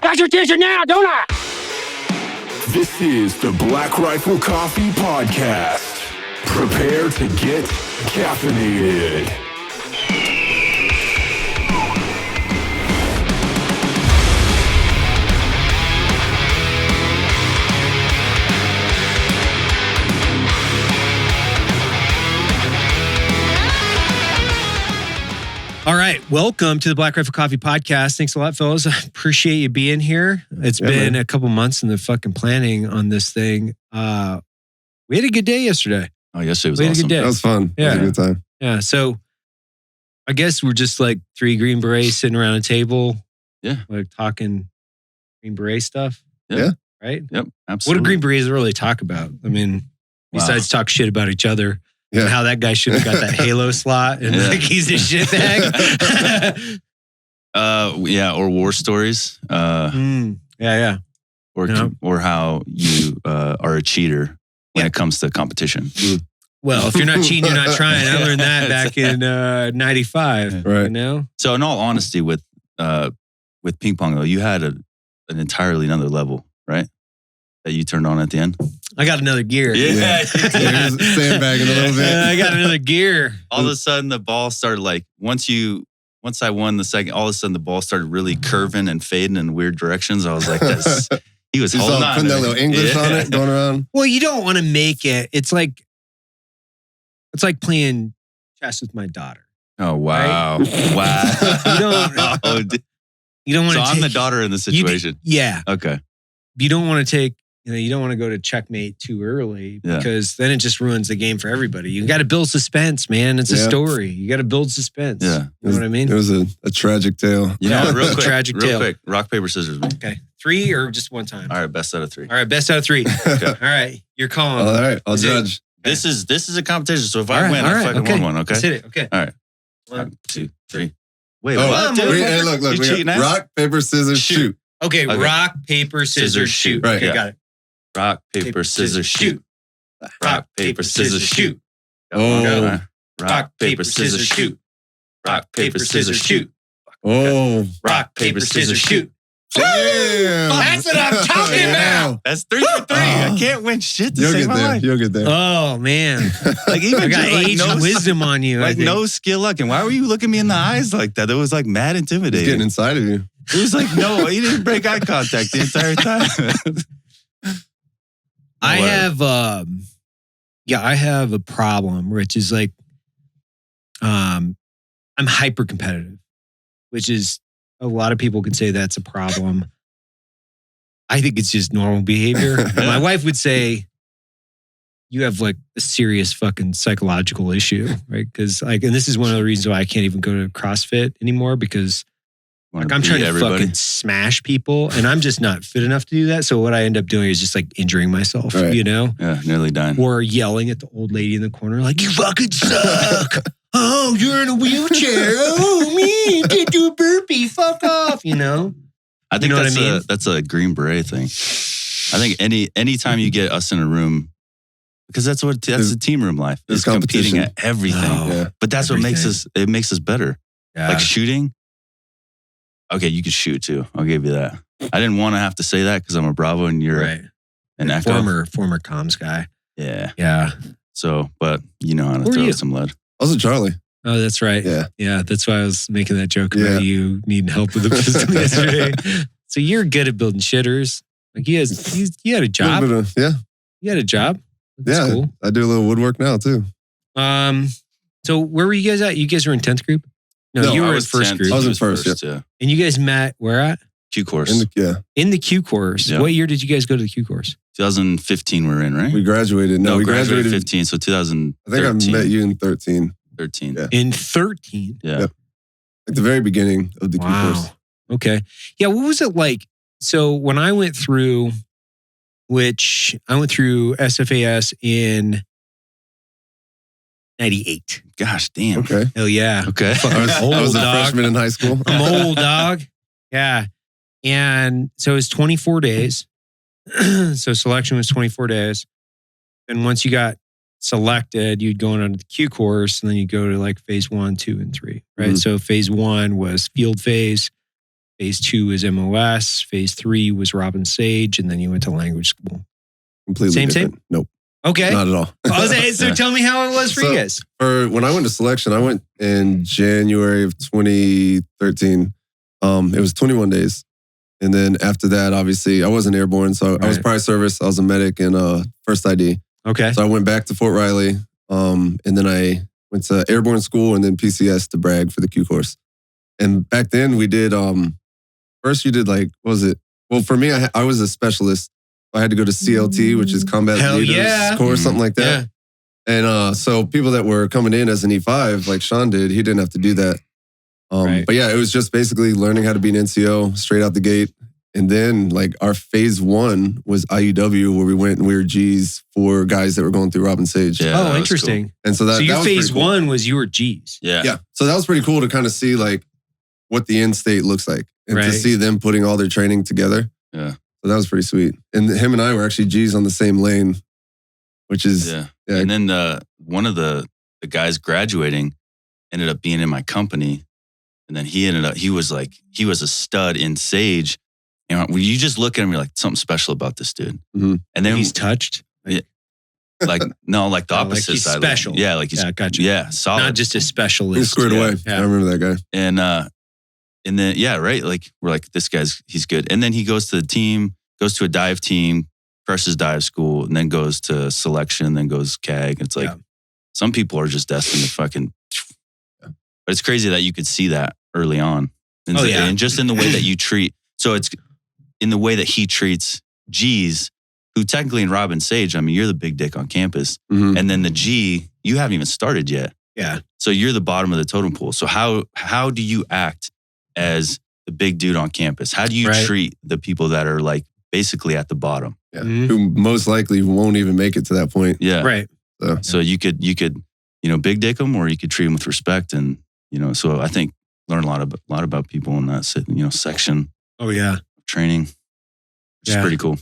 got your attention now, don't I? This is the Black Rifle Coffee Podcast. Prepare to get caffeinated. All right. Welcome to the Black Rifle Coffee Podcast. Thanks a lot, fellas. I appreciate you being here. It's been a couple months in the fucking planning on this thing. We had a good day yesterday. Oh, yesterday was We had a awesome. good day. That was fun. Yeah. That was a good time. Yeah. So I guess we're just like three Green Berets sitting around a table. Yeah. Like talking Green Beret stuff. Yeah. Right? Yep, What absolutely. do Green Berets really talk about? I mean, besides talk shit about each other. Yeah. And how that guy should have got that Halo slot and like he's a shitbag. Yeah, or war stories. Yeah. Or how you are a cheater when it comes to competition. Well, if you're not cheating, you're not trying. I learned that back in 95. Right. You know? So in all honesty, with ping pong though, you had an entirely another level, right? That you turned on at the end. I got another gear. Yeah. Sandbagging a little bit. I got another gear. All of a sudden, the ball started like once I won the second. All of a sudden, the ball started really curving and fading in weird directions. I was like, "This." He was You holding saw on. putting that little English on it, going around. Well, you don't want to make it. It's like playing chess with my daughter. Oh wow! Wow! You don't want So to. I'm the daughter in the situation. Yeah. Okay. You don't want to take. You don't want to go to checkmate too early because then it just ruins the game for everybody. You got to build suspense, man. It's a story. You got to build suspense. Yeah. You know what I mean? It was a tragic tale. You know, real quick. Tragic real tale. quick. Rock, paper, scissors. Okay. 3 or just one time? All right. Best out of 3. All right. Best out of 3. Okay. All right. You're calling. All right. I'll judge. This is a competition. So if All I right, win, all I right, fucking okay. won one. Okay. Let's hit it. Okay. All right. 1, 2, 3. Wait. Oh, What? Dude? hey, look. You We cheating got now? rock, paper, scissors, shoot. Okay. Okay. Rock, paper, scissors, shoot. Right. Okay. Yeah. Got it. Rock, paper, scissors, shoot. Rock, paper, scissors, shoot. Oh. Rock, paper, scissors, shoot. Rock, paper, scissors, shoot. Oh. Rock, paper, scissors, shoot. Damn. That's what I'm talking about. That's 3 for 3. I can't win shit to You'll save get my there. life. You'll get there. Oh, man. Like even I got just, like, age and wisdom on you. I Like think. no skill luck. And why were you looking me in the eyes like that? That was like mad It's intimidating. getting inside of you. It was like, no, he didn't break eye contact the entire time. I have a problem, which is like, I'm hyper competitive, which is a lot of people could say that's a problem. I think it's just normal behavior. My wife would say, you have like a serious fucking psychological issue, right? Because and this is one of the reasons why I can't even go to CrossFit anymore because like I'm trying to fucking smash people and I'm just not fit enough to do that. So what I end up doing is just like injuring myself, you know? Yeah, nearly dying. Or yelling at the old lady in the corner like, you fucking suck. Oh, you're in a wheelchair. Oh, me, can't do a burpee. Fuck off, you know? I think You know that's what I mean? that's a Green Beret thing. I think anytime you get us in a room, because that's the team room life. There's Is competing competition. at everything. Oh, Yeah. But that's what makes us better. Yeah. Like shooting. Okay, you can shoot too. I'll give you that. I didn't want to have to say that because I'm a Bravo and you're an Echo. Former comms guy. Yeah. Yeah. So, but you know how to Who are throw you? some lead. Also, Charlie. Oh, that's right. Yeah. Yeah, that's why I was making that joke about Yeah. you needing help with the pistol yesterday. So you're good at building shitters. Like you had a job. You had a job. That's Yeah. cool. I do a little woodwork now, too. So where were you guys at? You guys were in 10th group? No, you were in first 10th. group. I was in first, yeah. And you guys met where at? Q course. In the Q course. Yeah. What year did you guys go to the Q course? 2015 we're in, right? We graduated. No, we graduated 15, so 2013. I think I met you in 13. 13. Yeah. In 13? Yeah. Yep. At the very beginning of the Q course. Okay. Yeah, what was it like? So when I went through, SFAS in 98. Gosh, damn. Okay. Hell yeah. Okay. I was a freshman in high school. I'm old, dog. Yeah. And so it was 24 days. So selection was 24 days. And once you got selected, you'd go on to the Q course and then you go to like phase 1, 2, and 3. Right. Mm-hmm. So phase 1 was field phase. Phase 2 was MOS. Phase 3 was Robin Sage. And then you went to language school. Completely Same. different. Nope. Okay. Not at all. So tell me how it was for you guys. For when I went to selection, I went in January of 2013. It was 21 days. And then after that, obviously, I wasn't airborne. So I was prior service. I was a medic in first ID. Okay. So I went back to Fort Riley. And then I went to airborne school and then PCS to brag for the Q course. And back then we did, first you did like, what was it? Well, for me, I was a specialist. I had to go to CLT, which is Combat Leaders course, something like that. Yeah. And so people that were coming in as an E5, like Sean did, he didn't have to do that. But yeah, it was just basically learning how to be an NCO straight out the gate. And then like our phase 1 was IUW, where we went and we were Gs for guys that were going through Robin Sage. Yeah, interesting. Cool. And so that your was phase cool. 1 was you were Gs. Yeah. Yeah. So that was pretty cool to kind of see like what the end state looks like and to see them putting all their training together. Yeah. So that was pretty sweet. And him and I were actually Gs on the same lane, which is... Yeah. And then one of the guys graduating ended up being in my company. And then he was a stud in Sage. And when you just look at him, you're like, something special about this dude. Mm-hmm. And then he's touched? Like the opposite he's side. Special. Like, yeah, like he's gotcha. Yeah, solid. Not just a specialist. He's squared away. Yeah. I remember that guy. And then, like, we're like, this guy's, he's good. And then he goes to the team, goes to a dive team, crushes dive school, and then goes to selection, then goes CAG. It's like, some people are just destined to fucking, but it's crazy that you could see that early on. And, and just in the way that you treat, so it's in the way that he treats Gs, who technically in Robin Sage, I mean, you're the big dick on campus. Mm-hmm. And then the G, you haven't even started yet. Yeah. So you're the bottom of the totem pole. So how do you act as the big dude on campus? How do you treat the people that are like basically at the bottom? Yeah. Mm-hmm. Who most likely won't even make it to that point. Yeah. Right. So you could, big dick them, or you could treat them with respect. And, so I think learn a lot about people in that, section. Oh yeah. Training. Which is pretty cool.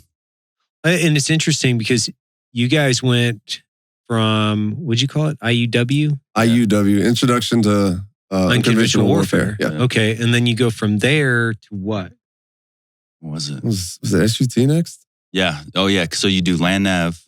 And it's interesting because you guys went from, what'd you call it? IUW? IUW, Introduction to Unconventional Warfare. Yeah. Okay. And then you go from there to what? What was it? Was it SUT next? Yeah. Oh, yeah. So you do land nav.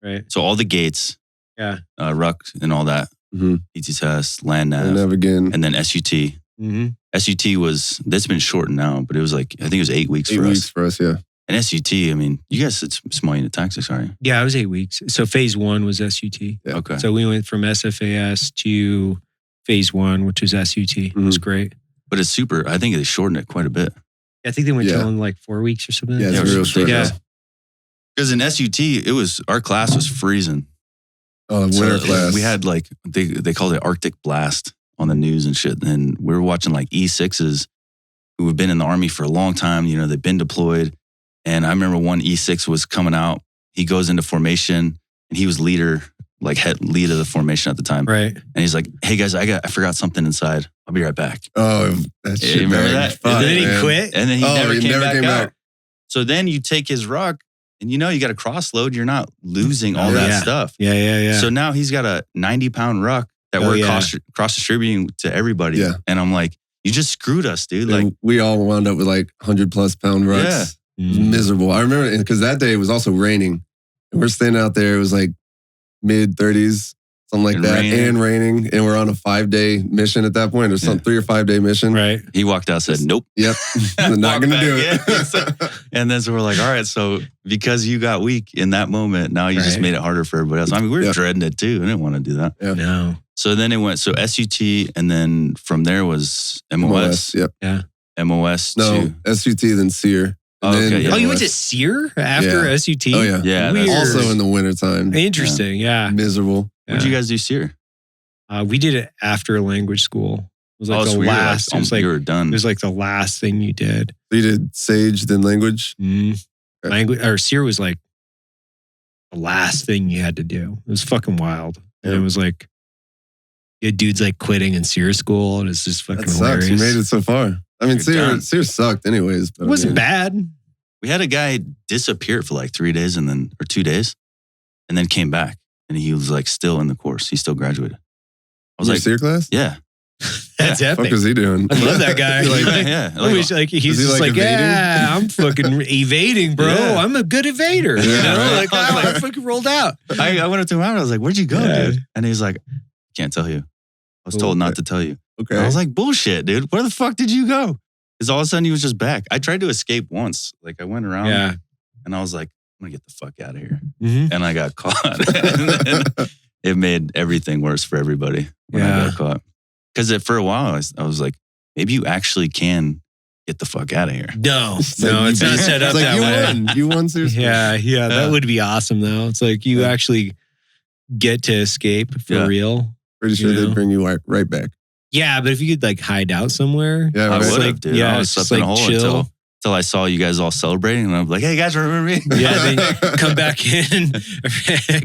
Right. So all the gates. Yeah. Ruck and all that. Mm-hmm. PT test, land nav. Land nav again. And then SUT. Mm-hmm. SUT that's been shortened now, but it was like, I think it was 8 weeks for us. 8 weeks for us, yeah. And SUT, I mean, you guys did small unit tactics, aren't you? Yeah, it was 8 weeks. So phase 1 was SUT. Yeah. Okay. So we went from SFAS to phase 1, which was SUT. Mm-hmm. It was great. But it's super, I think they shortened it quite a bit. I think they went down like 4 weeks or something. Yeah, it's real short. Yeah. Because in SUT, our class was freezing. Oh, winter class. We had like, they called it Arctic Blast on the news and shit. And we were watching like E6s who have been in the Army for a long time. They've been deployed. And I remember one E6 was coming out. He goes into formation and he was head lead of the formation at the time. Right. And he's like, hey guys, I forgot something inside. I'll be right back. Oh, that shit. You remember that? And then he quit? And then he never came back out. So then you take his ruck and you got a cross load. You're not losing all that stuff. Yeah. So now he's got a 90-pound ruck that we're cross distributing to everybody. Yeah. And I'm like, you just screwed us, dude. And like we all wound up with like 100+ pound rucks. Yeah. It was miserable. I remember because that day it was also raining. And we're standing out there. It was like mid-30s, something like that, and raining. And we're on a 5-day mission at that point, or some 3 or 5 day mission. Right. He walked out, said, "Nope, yep, not gonna do it." And then so we're like, all right, so because you got weak in that moment, now you just made it harder for everybody else. I mean, we were dreading it too. I didn't want to do that. Yeah. No. So then it went SUT, and then from there was MOS. Yep. Yeah. MOS. No, SUT then SERE. Oh, you went to SERE after SUT? Oh, yeah. Yeah. Weird. Also in the wintertime. Interesting. Yeah. Miserable. What did you guys do SERE? We did it after language school. It was like the last. You were done. It was like the last thing you did. So you did Sage, then language? Language, or SERE was like the last thing you had to do. It was fucking wild. And it was like, you had dudes like quitting in SERE school. And it's just fucking hilarious. You made it so far. I mean, SERE sucked anyways. But it wasn't bad. We had a guy disappear for like 3 days or 2 days and then came back. And he was like still in the course. He still graduated. I was like, SERE class? Yeah. That's What epic. is he doing? I love that guy. Yeah. I wish, like, he's he, just like, like, evading? yeah, I'm fucking evading, bro. Yeah. I'm a good evader. You Yeah, know, right. like, I fucking rolled out. I went up to him and I was like, where'd you go, Yeah. dude? And he's like, can't tell you. I was told not to tell you. Okay. I was like, bullshit, dude. Where the fuck did you go? Because all of a sudden he was just back. I tried to escape once. Like I went around Yeah. and I was like, I'm going to get the fuck out of here. Mhm. And I got caught. And then it made everything worse for everybody when I Yeah. got caught. Because for a while I was like, maybe you actually can get the fuck out of here. No, It's no, like it's you not beat- set up it's like that you way. won. You won seriously. Yeah, Yeah. that would be awesome though. It's like you Yeah. actually get to escape for Yeah. real. Pretty sure You know? they'd bring you right back. Yeah, but if you could like hide out somewhere, Yeah, I right. would like, have, dude. yeah, I it's was just slept in a like hole chill. until I saw you guys all celebrating. And I'm like, hey, guys, remember me? Yeah, then come back in,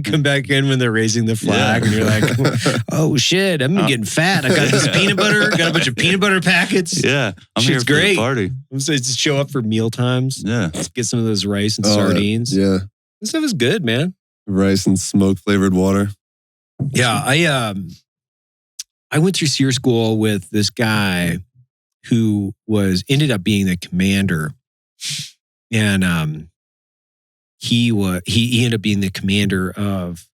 come back in when they're raising the flag, and you're like, "Oh shit, I'm getting fat. I got this peanut butter, got a bunch of peanut butter packets. Yeah. I'm here Shit's for the great. party. So just show up for meal times, Yeah. get some of those rice and Oh, sardines. Yeah. This stuff is good, man. Rice and smoke flavored water. Yeah, I went through SERE School with this guy who ended up being the commander, and he ended up being the commander of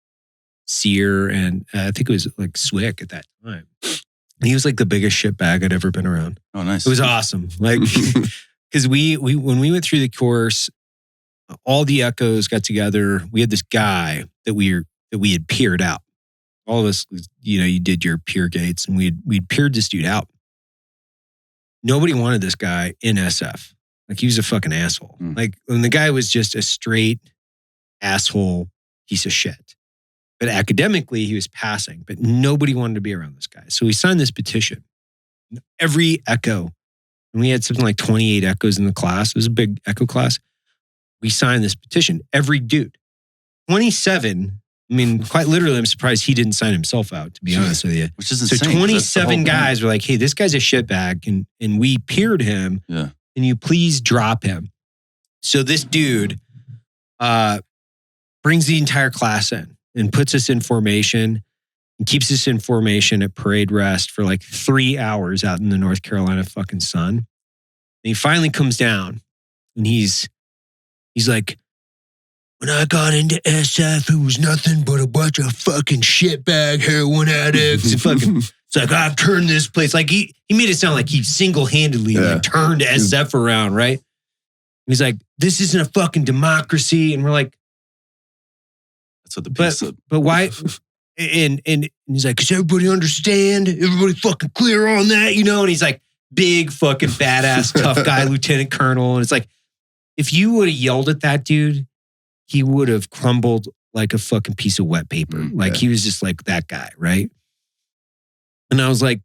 SERE, and I think it was like SWIC at that time. And he was like the biggest shitbag I'd ever been around. Oh, nice. It was awesome, like because we when we went through the course, all the echoes got together. We had this guy that we had peered out. All of us, you know, you did your peer gates, and we'd peered this dude out. Nobody wanted this guy in SF. Like he was a fucking asshole. Mm. Like when the guy was just a straight asshole piece of shit. But academically, he was passing. But nobody wanted to be around this guy. So we signed this petition. Every echo, and we had something like 28 echoes in the class. It was a big echo class. We signed this petition. Every dude, 27. I mean, quite literally, I'm surprised he didn't sign himself out, to be honest with you. Which is So insane. 27 guys were like, hey, this guy's a shitbag, and we peered him. Yeah. Can you please drop him? So this dude brings the entire class in and puts us in formation and keeps us in formation at parade rest for like 3 hours out in the North Carolina fucking sun. And he finally comes down and he's like, when I got into SF, it was nothing but a bunch of fucking shitbag heroin addicts. And fucking, it's like, I've turned this place. Like he made it sound like he single-handedly Yeah. like, turned SF around, right? He's like, this isn't a fucking democracy. And we're like, That's what the piece but, of. but why? And he's like, does everybody understand? Everybody fucking clear on that, you know? And he's like, big fucking badass tough guy, lieutenant colonel. And it's like, if you would have yelled at that dude, he would have crumbled like a fucking piece of wet paper. Like he was just like that guy, right? And I was like,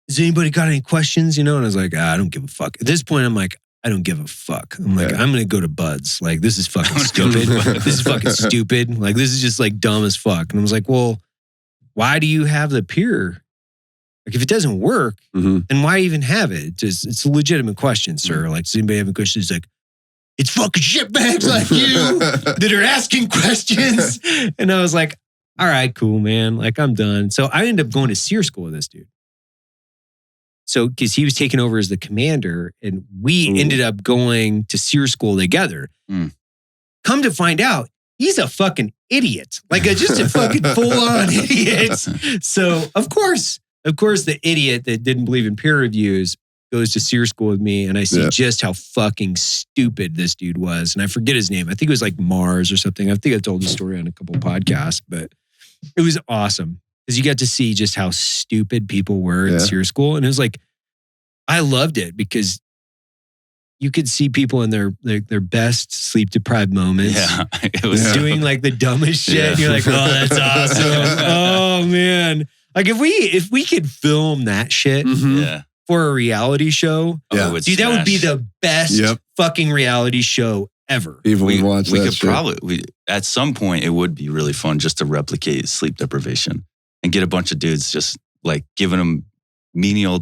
has anybody got any questions? You know? And I was like, I don't give a fuck. At this point, I'm like, I don't give a fuck. I'm like, I'm going to go to Bud's. Like, this is fucking stupid. This is fucking stupid. Like, this is just like dumb as fuck. And I was like, well, why do you have the peer? Like, if it doesn't work, then why even have it? It's a legitimate question, sir. Like, does anybody have a question? He's like, it's fucking shitbags like you that are asking questions. And I was like, all right, cool, man. Like, I'm done. So I ended up going to SERE School with this dude. So, because he was taking over as the commander, and we ended up going to SERE School together. Come to find out, he's a fucking idiot. Like, just a fucking full-on idiot. So, of course, the idiot that didn't believe in peer reviews goes to SERE School with me, and I see just how fucking stupid this dude was. And I forget his name. I think it was like Mars or something. I think I told the story on a couple podcasts, but it was awesome because you got to see just how stupid people were in SERE School. And it was like, I loved it because you could see people in their best sleep deprived moments. Yeah. It was Doing like the dumbest shit. And you're like, oh, that's awesome. Oh man. Like if we could film that shit Yeah. for a reality show, Oh, dude, that would be the best fucking reality show ever. People would watch we that could shit. probably at some point it would be really fun just to replicate sleep deprivation and get a bunch of dudes just like giving them menial,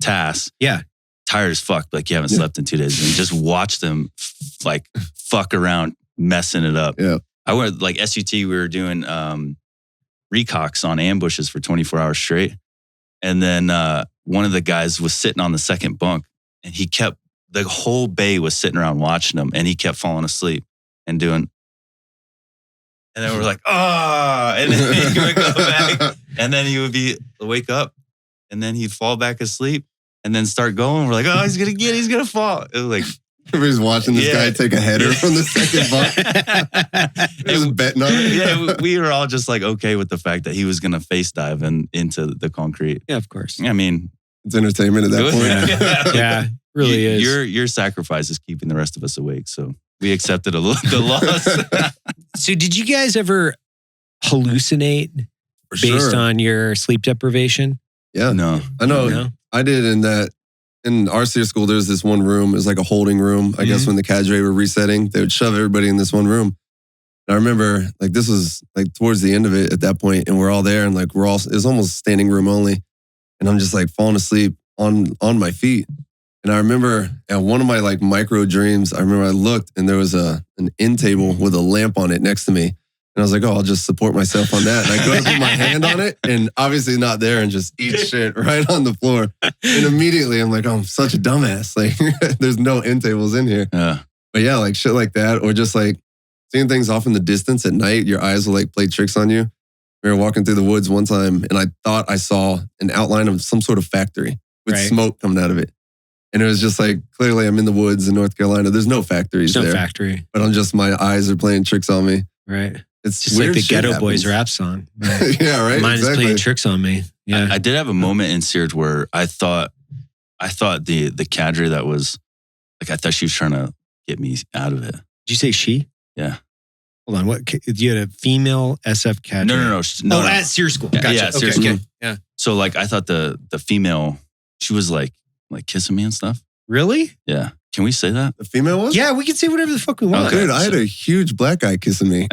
tasks. Yeah. Tired as fuck, like you haven't slept in 2 days, and just watch them like fuck around, messing it up. Yeah. I went like SUT. We were doing recox on ambushes for 24 hours straight. And then one of the guys was sitting on the second bunk, and the whole bay was sitting around watching him, and he kept falling asleep and doing. And then we're like, and then he would go back, and then he would wake up, and then he'd fall back asleep, and then start going. We're like, he's gonna fall. It was like. Everybody's watching this guy take a header from the second bunk. Just betting on it. Yeah, we were all just like okay with the fact that he was going to face dive into the concrete. Yeah, of course. I mean, it's entertainment at that point. Yeah, really is. Your sacrifice is keeping the rest of us awake. So we accepted the loss. So did you guys ever hallucinate based on your sleep deprivation? Yeah. No. I know. No? I did in our SERE school, there's this one room. It was like a holding room. I guess when the cadre were resetting, they would shove everybody in this one room. And I remember like this was like towards the end of it at that point, and we're all there, and like it was almost standing room only. And I'm just like falling asleep on my feet. And I remember at one of my like micro dreams, I remember I looked and there was an end table with a lamp on it next to me. And I was like, I'll just support myself on that. And I go to put my hand on it and obviously not there and just eat shit right on the floor. And immediately I'm like, I'm such a dumbass. Like there's no end tables in here. Yeah. But yeah, like shit like that. Or just like seeing things off in the distance at night, your eyes will like play tricks on you. We were walking through the woods one time and I thought I saw an outline of some sort of factory with smoke coming out of it. And it was just like, clearly I'm in the woods in North Carolina. There's no factories there. There's no factory. But I'm just, my eyes are playing tricks on me. Right. It's just like the Ghetto Boys rap song. Right? Yeah, right. Mine is playing tricks on me. Yeah. I did have a moment in SERE where I thought the cadre that was, like, I thought she was trying to get me out of it. Did you say she? Yeah. Hold on. What? You had a female SF cadre? No. At SERE School. Gotcha. Yeah, SERE School. Okay. Yeah. So like, I thought the female, she was like kissing me and stuff. Really? Yeah. Can we say that? The female was? Yeah, we can say whatever the fuck we want. Okay, dude, I had a huge black guy kissing me.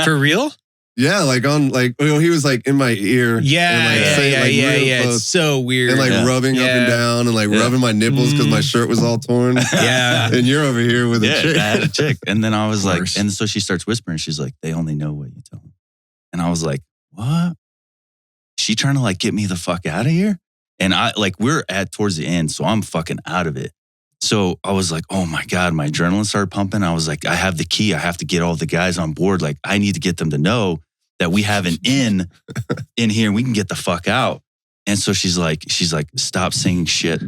For real? Yeah, like he was like in my ear. Yeah, yeah. It's so weird. And like rubbing up and down and like rubbing my nipples because my shirt was all torn. Yeah. And you're over here with a chick. I had a chick. And then I was like, and so she starts whispering. She's like, they only know what you tell them. And I was like, what? She trying to like get me the fuck out of here? And I like, we're towards the end, so I'm fucking out of it. So I was like, oh my God, my adrenaline started pumping. I was like, I have the key. I have to get all the guys on board. Like, I need to get them to know that we have an in here and we can get the fuck out. And so she's like, stop saying shit.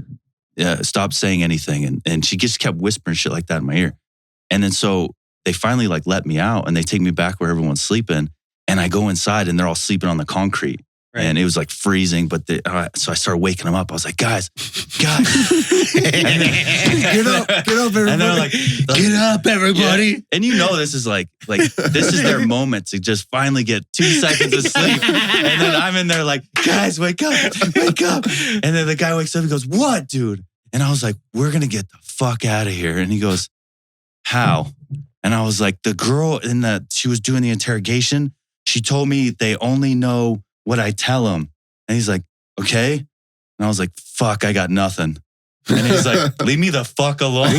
Stop saying anything. And she just kept whispering shit like that in my ear. And then so they finally like let me out and they take me back where everyone's sleeping. And I go inside and they're all sleeping on the concrete. Right. And it was like freezing, but so I started waking them up. I was like, guys. Get up, everybody. And they're like, get up, everybody. Yeah. And you know, this is like this is their moment to just finally get 2 seconds of sleep. And then I'm in there like, guys, wake up. And then the guy wakes up and goes, what, dude? And I was like, we're going to get the fuck out of here. And he goes, how? And I was like, the girl she was doing the interrogation. She told me they only know what I tell him. And he's like, okay. And I was like, fuck, I got nothing. And he's like, leave me the fuck alone.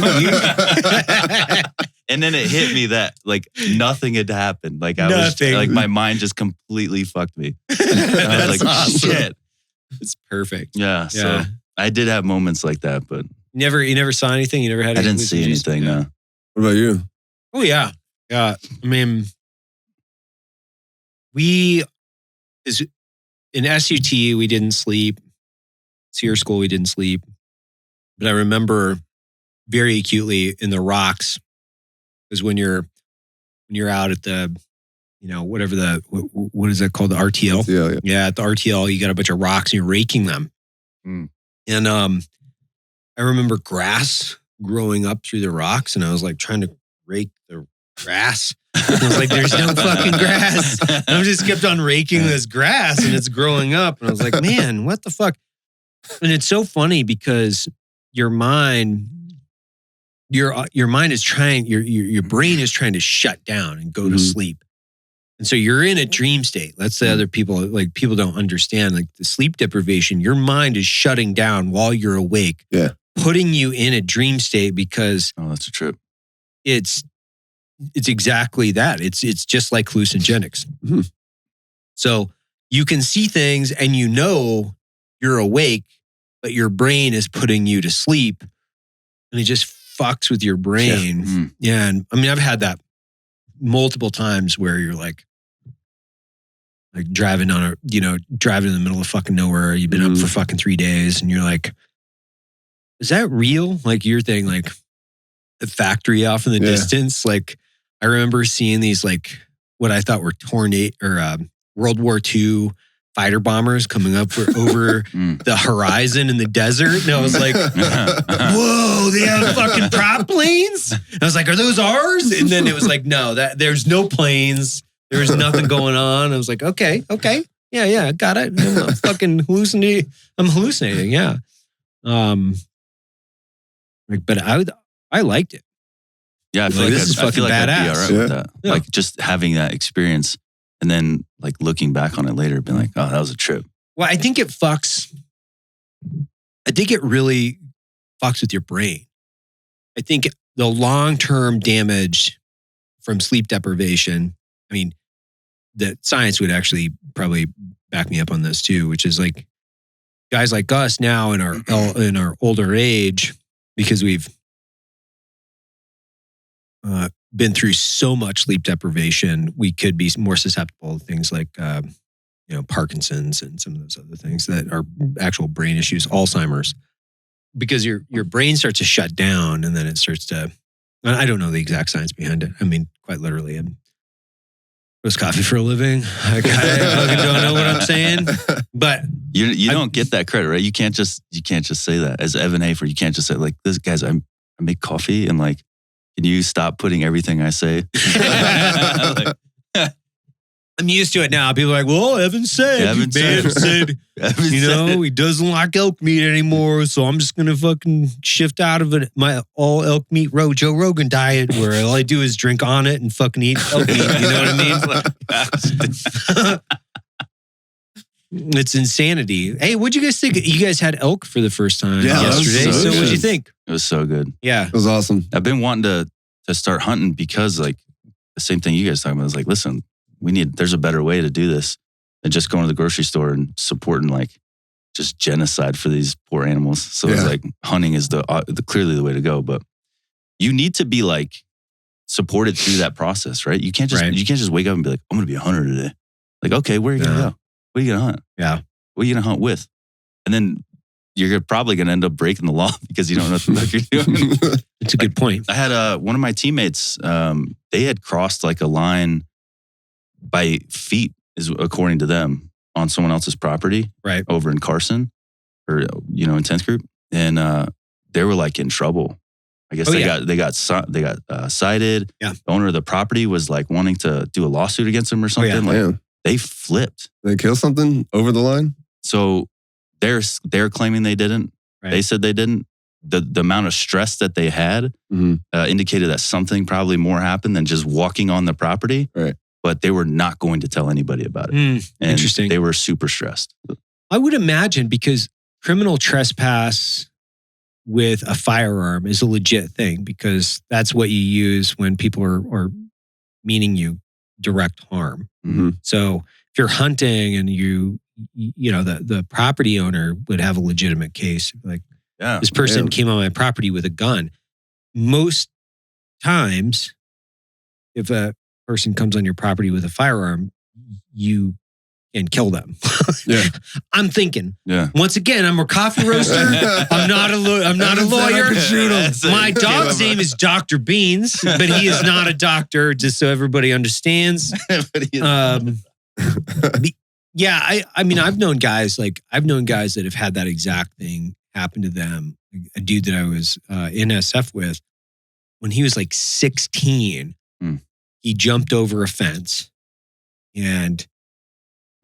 And then it hit me that like nothing had happened. Like I was like, my mind just completely fucked me. I was like, awesome. Shit. It's perfect. Yeah. So I did have moments like that, but you never saw anything? You never had I didn't see anything, no. What about you? Oh yeah. Yeah. I mean, in SUT, we didn't sleep. SERE School, we didn't sleep. But I remember very acutely in the rocks, because when you're out at the, whatever what is that called? The RTL? Yeah, at the RTL, you got a bunch of rocks and you're raking them. Mm. And I remember grass growing up through the rocks, and I was like trying to rake the grass. I was like, there's no fucking grass. And I just kept on raking this grass and it's growing up. And I was like, man, what the fuck? And it's so funny because your mind is trying, your brain is trying to shut down and go to sleep. And so you're in a dream state. That's the other people, like people don't understand, like the sleep deprivation, your mind is shutting down while you're awake, putting you in a dream state because that's a trip. It's exactly that. It's just like hallucinogenics. Mm-hmm. So you can see things and you know you're awake, but your brain is putting you to sleep, and it just fucks with your brain. Yeah, and I mean, I've had that multiple times where you're like driving in the middle of fucking nowhere. You've been up for fucking 3 days, and you're like, is that real? Like your thing, like the factory off in the distance. Like I remember seeing these like what I thought were tornado or World War II fighter bombers coming up over the horizon in the desert. And I was like, whoa, they have fucking prop planes? I was like, are those ours? And then it was like, no, there's no planes. There's nothing going on. I was like, okay. Yeah, got it. I'm fucking hallucinating. I'm hallucinating, yeah. But I liked it. Yeah, I feel like this is fucking I'd be badass. all right with that. Yeah. Like just having that experience and then like looking back on it later, being like, oh, that was a trip. Well, I think it really fucks with your brain. I think the long-term damage from sleep deprivation, I mean, the science would actually probably back me up on this too, which is like guys like us now in our older age, because we've been through so much sleep deprivation, we could be more susceptible to things like Parkinson's and some of those other things that are actual brain issues, Alzheimer's, because your brain starts to shut down and then it starts to. I don't know the exact science behind it. I mean, quite literally, I roast coffee for a living. I fucking don't know what I'm saying, but you don't get that credit, right? You can't just say that as Evan Hafer. You can't just say like, this guys, I make coffee and like, can you stop putting everything I say? I'm used to it now. People are like, well, Evan said he doesn't like elk meat anymore, so I'm just gonna fucking shift out of my all elk meat Joe Rogan diet, where all I do is drink on it and fucking eat elk meat. You know what I mean? It's insanity. Hey, what'd you guys think? You guys had elk for the first time yesterday. So what'd you think? It was so good. Yeah. It was awesome. I've been wanting to start hunting because like the same thing you guys talking about is like, listen, there's a better way to do this than just going to the grocery store and supporting like just genocide for these poor animals. So it's like hunting is the clearly the way to go, but you need to be like supported through that process, right? You can't just wake up and be like, I'm going to be a hunter today. Like, okay, where are you going to go? What are you going to hunt? Yeah. What are you going to hunt with? And then you're probably going to end up breaking the law because you don't know what the fuck you're doing. It's a good point. I had one of my teammates, they had crossed like a line by feet, is according to them, on someone else's property, right over in Carson, or in 10th Group, and they were like in trouble. I guess they got cited. Yeah. The owner of the property was like wanting to do a lawsuit against them or something. Like they flipped. They kill something over the line. So they're claiming they didn't. Right. They said they didn't. The amount of stress that they had indicated that something probably more happened than just walking on the property. Right. But they were not going to tell anybody about it. And interesting. They were super stressed. I would imagine, because criminal trespass with a firearm is a legit thing, because that's what you use when people are meaning you direct harm. Mm-hmm. So if you're hunting and the property owner would have a legitimate case, like this person came on my property with a gun. Most times, if a person comes on your property with a firearm, you can kill them. I'm thinking. Yeah. Once again, I'm a coffee roaster. I'm not a lawyer. My dog's name is Dr. Beans, but he is not a doctor. Just so everybody understands. I mean, I've known guys that have had that exact thing happen to them. A dude that I was in SF with, when he was like 16. He jumped over a fence and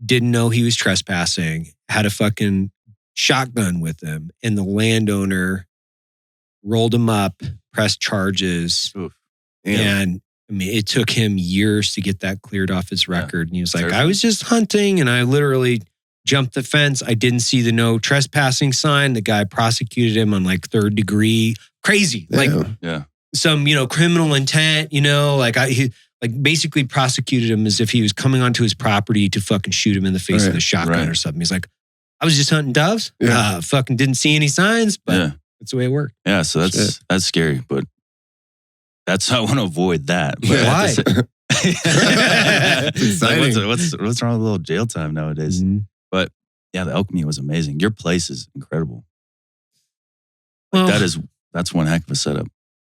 didn't know he was trespassing, had a fucking shotgun with him, and the landowner rolled him up, pressed charges. And I mean, it took him years to get that cleared off his record. And he was like, I was just hunting and I literally jumped the fence. I didn't see the no trespassing sign. The guy prosecuted him on like 3rd degree. Crazy. Like some, criminal intent, like basically prosecuted him as if he was coming onto his property to fucking shoot him in the face with a shotgun or something. He's like, I was just hunting doves. Fucking didn't see any signs, but that's the way it worked. Yeah, so that's scary, but that's how I want to avoid that. But Why? It's exciting. Like, what's wrong with a little jail time nowadays? Mm-hmm. But yeah, the elk meat was amazing. Your place is incredible. Like that's one heck of a setup.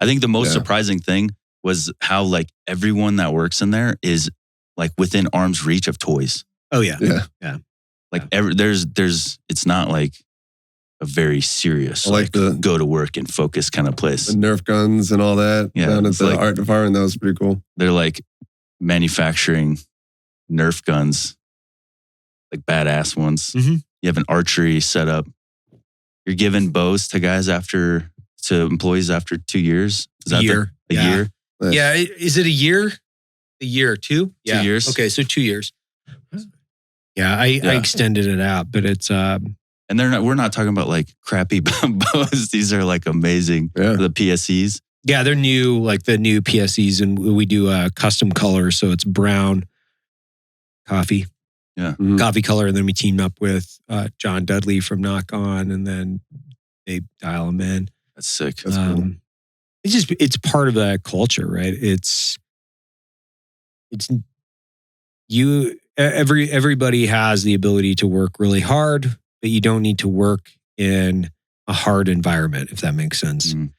I think the most surprising thing was how like everyone that works in there is like within arm's reach of toys. Oh yeah. Like there's it's not like a very serious like the go to work and focus kind of place. The Nerf guns and all that down at the like, art department. That was pretty cool. They're like manufacturing Nerf guns, like badass ones. Mm-hmm. You have an archery setup. You're giving bows to guys to employees after 2 years. Is that a year? Nice. Yeah. Is it a year? A year or two? Yeah. 2 years. Okay, so 2 years. Yeah, I extended it out, but it's and we're not talking about like crappy bows. These are like amazing. Yeah. The PSEs. Yeah, they're new, like the new PSEs, and we do custom color, so it's brown coffee. Yeah. Mm-hmm. Coffee color, and then we teamed up with John Dudley from Knock On, and then they dial them in. That's sick. That's cool. It's part of that culture, right? It's you. Everybody has the ability to work really hard, but you don't need to work in a hard environment, if that makes sense. Mm.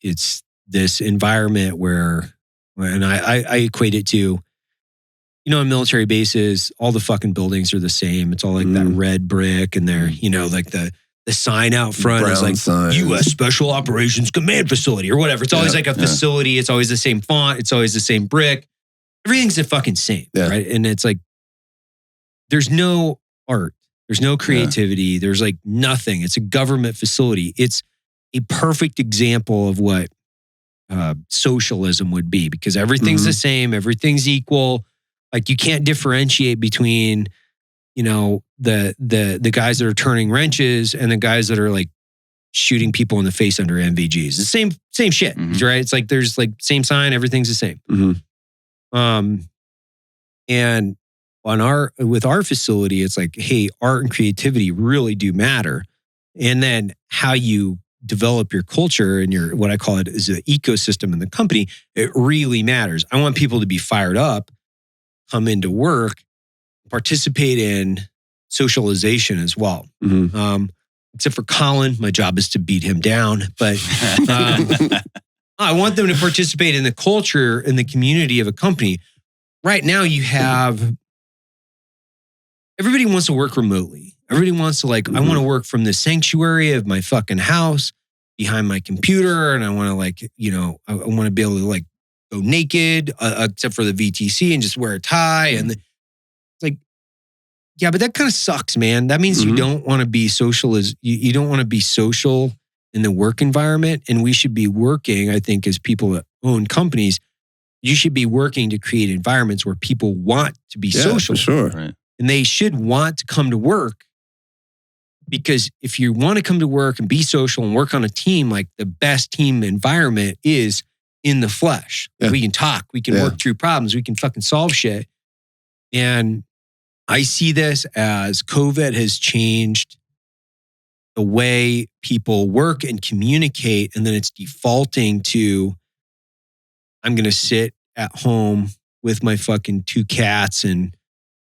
It's this environment where, and I equate it to, on military bases, all the fucking buildings are the same. It's all like that red brick, and they're, like the sign out front is like signs. U.S. Special Operations Command Facility or whatever. It's always like a facility. It's always the same font. It's always the same brick. Everything's the fucking same, right? And it's like, there's no art. There's no creativity. There's like nothing. It's a government facility. It's a perfect example of what socialism would be, because everything's the same. Everything's equal. Like you can't differentiate between, the guys that are turning wrenches and the guys that are like shooting people in the face under MVGs. The same shit, right? It's like there's like same sign. Everything's the same. And with our facility, it's like, hey, art and creativity really do matter. And then how you develop your culture and your, what I call it is an ecosystem in the company, it really matters. I want people to be fired up, come into work, participate in socialization as well. Except for Colin, my job is to beat him down. But I want them to participate in the culture and the community of a company. Right now, you have, everybody wants to work remotely. Everybody wants to I want to work from the sanctuary of my fucking house behind my computer. And I want to I want to be able to go naked, except for the VTC, and just wear a tie. And it's like, yeah, but that kind of sucks, man. That means you don't want to be social you don't want to be social in the work environment. And we should be working, I think, as people that own companies, you should be working to create environments where people want to be social. For sure. Right. And they should want to come to work, because if you want to come to work and be social and work on a team, like the best team environment is in the flesh. Yeah. We can talk, we can work through problems, we can fucking solve shit. And I see this as COVID has changed the way people work and communicate. And then it's defaulting to, I'm going to sit at home with my fucking 2 cats and,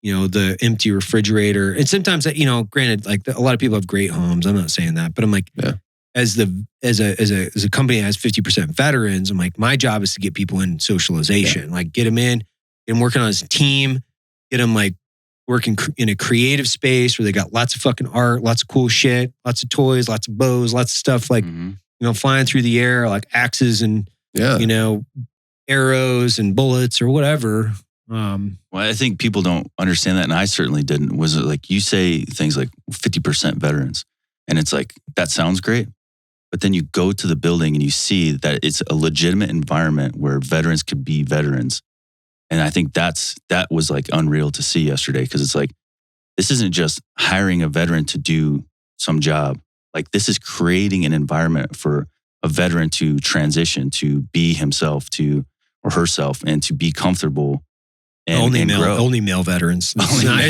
the empty refrigerator. And sometimes, granted, a lot of people have great homes. I'm not saying that, but I'm like, as a company that has 50% veterans, I'm like, my job is to get people in socialization, get them in, get them working on as a team, get them working in a creative space where they got lots of fucking art, lots of cool shit, lots of toys, lots of bows, lots of stuff flying through the air, like axes and, arrows and bullets or whatever. Well, I think people don't understand that, and I certainly didn't. Was it like you say things like 50% veterans, and it's like, that sounds great, but then you go to the building and you see that it's a legitimate environment where veterans could be veterans. And I think that was unreal to see yesterday, because it's like, this isn't just hiring a veteran to do some job. Like, this is creating an environment for a veteran to transition, to be himself, to or herself and to be comfortable and grow. Only male veterans. Sorry.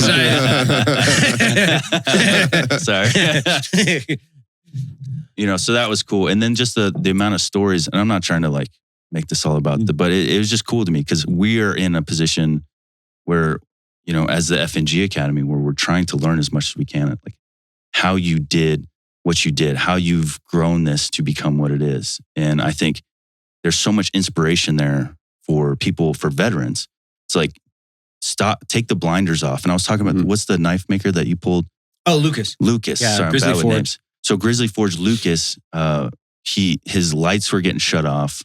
So that was cool. And then just the amount of stories, and I'm not trying to like make this all about but it was just cool to me because we are in a position where, as the FNG Academy, where we're trying to learn as much as we can, like how you did what you did, how you've grown this to become what it is. And I think there's so much inspiration there for people, for veterans. It's like, take the blinders off. And I was talking about, what's the knife maker that you pulled? Oh, Lucas. Yeah, sorry, Grizzly I'm bad with Forge. names. So Grizzly Forge Lucas, his lights were getting shut off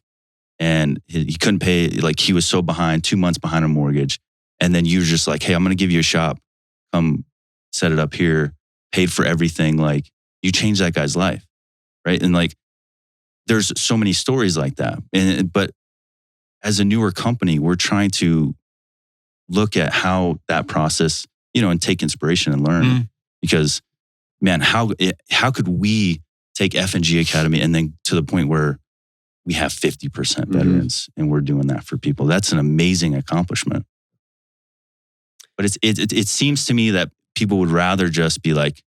and he couldn't pay, like he was so behind, 2 months behind a mortgage. And then you were just like, hey, I'm going to give you a shop. Come set it up here, paid for everything. Like you changed that guy's life, right? And like, there's so many stories like that. But as a newer company, we're trying to look at how that process, and take inspiration and learn. Because, man, how could we take FNG Academy and then to the point where we have 50% veterans and we're doing that for people? That's an amazing accomplishment. But it seems to me that people would rather just be like,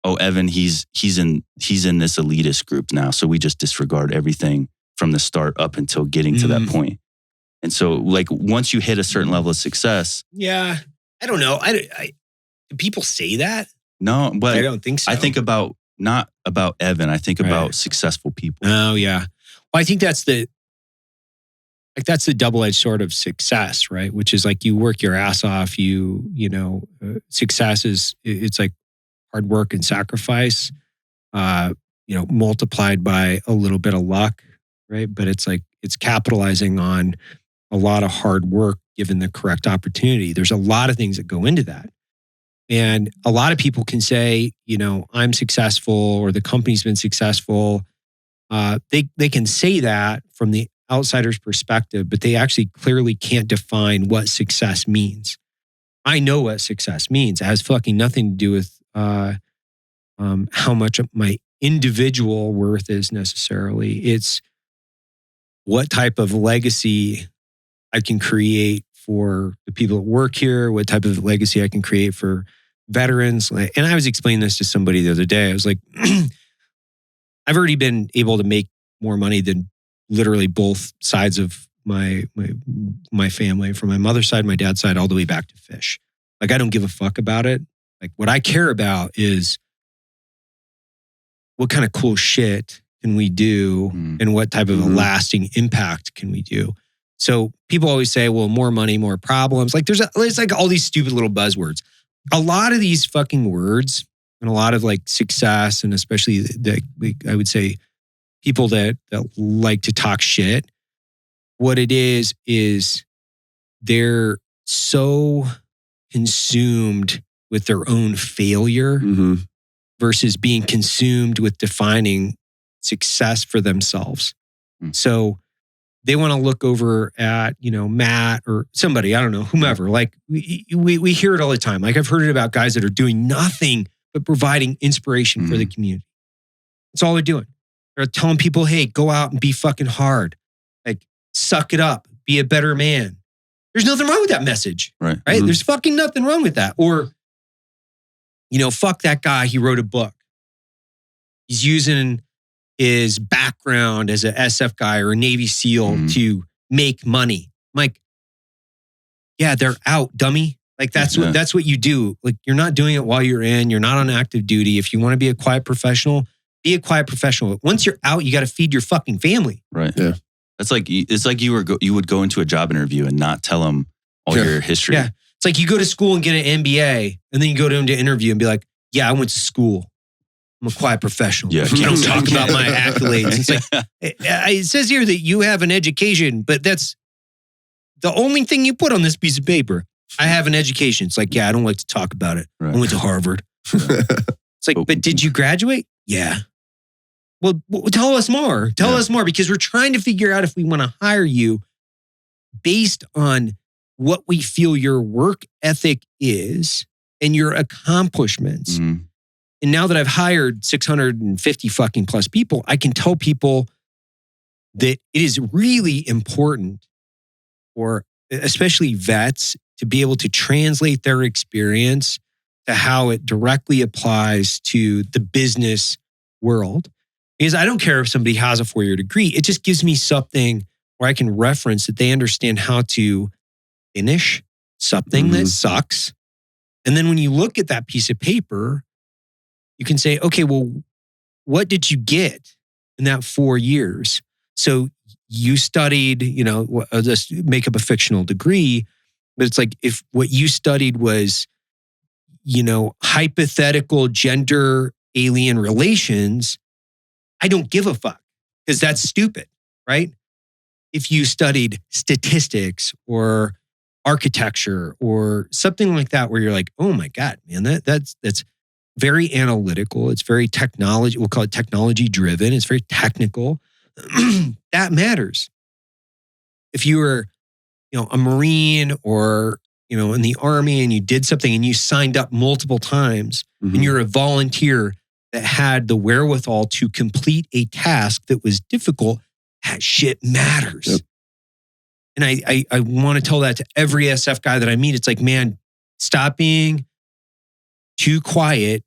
oh, Evan, he's in this elitist group now, so we just disregard everything from the start up until getting to that point. And so, like, once you hit a certain level of success, yeah, I don't know. Do people say that? No, but I don't think so. I think not about Evan. I think about successful people. Oh yeah. Well, I think that's the double-edged sword of success, right? Which is like you work your ass off. Success it's like hard work and sacrifice, multiplied by a little bit of luck, right? But it's like it's capitalizing on a lot of hard work given the correct opportunity. There's a lot of things that go into that. And a lot of people can say, I'm successful or the company's been successful. They can say that from the outsider's perspective, but they actually clearly can't define what success means. I know what success means. It has fucking nothing to do with how much my individual worth is necessarily. It's what type of legacy I can create for the people that work here, what type of legacy I can create for veterans. And I was explaining this to somebody the other day. I was like, I've already been able to make more money than literally both sides of my family, from my mother's side, my dad's side, all the way back to fish. Like, I don't give a fuck about it. Like, what I care about is what kind of cool shit can we do and what type of a lasting impact can we do? So people always say, well, more money, more problems. Like there's like all these stupid little buzzwords. A lot of these fucking words and a lot of like success, and especially I would say people that like to talk shit, what it is they're so consumed with their own failure versus being consumed with defining success for themselves. So they want to look over at, Matt or somebody, I don't know, whomever. Like we hear it all the time. Like I've heard it about guys that are doing nothing but providing inspiration for the community. That's all they're doing. They're telling people, hey, go out and be fucking hard. Like, suck it up. Be a better man. There's nothing wrong with that message. Right? There's fucking nothing wrong with that. Or, fuck that guy. He wrote a book. He's using his background as an SF guy or a Navy SEAL to make money. I'm like, yeah, they're out, dummy. Like that's what you do. Like you're not doing it while you're in. You're not on active duty. If you want to be a quiet professional, be a quiet professional. Once you're out, you got to feed your fucking family. Right. Yeah. It's like you would go into a job interview and not tell them all your history. Yeah. It's like you go to school and get an MBA, and then you go to an interview and be like, yeah, I went to school. I'm a quiet professional. Yeah, I don't talk about my accolades. It's like, it says here that you have an education, but that's the only thing you put on this piece of paper. I have an education. It's like, yeah, I don't like to talk about it. Right. I went to Harvard. It's like, but did you graduate? Yeah. Well, tell us more. Tell us more, because we're trying to figure out if we want to hire you based on what we feel your work ethic is and your accomplishments. And now that I've hired 650 fucking plus people, I can tell people that it is really important or especially vets to be able to translate their experience to how it directly applies to the business world. Because I don't care if somebody has a 4-year degree. It just gives me something where I can reference that they understand how to finish something that sucks. And then when you look at that piece of paper, you can say, okay, well, what did you get in that 4 years? So you studied, I'll just make up a fictional degree, but it's like if what you studied was, hypothetical gender alien relations, I don't give a fuck because that's stupid, right? If you studied statistics or architecture or something like that, where you're like, oh my God, man, that's very analytical. It's very technology. We'll call it technology driven. It's very technical. That matters. If you were, a Marine or, in the Army and you did something and you signed up multiple times and you're a volunteer that had the wherewithal to complete a task that was difficult, that shit matters. Yep. And I want to tell that to every SF guy that I meet. It's like, man, stop being too quiet.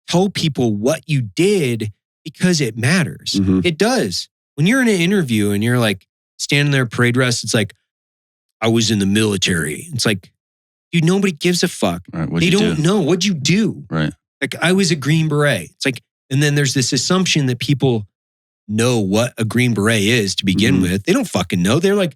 Tell people what you did because it matters. It does. When you're in an interview and you're like standing there parade rest, it's like, I was in the military. It's like, dude, nobody gives a fuck. Right, they don't know. What'd you do? Right. Like, I was a Green Beret. It's like, and then there's this assumption that people know what a Green Beret is to begin with. They don't fucking know. They're like,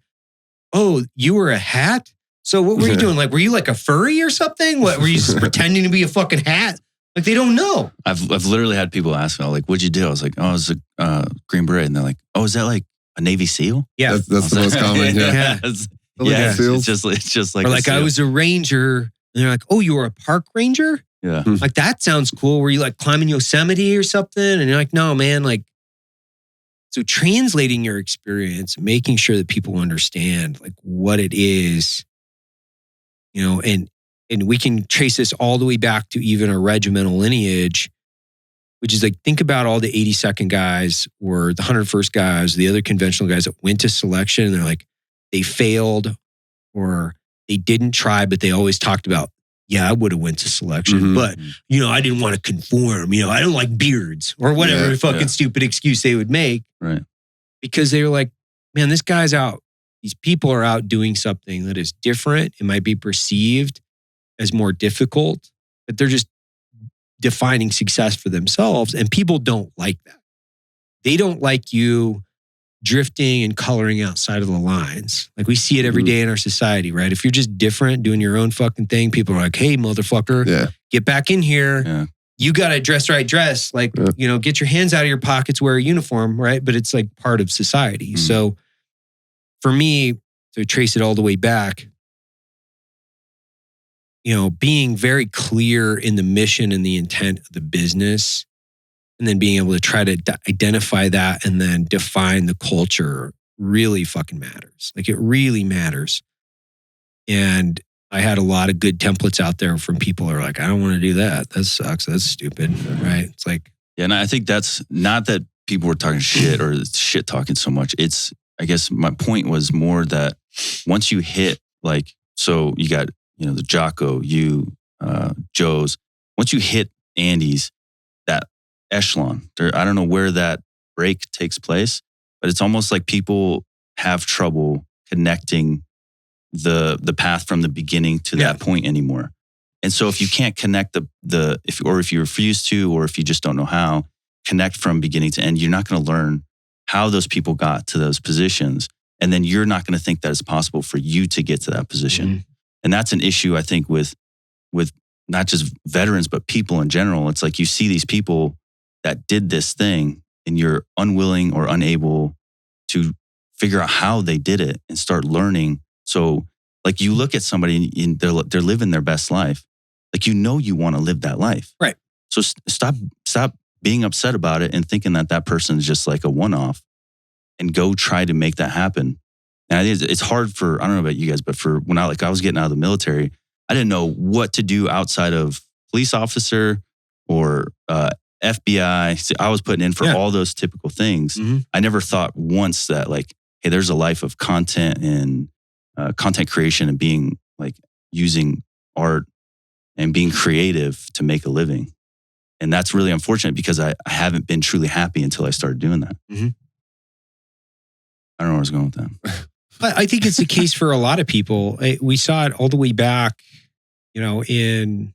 oh, you were a hat? So what were you doing? Like, were you like a furry or something? What were you just pretending to be a fucking hat? Like, they don't know. I've literally had people ask me, like, what'd you do? I was like, oh, I was a Green Beret. And they're like, oh, is that like a Navy SEAL? Yeah. That's the most common. Yeah. It's just like, or like, I was a ranger. And they're like, oh, you were a park ranger? Yeah. Like, that sounds cool. Were you like climbing Yosemite or something? And you're like, no, man, like, so translating your experience, making sure that people understand like what it is, and we can trace this all the way back to even a regimental lineage, which is like, think about all the 82nd guys or the 101st guys, the other conventional guys that went to selection and they're like, they failed or they didn't try, but they always talked about, yeah, I would have went to selection, but, I didn't want to conform. I don't like beards or whatever stupid excuse they would make. Right. Because they were like, man, this guy's out. These people are out doing something that is different. It might be perceived as more difficult, but they're just defining success for themselves. And people don't like that. They don't like you drifting and coloring outside of the lines. Like, we see it every day in our society, right? If you're just different, doing your own fucking thing, people are like, hey, motherfucker, get back in here. Yeah. You got to dress right, dress. Like, get your hands out of your pockets, wear a uniform, right? But it's like part of society. So for me, to trace it all the way back, being very clear in the mission and the intent of the business, and then being able to try to identify that and then define the culture really fucking matters. Like, it really matters. And I had a lot of good templates out there from people who are like, I don't want to do that. That sucks. That's stupid. Right. It's like, yeah. And I think that's not that people were talking shit or shit talking so much. It's, I guess my point was more that once you hit like, so you got, the Jocko, Joe's, once you hit Andy's, that echelon, I don't know where that break takes place, but it's almost like people have trouble connecting the path from the beginning to that point anymore. And so if you can't connect if you refuse to, or if you just don't know how, connect from beginning to end, you're not going to learn how those people got to those positions. And then you're not going to think that it's possible for you to get to that position. And that's an issue, I think, with not just veterans, but people in general. It's like, you see these people that did this thing and you're unwilling or unable to figure out how they did it and start learning. So like, you look at somebody and they're living their best life. Like, you want to live that life. Right. So stop being upset about it and thinking that person is just like a one-off, and go try to make that happen. And I think it's hard for, I don't know about you guys, but for when I was getting out of the military, I didn't know what to do outside of police officer or FBI. So I was putting in for all those typical things. I never thought once that like, hey, there's a life of content and content creation and being like using art and being creative to make a living. And that's really unfortunate because I haven't been truly happy until I started doing that. Mm-hmm. I don't know where I was going with that. But I think it's the case for a lot of people. We saw it all the way back, when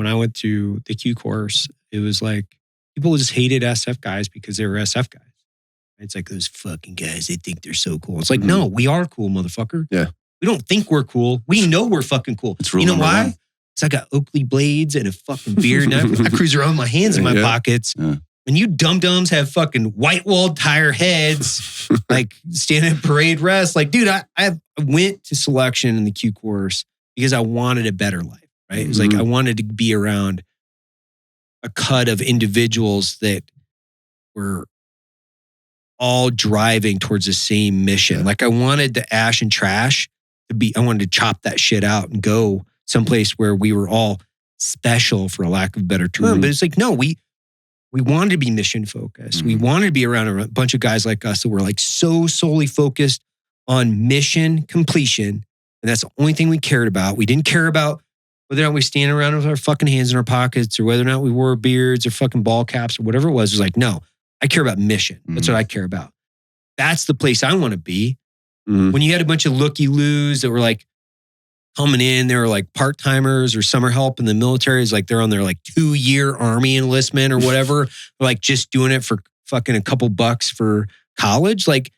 I went to the Q course, it was like people just hated SF guys because they were SF guys. It's like those fucking guys, they think they're so cool. It's like, no, we are cool, motherfucker. Yeah. We don't think we're cool. We know we're fucking cool. It's rule you know number why? one. Because I got Oakley blades and a fucking beer and I cruise around with my hands in my pockets. Yeah. And you dum-dums have fucking white-walled tire heads, like standing at parade rest. Like, dude, I went to selection in the Q course because I wanted a better life, right? It was like I wanted to be around a cut of individuals that were all driving towards the same mission. Like I wanted the ash and trash I wanted to chop that shit out and go someplace where we were all special, for a lack of a better term. But it's like, no, we wanted to be mission focused. We wanted to be around a bunch of guys like us that were like so solely focused on mission completion. And that's the only thing we cared about. We didn't care about whether or not we stand around with our fucking hands in our pockets or whether or not we wore beards or fucking ball caps or whatever it was. It was like, no, I care about mission. That's what I care about. That's the place I want to be. When you had a bunch of looky-loos that were like coming in, they were like part-timers or summer help in the military. It's like they're on their like 2-year army enlistment or whatever. Like just doing it for fucking a couple bucks for college. Like,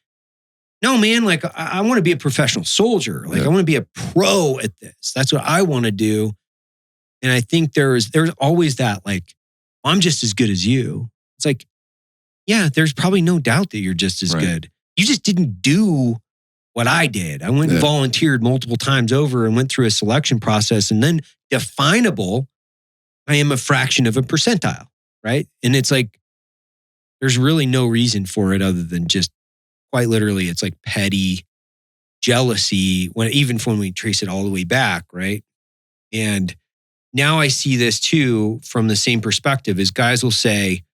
no, man, like I want to be a professional soldier. Like I want to be a pro at this. That's what I want to do. And I think there's always that like, I'm just as good as you. It's like, yeah, there's probably no doubt that you're just as good. You just didn't do what I did. I went and volunteered multiple times over and went through a selection process, and then definable, I am a fraction of a percentile, right? And it's like, there's really no reason for it other than just quite literally, it's like petty jealousy even when we trace it all the way back, right? And now I see this too from the same perspective as guys will say,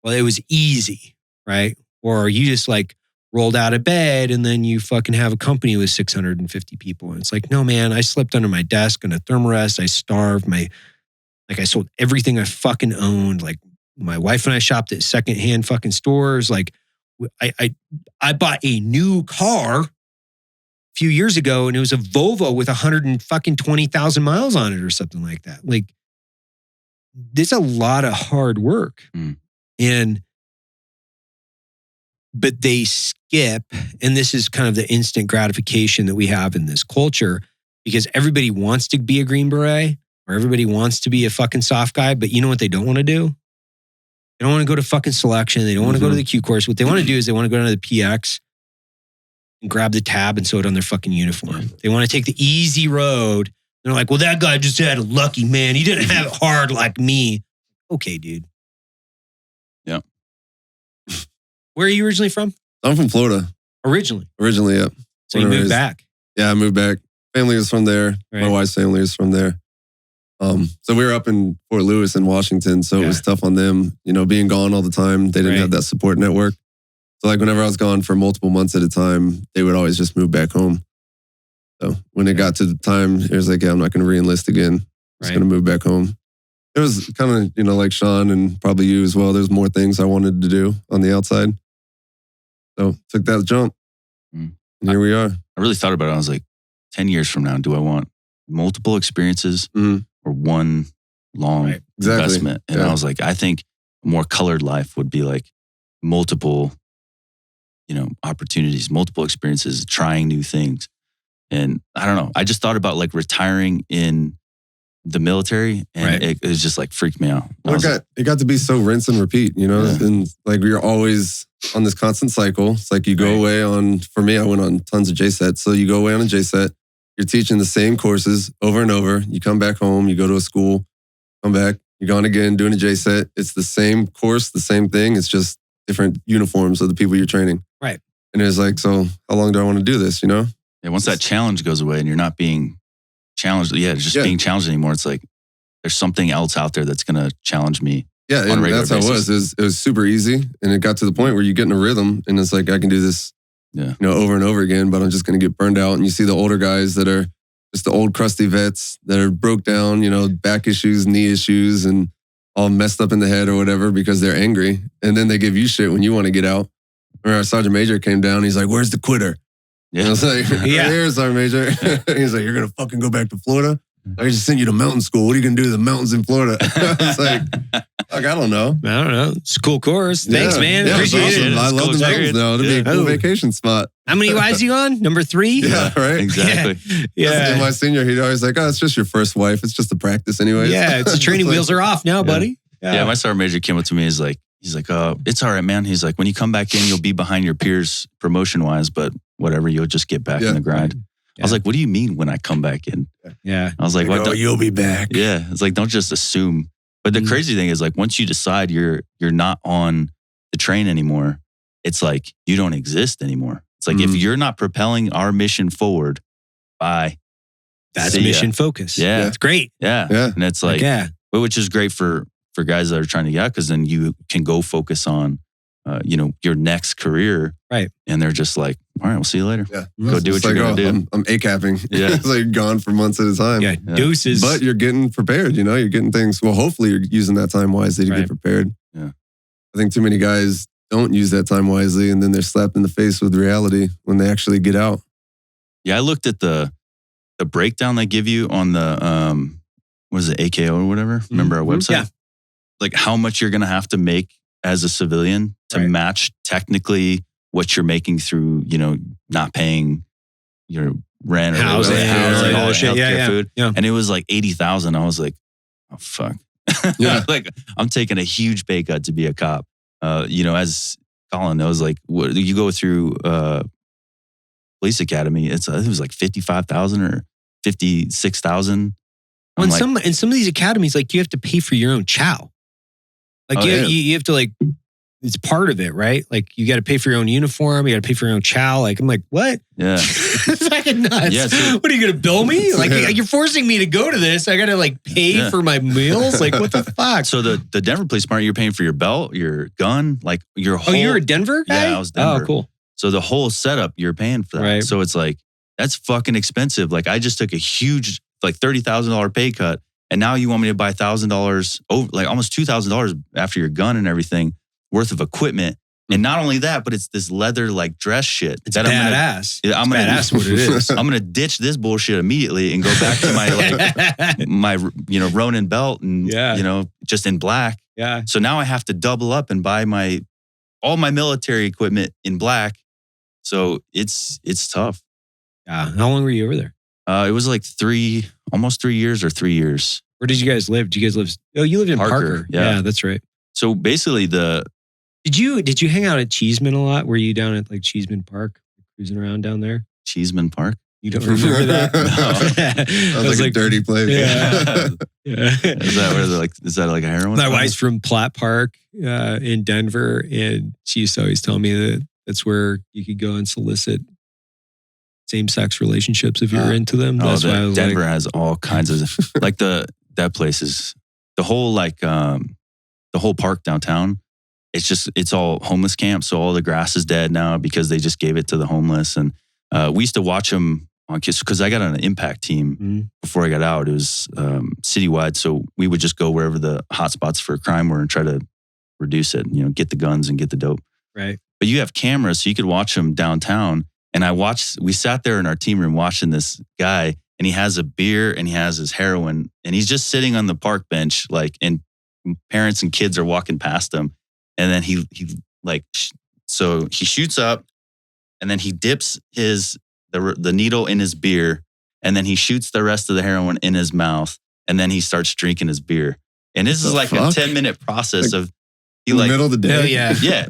well, it was easy, right? Or you just like rolled out of bed and then you fucking have a company with 650 people. And it's like, no, man, I slept under my desk in a thermarest. I starved. I sold everything I fucking owned. Like my wife and I shopped at secondhand fucking stores. Like I bought a new car a few years ago and it was a Volvo with 120,000 miles on it or something like that. Like there's a lot of hard work. But they skip, and this is kind of the instant gratification that we have in this culture, because everybody wants to be a Green Beret or everybody wants to be a fucking soft guy, but you know what they don't want to do? They don't want to go to fucking selection. They don't want to go to the Q course. What they want to do is they want to go down to the PX and grab the tab and sew it on their fucking uniform. They want to take the easy road. They're like, well, that guy just had a lucky, man. He didn't have it hard like me. Okay, dude. Yeah. Where are you originally from? I'm from Florida. Originally, yeah. So you moved back. Yeah, I moved back. Family was from there. Right. My wife's family is from there. So we were up in Fort Lewis in Washington, so it was tough on them, being gone all the time. They didn't have that support network. So like whenever I was gone for multiple months at a time, they would always just move back home. So when it got to the time, it was like, yeah, I'm not going to re-enlist again. I'm just going to move back home. It was kind of, like Sean and probably you as well. There's more things I wanted to do on the outside. So took that jump. And here we are. I really thought about it. I was like, 10 years from now, do I want multiple experiences or one long investment? And I was like, I think a more colored life would be like multiple, opportunities, multiple experiences, trying new things. And I don't know. I just thought about like retiring in the military, and it was just like freaked me out. It got to be so rinse and repeat, and like we were always on this constant cycle. It's like you go away on, for me, I went on tons of JSETs. So you go away on a JSET, you're teaching the same courses over and over. You come back home, you go to a school, come back, you're gone again, doing a JSET. It's the same course, the same thing. It's just different uniforms of the people you're training. Right. And it's like, so how long do I want to do this, Yeah, once that challenge goes away and you're not being challenged, being challenged anymore, it's like there's something else out there that's going to challenge me. Yeah, and that's how it was. It was super easy, and it got to the point where you get in a rhythm, and it's like I can do this over and over again, but I'm just going to get burned out. And you see the older guys that are just the old crusty vets that are broke down, back issues, knee issues, and all messed up in the head or whatever because they're angry. And then they give you shit when you want to get out. Or our Sergeant Major came down. He's like, "Where's the quitter?" Yeah. And I was like, "Here's Sergeant Major." He's like, "You're going to fucking go back to Florida? I just sent you to mountain school. What are you going to do to the mountains in Florida?" I was like, I don't know. I don't know. It's a cool course. Thanks, man. Yeah, Appreciate awesome. it. I love the mountains now. It'll be a cool vacation spot. How many wives you on? Number 3? Yeah, right. Exactly. Yeah. And my senior, he'd always like, "Oh, it's just your first wife. It's just a practice anyways." Yeah, it's the training wheels are off now, buddy. Yeah, my sergeant major came up to me. He's like, "It's all right, man." He's like, "When you come back in, you'll be behind your peers promotion wise, but whatever, you'll just get back in the grind." I was like, "What do you mean when I come back in?" Yeah. I was like, "What? You'll be back." Yeah, it's like, don't just assume. But the crazy thing is, like, once you decide you're not on the train anymore, it's like you don't exist anymore. It's like if you're not propelling our mission forward, bye. That's mission focus. Yeah, it's great. Yeah, and it's like, which is great for guys that are trying to get out, because then you can go focus on, your next career. Right. And they're just like, "All right, we'll see you later. Yeah. Go do what you're going to do." I'm ACAPing. Yeah. It's like gone for months at a time. Yeah. Deuces. But you're getting prepared, you're getting things. Well, hopefully you're using that time wisely to get prepared. Yeah. I think too many guys don't use that time wisely, and then they're slapped in the face with reality when they actually get out. Yeah. I looked at the breakdown they give you on the, what is it, AKO or whatever? Remember our website? Yeah. Like how much you're going to have to make as a civilian to match technically what you're making through, not paying your rent or housing, all healthcare, food. Yeah. And it was like 80,000. I was like, oh, fuck. Yeah. Like I'm taking a huge pay cut to be a cop. As Colin knows, like you go through police academy, it was like 55,000 or 56,000. In some of these academies, like you have to pay for your own chow. Like you have to like, it's part of it, right? Like you got to pay for your own uniform. You got to pay for your own chow. Like I'm like, what? Yeah, it's fucking nuts. Yeah, so, what are you gonna bill me? Like you're forcing me to go to this. I got to like pay for my meals. Like what the fuck? So the Denver Police Department, you're paying for your belt, your gun, like your whole. Oh, you're a Denver guy? Yeah, I was Denver. Oh, cool. So the whole setup, you're paying for that. Right. So it's like that's fucking expensive. Like I just took a huge like $30,000 pay cut. And now you want me to buy $1,000 over, like almost $2,000 after your gun and everything worth of equipment. And not only that, but it's this leather like dress shit. It's badass. I'm gonna badass what it is. I'm gonna ditch this bullshit immediately and go back to my my Ronin belt and just in black. Yeah. So now I have to double up and buy all my military equipment in black. So it's tough. Yeah. How long were you over there? It was like almost 3 years or 3 years. Where did you guys live? Did you guys live? Oh, you lived in Parker. Yeah, that's right. So basically Did you hang out at Cheeseman a lot? Were you down at like Cheeseman Park, cruising around down there? Cheeseman Park? You don't remember that? No. That was like a dirty place. Yeah. Yeah. Is that like a heroin? My wife's from Platt Park in Denver, and she used to always tell me that that's where you could go and solicit same-sex relationships if you're into them. That's why I was Denver has all kinds of like that place is the whole the whole park downtown. It's all homeless camps. So all the grass is dead now because they just gave it to the homeless. And we used to watch them on kids because I got on an impact team before I got out. It was citywide, so we would just go wherever the hot spots for crime were and try to reduce it. Get the guns and get the dope. Right. But you have cameras, so you could watch them downtown. And we sat there in our team room watching this guy, and he has a beer and he has his heroin, and he's just sitting on the park bench, and parents and kids are walking past him. And then he shoots up, and then he dips the needle in his beer, and then he shoots the rest of the heroin in his mouth, and then he starts drinking his beer. And this is like a 10-minute process of in the middle of the day. Oh, yeah. Yeah.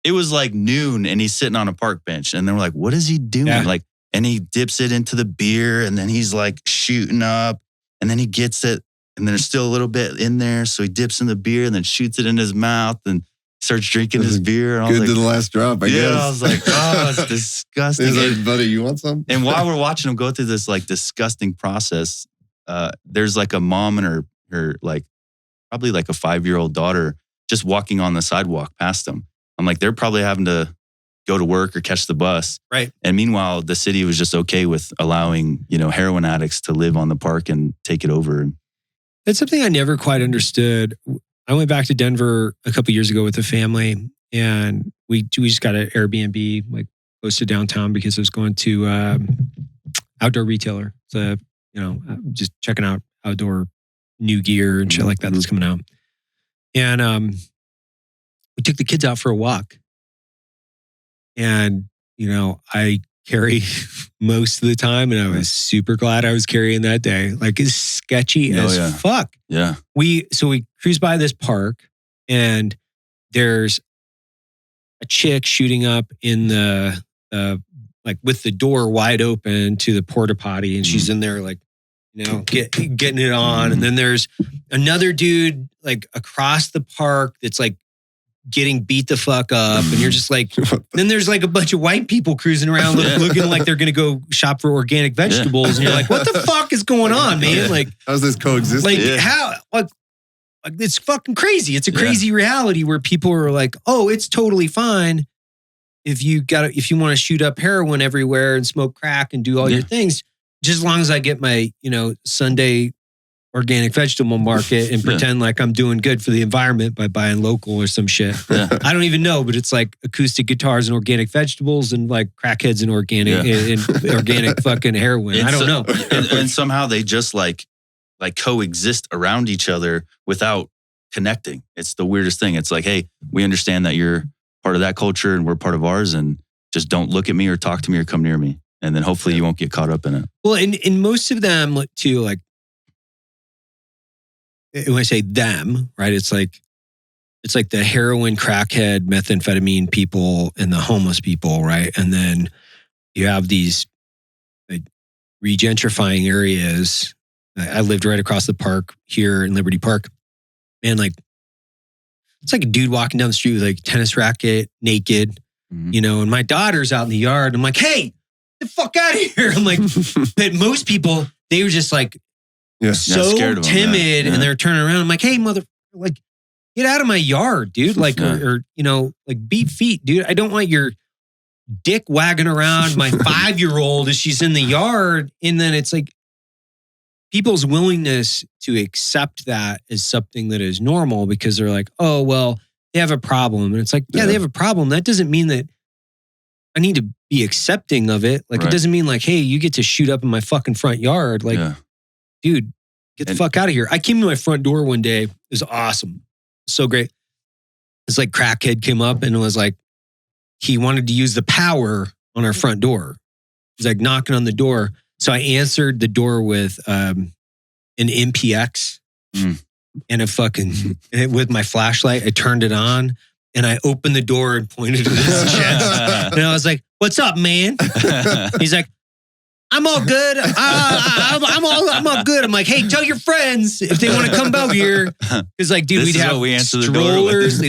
It was like noon, and he's sitting on a park bench, and then we're like, what is he doing? Yeah. And he dips it into the beer, and then he's like shooting up, and then he gets it, and there's still a little bit in there. So he dips in the beer and then shoots it in his mouth and starts drinking his beer. And I was Good like, to the last drop, I guess. I was like, oh, it's disgusting. He's like, buddy, you want some? And while we're watching him go through this like disgusting process, there's like a mom and her like probably like a 5-year-old daughter just walking on the sidewalk past him. I'm like, they're probably having to go to work or catch the bus. Right. And meanwhile, the city was just okay with allowing, heroin addicts to live on the park and take it over. That's something I never quite understood. I went back to Denver a couple years ago with the family, and we just got an Airbnb like close to downtown because I was going to outdoor retailer. So, just checking out outdoor new gear and shit like that that's coming out. And we took the kids out for a walk. And, I carry most of the time, and I was super glad I was carrying that day. Like, it's sketchy as fuck. Yeah. So we cruise by this park, and there's a chick shooting up in the like with the door wide open to the porta potty, and she's in there like, getting it on. And then there's another dude like across the park that's like getting beat the fuck up, and you're just like, then there's like a bunch of white people cruising around looking like they're gonna go shop for organic vegetables, and you're like, what the fuck is going on, man? Like, how's this coexisting? Like how? Like, it's fucking crazy. It's a crazy reality where people are like, oh, it's totally fine if you want to shoot up heroin everywhere and smoke crack and do all your things, just as long as I get my Sunday organic vegetable market and pretend like I'm doing good for the environment by buying local or some shit. I don't even know, but it's like acoustic guitars and organic vegetables and like crackheads and organic and organic fucking heroin. I don't know. And somehow they just like coexist around each other without connecting. It's the weirdest thing. It's like, hey, we understand that you're part of that culture and we're part of ours, and just don't look at me or talk to me or come near me. And then hopefully you won't get caught up in it. Well, in most of them too, like, when I say them, right, it's like the heroin, crackhead, methamphetamine people and the homeless people, right? And then you have these like regentrifying areas. I lived right across the park here in Liberty Park. Man, like, it's like a dude walking down the street with like a tennis racket, naked, and my daughter's out in the yard. I'm like, hey, get the fuck out of here. I'm like, but most people, they were just like, so timid, and they're turning around. I'm like, hey, mother, like, get out of my yard, dude. Like, or like, beat feet, dude. I don't want your dick wagging around my 5-year-old as she's in the yard. And then it's like people's willingness to accept that as something that is normal because they're like, oh, well, they have a problem. And it's like, they have a problem. That doesn't mean that I need to be accepting of it. Like, it doesn't mean like, hey, you get to shoot up in my fucking front yard. Like, dude, get the fuck out of here. I came to my front door one day. It was awesome. So great. It's like crackhead came up and it was like, he wanted to use the power on our front door. He's like knocking on the door. So I answered the door with an MPX and a fucking, with my flashlight. I turned it on and I opened the door and pointed to his chest. And I was like, what's up, man? He's like, I'm all good. I'm all good. I'm like, hey, tell your friends if they want to come over here. Because like, dude, we'd have strollers.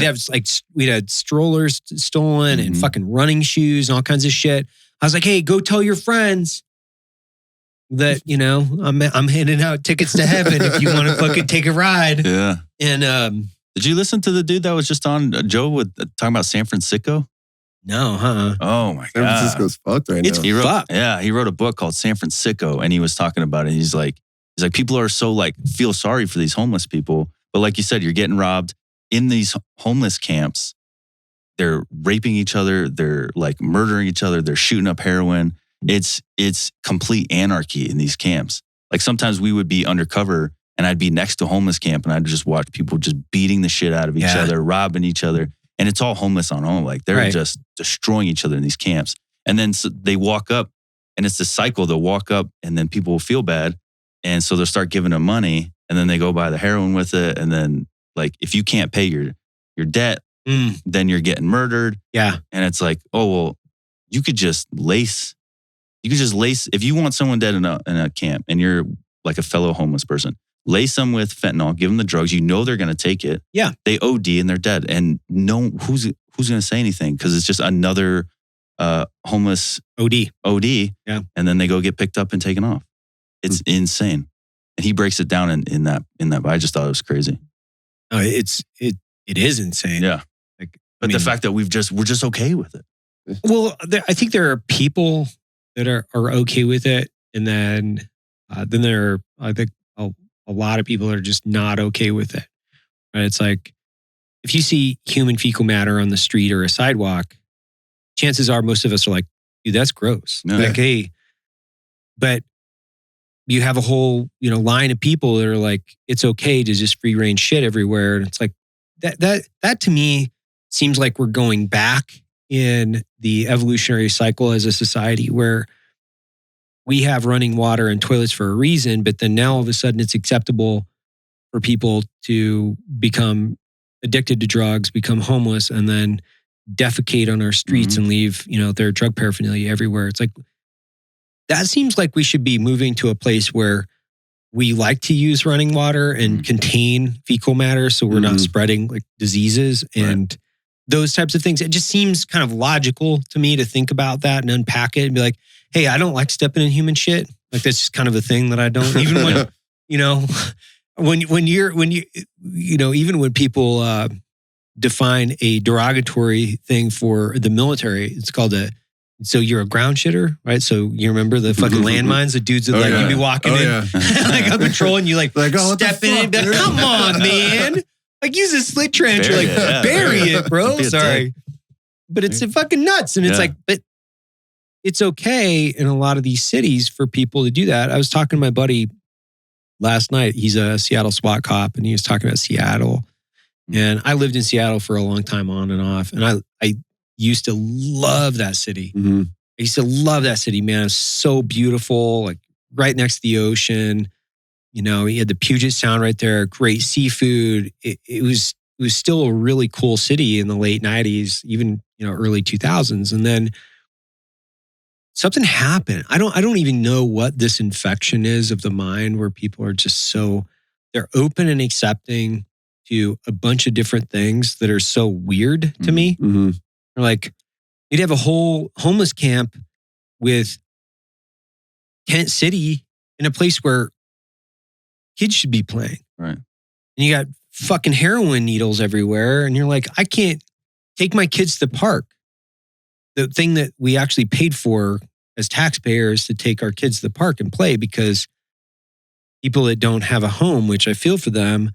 We'd had strollers stolen and fucking running shoes and all kinds of shit. I was like, hey, go tell your friends that, I'm handing out tickets to heaven if you want to fucking take a ride. Yeah. And did you listen to the dude that was just on Joe with talking about San Francisco? No, huh? Oh my God. San Francisco's fucked right now. He wrote a book called San Francisco, and he was talking about it. He's like, people are so like, feel sorry for these homeless people. But like you said, you're getting robbed in these homeless camps. They're raping each other. They're like murdering each other. They're shooting up heroin. It's complete anarchy in these camps. Like sometimes we would be undercover and I'd be next to a homeless camp and I'd just watch people just beating the shit out of each other, robbing each other. And it's all homeless on home. Like they're just destroying each other in these camps. And then they walk up and it's a cycle. They'll walk up and then people will feel bad. And so they'll start giving them money and then they go buy the heroin with it. And then like, if you can't pay your debt, then you're getting murdered. Yeah. And it's like, oh, well, you could just lace, if you want someone dead in a camp and you're like a fellow homeless person, lace them with fentanyl, give them the drugs. You know they're going to take it. Yeah. They OD and they're dead. And no, who's going to say anything? Because it's just another homeless OD. Yeah. And then they go get picked up and taken off. It's insane. And he breaks it down in that. But I just thought it was crazy. No, it is insane. Yeah. Like, but the fact that we're just okay with it. Well, I think there are people that are okay with it, and then there are, I think, a lot of people that are just not okay with it. Right? It's like if you see human fecal matter on the street or a sidewalk, chances are most of us are like, dude, that's gross. Yeah. Like, hey, but you have a whole line of people that are like, it's okay to just free range shit everywhere, and it's like that to me seems like we're going back in the evolutionary cycle as a society where we have running water and toilets for a reason, but then now all of a sudden it's acceptable for people to become addicted to drugs, become homeless, and then defecate on our streets and leave, their drug paraphernalia everywhere. It's like, that seems like we should be moving to a place where we like to use running water and contain fecal matter so we're not spreading like diseases and those types of things. It just seems kind of logical to me to think about that and unpack it and be like, hey, I don't like stepping in human shit. Like that's just kind of a thing that I don't, even when, even when people define a derogatory thing for the military, it's called so you're a ground shitter, right? So you remember the fucking landmines, the dudes that you'd be walking in like on patrol and you like step in and be like, come on, man. Like use a slit trench or like bury it, bro. Sorry. But it's fucking nuts. And it's like, but it's okay in a lot of these cities for people to do that. I was talking to my buddy last night. He's a Seattle SWAT cop and he was talking about Seattle. And I lived in Seattle for a long time on and off. And I used to love that city. I used to love that city, man. It's so beautiful, like right next to the ocean. You had the Puget Sound right there, great seafood. It was still a really cool city in the late 90s, even early 2000s. And then something happened. I don't even know what this infection is of the mind where people are just they're open and accepting to a bunch of different things that are so weird to me. Like you'd have a whole homeless camp with tent city in a place where kids should be playing. Right. And you got fucking heroin needles everywhere. And you're like, I can't take my kids to the park. The thing that we actually paid for as taxpayers to take our kids to the park and play, because people that don't have a home, which I feel for them,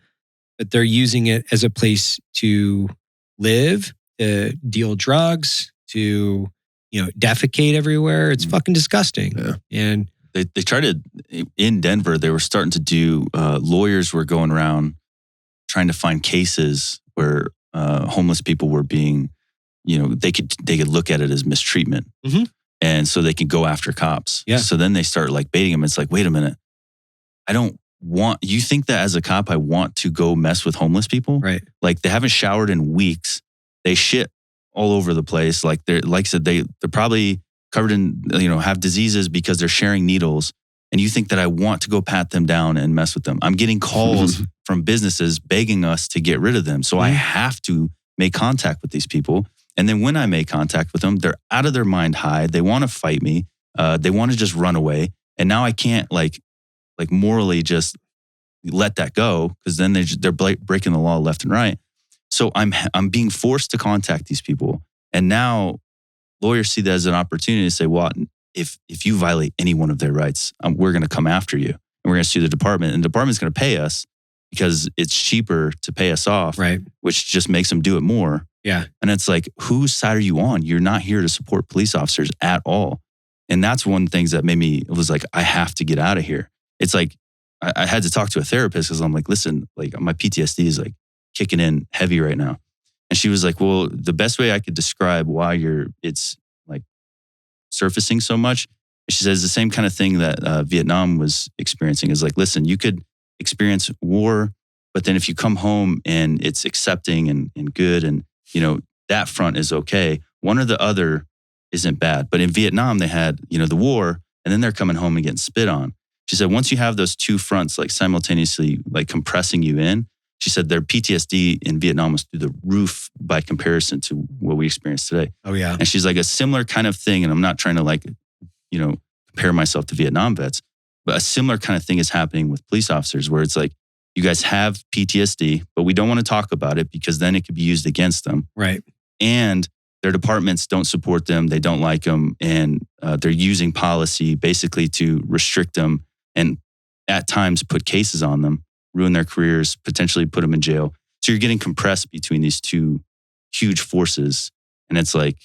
but they're using it as a place to live, to deal drugs, to, defecate everywhere. It's fucking disgusting. Yeah. And they tried in Denver, they were starting to do, lawyers were going around trying to find cases where homeless people were being, they could look at it as mistreatment. And so they could go after cops. Yeah. So then they start like baiting them. It's like, wait a minute. You think that as a cop, I want to go mess with homeless people? Right. Like they haven't showered in weeks. They shit all over the place. Like I said, they're probably covered in, have diseases because they're sharing needles. And you think that I want to go pat them down and mess with them. I'm getting calls from businesses begging us to get rid of them. So I have to make contact with these people. And then when I make contact with them, they're out of their mind high. They want to fight me. They want to just run away. And now I can't like morally just let that go, because then they're breaking the law left and right. So I'm being forced to contact these people. And now lawyers see that as an opportunity to say, well, if you violate any one of their rights, we're going to come after you and we're going to sue the department, and the department's going to pay us because it's cheaper to pay us off, right, which just makes them do it more. Yeah. And it's like, whose side are you on? You're not here to support police officers at all. And that's one of the things that made me, it was like, I have to get out of here. It's like, I had to talk to a therapist because I'm like, listen, like my PTSD is like kicking in heavy right now. And she was like, well, the best way I could describe why it's like surfacing so much, she says the same kind of thing that Vietnam was experiencing is like, listen, you could experience war, but then if you come home and it's accepting and good and, that front is okay, one or the other isn't bad. But in Vietnam, they had, the war, and then they're coming home and getting spit on. She said, once you have those two fronts like simultaneously like compressing you in, she said their PTSD in Vietnam was through the roof by comparison to what we experience today. Oh, yeah. And she's like, a similar kind of thing, and I'm not trying to like, compare myself to Vietnam vets, but a similar kind of thing is happening with police officers where it's like, you guys have PTSD, but we don't want to talk about it because then it could be used against them. Right. And their departments don't support them, they don't like them, and they're using policy basically to restrict them and at times put cases on them, ruin their careers, potentially put them in jail. So you're getting compressed between these two huge forces. And it's like,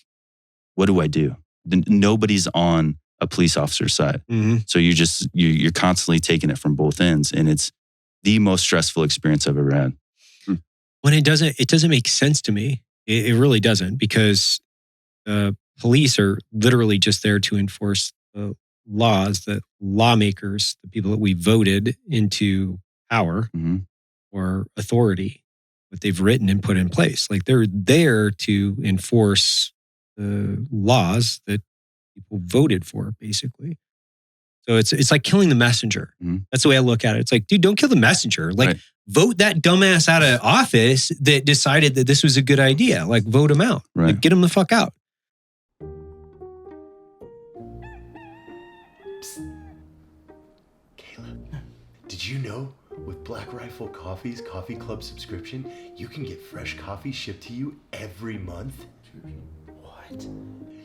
what do I do? Nobody's on a police officer's side. Mm-hmm. So you're constantly taking it from both ends. And it's the most stressful experience I've ever had. When it doesn't make sense to me. It really doesn't, because police are literally just there to enforce the laws that lawmakers, the people that we voted into power or authority, what they've written and put in place. Like, they're there to enforce the laws that people voted for, basically. So it's like killing the messenger. That's the way I look at it. It's like, dude, don't kill the messenger. Like, vote that dumbass out of office that decided that this was a good idea. Like, vote him out. Right. Like, get him the fuck out. Caleb, did you know with Black Rifle Coffee's Coffee Club subscription, you can get fresh coffee shipped to you every month? What?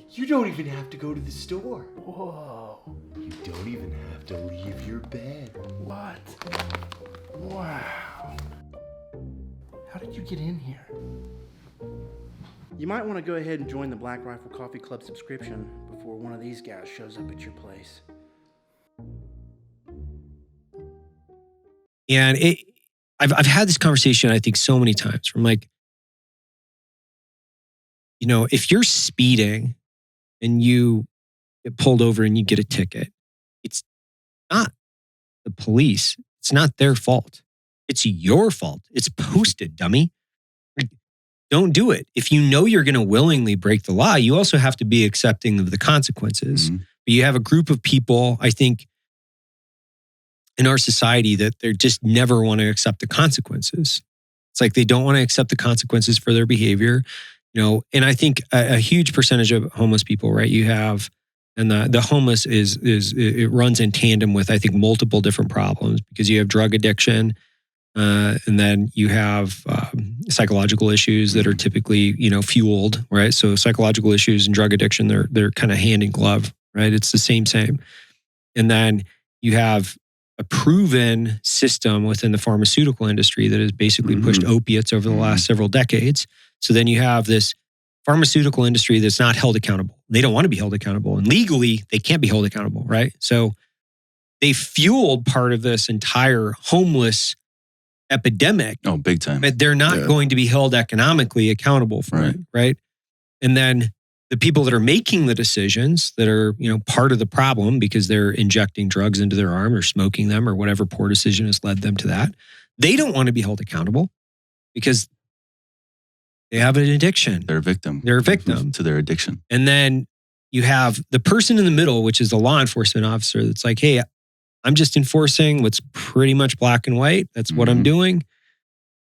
You don't even have to go to the store. Whoa. You don't even have to leave your bed. What? Wow. How did you get in here? You might want to go ahead and join the Black Rifle Coffee Club subscription before one of these guys shows up at your place. And I've had this conversation, I think, so many times from like, you know, if you're speeding and you get pulled over and you get a ticket, it's not the police. It's not their fault. It's your fault. It's posted, dummy. Like, don't do it. If you know you're going to willingly break the law, you also have to be accepting of the consequences. But you have a group of people, I think, in our society that they just never want to accept the consequences. It's like they don't want to accept the consequences for their behavior. You know, and I think a huge percentage of homeless people, right? You have, and the homeless it runs in tandem with, I think, multiple different problems, because you have drug addiction, and then you have psychological issues that are typically, you know, fueled, right? So psychological issues and drug addiction, they're kind of hand in glove, right? It's the same. And then you have a proven system within the pharmaceutical industry that has basically pushed opiates over the last several decades. So then you have this pharmaceutical industry that's not held accountable. They don't want to be held accountable. And legally, they can't be held accountable, right? So they fueled part of this entire homeless epidemic. Oh, big time. But they're not going to be held economically accountable for it, right? And then the people that are making the decisions that are, you know, part of the problem because they're injecting drugs into their arm or smoking them or whatever poor decision has led them to that, they don't want to be held accountable because they have an addiction. They're a victim. They're a victim to their addiction. And then you have the person in the middle, which is the law enforcement officer that's like, hey, I'm just enforcing what's pretty much black and white. That's what I'm doing.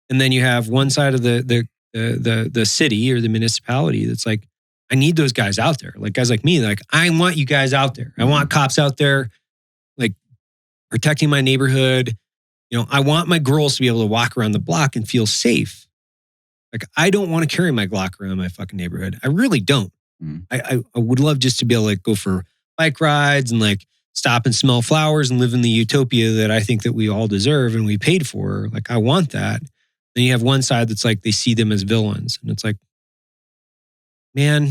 And then you have one side of the city or the municipality that's like, I need those guys out there. Like guys like me, like, I want you guys out there. I want cops out there, like protecting my neighborhood. You know, I want my girls to be able to walk around the block and feel safe. Like, I don't want to carry my Glock around my fucking neighborhood. I really don't. I would love just to be able to like go for bike rides and like stop and smell flowers and live in the utopia that I think that we all deserve and we paid for. Like, I want that. Then you have one side that's like, they see them as villains. And it's like, man,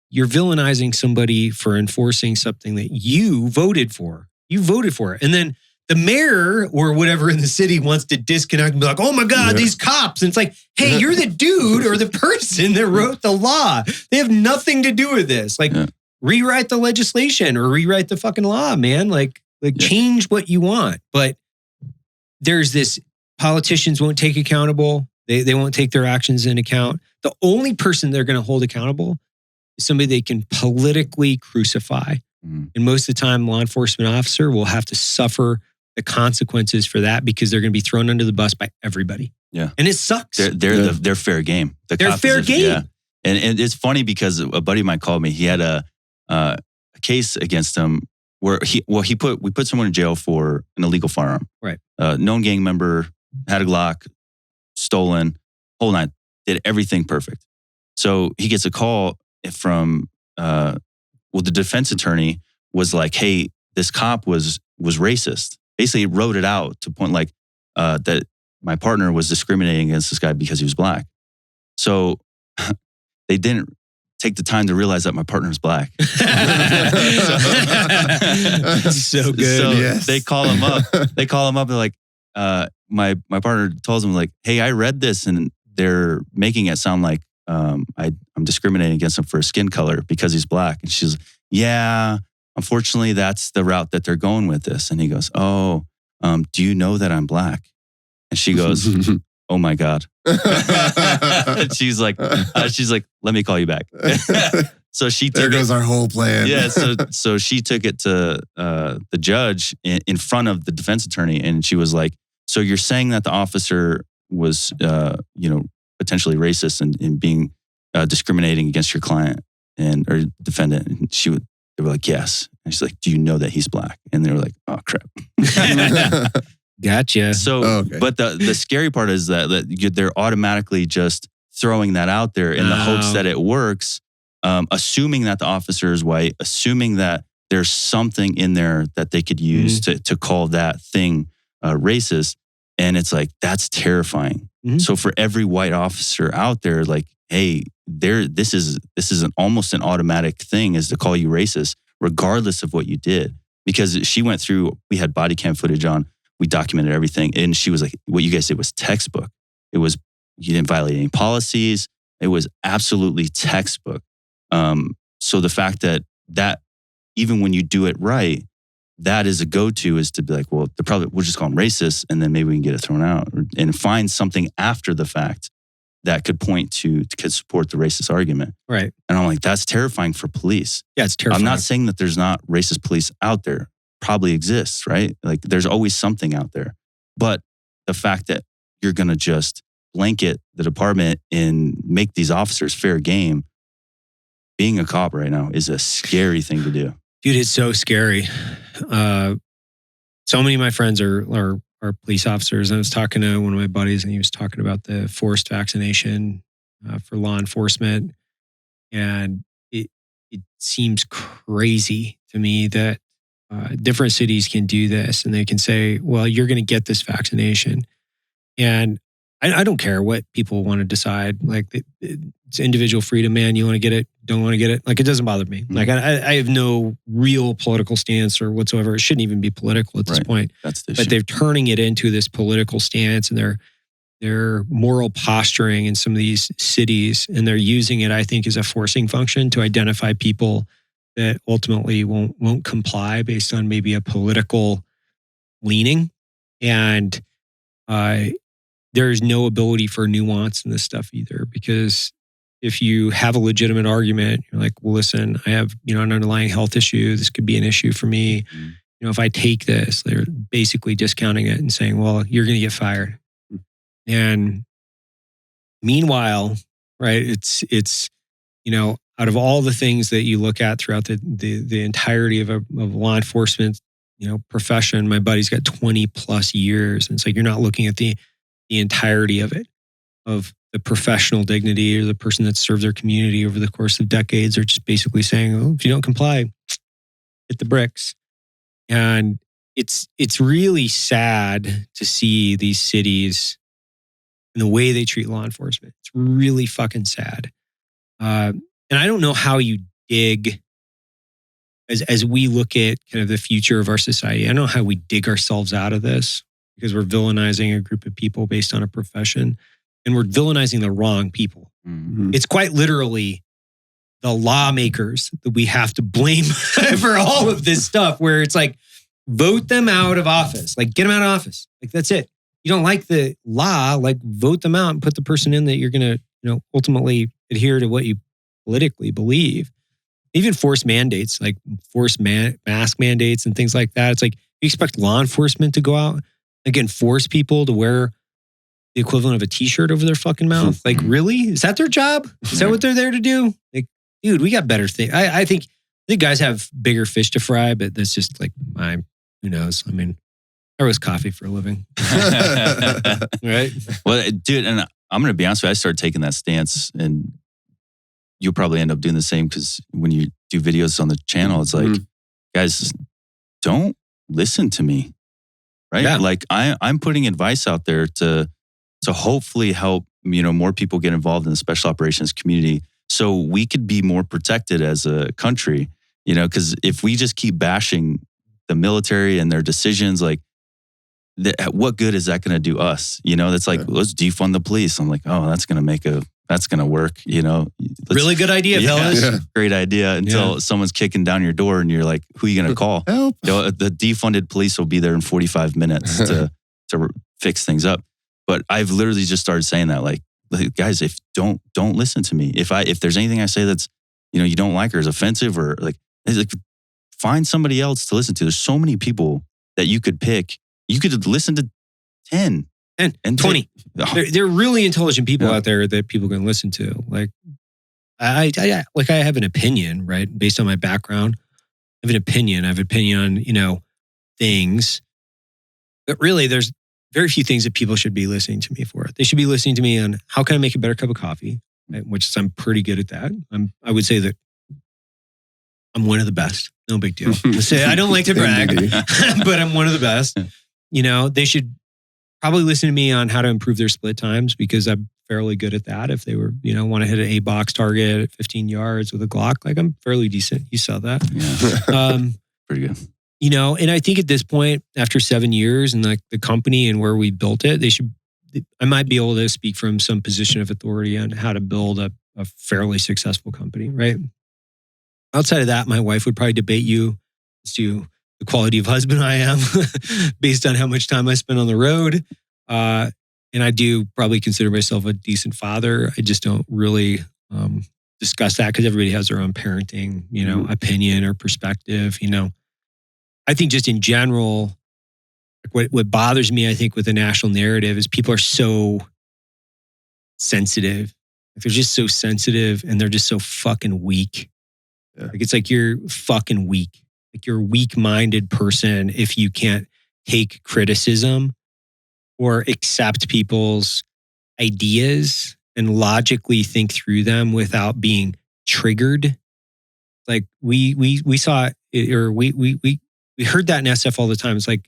you're villainizing somebody for enforcing something that you voted for. You voted for it. And then the mayor or whatever in the city wants to disconnect and be like, oh my God, these cops. And it's like, hey, you're the dude or the person that wrote the law. They have nothing to do with this. Like, rewrite the legislation or rewrite the fucking law, man. Like change what you want. But there's this, politicians won't take accountable. They won't take their actions in account. The only person they're going to hold accountable is somebody they can politically crucify. And most of the time, law enforcement officer will have to suffer the consequences for that because they're going to be thrown under the bus by everybody. Yeah. And it sucks. They're fair game. They're fair game. Yeah. And it's funny because a buddy of mine called me. He had a case against him where we put someone in jail for an illegal firearm. Right. Known gang member, had a Glock, stolen, whole night, did everything perfect. So he gets a call from, the defense attorney was like, hey, this cop was racist. Basically, he wrote it out to point like that my partner was discriminating against this guy because he was black. So they didn't take the time to realize that my partner was black. So good. So Yes. they call him up. They're like, my partner tells him like, hey, I read this and they're making it sound like I'm discriminating against him for his skin color because he's black. And she's, yeah, unfortunately, that's the route that they're going with this. And he goes, oh, do you know that I'm black? And she goes, oh my God. And she's like, let me call you back. So she took There goes our whole plan. Yeah, so she took it to the judge in front of the defense attorney, and she was like, so you're saying that the officer was, potentially racist and being discriminating against your client or defendant? And they were like, yes. And she's like, do you know that he's black? And they were like, oh crap. Gotcha. So, Okay. but the scary part is that they're automatically just throwing that out there in the hopes that it works, assuming that the officer is white, assuming that there's something in there that they could use to call that thing racist. And it's like, that's terrifying. Mm-hmm. So for every white officer out there, like, hey, this is almost an automatic thing is to call you racist, regardless of what you did. Because she went through, we had body cam footage on, we documented everything. And she was like, what you guys said was textbook. It was, you didn't violate any policies. It was absolutely textbook. So the fact that even when you do it right, that is a go-to is to be like, well, we'll just call them racist and then maybe we can get it thrown out and find something after the fact that could could support the racist argument. Right. And I'm like, that's terrifying for police. Yeah, it's terrifying. I'm not saying that there's not racist police out there. Probably exists, right? Like there's always something out there. But the fact that you're going to just blanket the department and make these officers fair game, being a cop right now is a scary thing to do. Dude, it's so scary. So many of my friends are police officers. I was talking to one of my buddies and he was talking about the forced vaccination for law enforcement. And it seems crazy to me that different cities can do this and they can say, well, you're going to get this vaccination. And I don't care what people want to decide. Like it's individual freedom, man. You want to get it, don't want to get it. Like it doesn't bother me. Like I have no real political stance or whatsoever. It shouldn't even be political at this point. That's the But issue. they're turning it into this political stance and their moral posturing in some of these cities. And they're using it, I think, as a forcing function to identify people that ultimately won't comply based on maybe a political leaning. And there's no ability for nuance in this stuff either, because if you have a legitimate argument, you're like, well, listen, I have, an underlying health issue. This could be an issue for me. Mm-hmm. If I take this, they're basically discounting it and saying, well, you're going to get fired. And meanwhile, right, it's out of all the things that you look at throughout the entirety of law enforcement, profession, my buddy's got 20 plus years. And it's like, you're not looking at the entirety of it, of the professional dignity or the person that served their community over the course of decades, are just basically saying, oh, if you don't comply, hit the bricks. And it's really sad to see these cities and the way they treat law enforcement. It's really fucking sad. And I don't know how you dig, as we look at kind of the future of our society, I don't know how we dig ourselves out of this, because we're villainizing a group of people based on a profession, and we're villainizing the wrong people. Mm-hmm. It's quite literally the lawmakers that we have to blame for all of this stuff, where it's like, vote them out of office, like get them out of office. Like that's it. You don't like the law, like vote them out and put the person in that you're going to, ultimately adhere to what you politically believe. Even forced mandates, like forced mask mandates and things like that. It's like, you expect law enforcement to go out again, force people to wear the equivalent of a t-shirt over their fucking mouth. Like, really? Is that their job? Is that what they're there to do? Like, dude, we got better things. I think guys have bigger fish to fry, but that's just like who knows? I mean, I roast coffee for a living. Right? Well, dude, and I'm going to be honest with you, I started taking that stance and you'll probably end up doing the same because when you do videos on the channel, it's like, guys, don't listen to me, right? Yeah. Like I'm putting advice out there to hopefully help, more people get involved in the special operations community so we could be more protected as a country, because if we just keep bashing the military and their decisions, like what good is that going to do us? That's like, let's defund the police. I'm like, oh, that's going to work. Really good idea, fellas. Yeah. Great idea until someone's kicking down your door and you're like, who are you going to call? Help. The defunded police will be there in 45 minutes to fix things up. But I've literally just started saying that, like guys, if don't listen to me. If there's anything I say that's, you don't like or is offensive or it's like, find somebody else to listen to. There's so many people that you could pick. You could listen to 10 and 20. They're really intelligent people out there that people can listen to. Like I have an opinion, right? Based on my background, I have an opinion. I have an opinion on, things. But really, there's very few things that people should be listening to me for. They should be listening to me on how can I make a better cup of coffee, right? Which I'm pretty good at that. I would say that I'm one of the best. No big deal. I don't like to brag, but I'm one of the best. They should probably listen to me on how to improve their split times because I'm fairly good at that. If they were, want to hit an A-box target at 15 yards with a Glock, like I'm fairly decent. You saw that. Yeah. Pretty good. And I think at this point, after 7 years and the company and where we built it, I might be able to speak from some position of authority on how to build a fairly successful company, right? Outside of that, my wife would probably debate you as to the quality of husband I am based on how much time I spend on the road. And I do probably consider myself a decent father. I just don't really discuss that because everybody has their own parenting, opinion or perspective. I think just in general, what bothers me, I think, with the national narrative is people are so sensitive. Like they're just so sensitive and they're just so fucking weak. Yeah. Like it's like you're fucking weak. Like you're a weak-minded person if you can't take criticism or accept people's ideas and logically think through them without being triggered. Like we saw it, or we heard that in SF all the time. It's like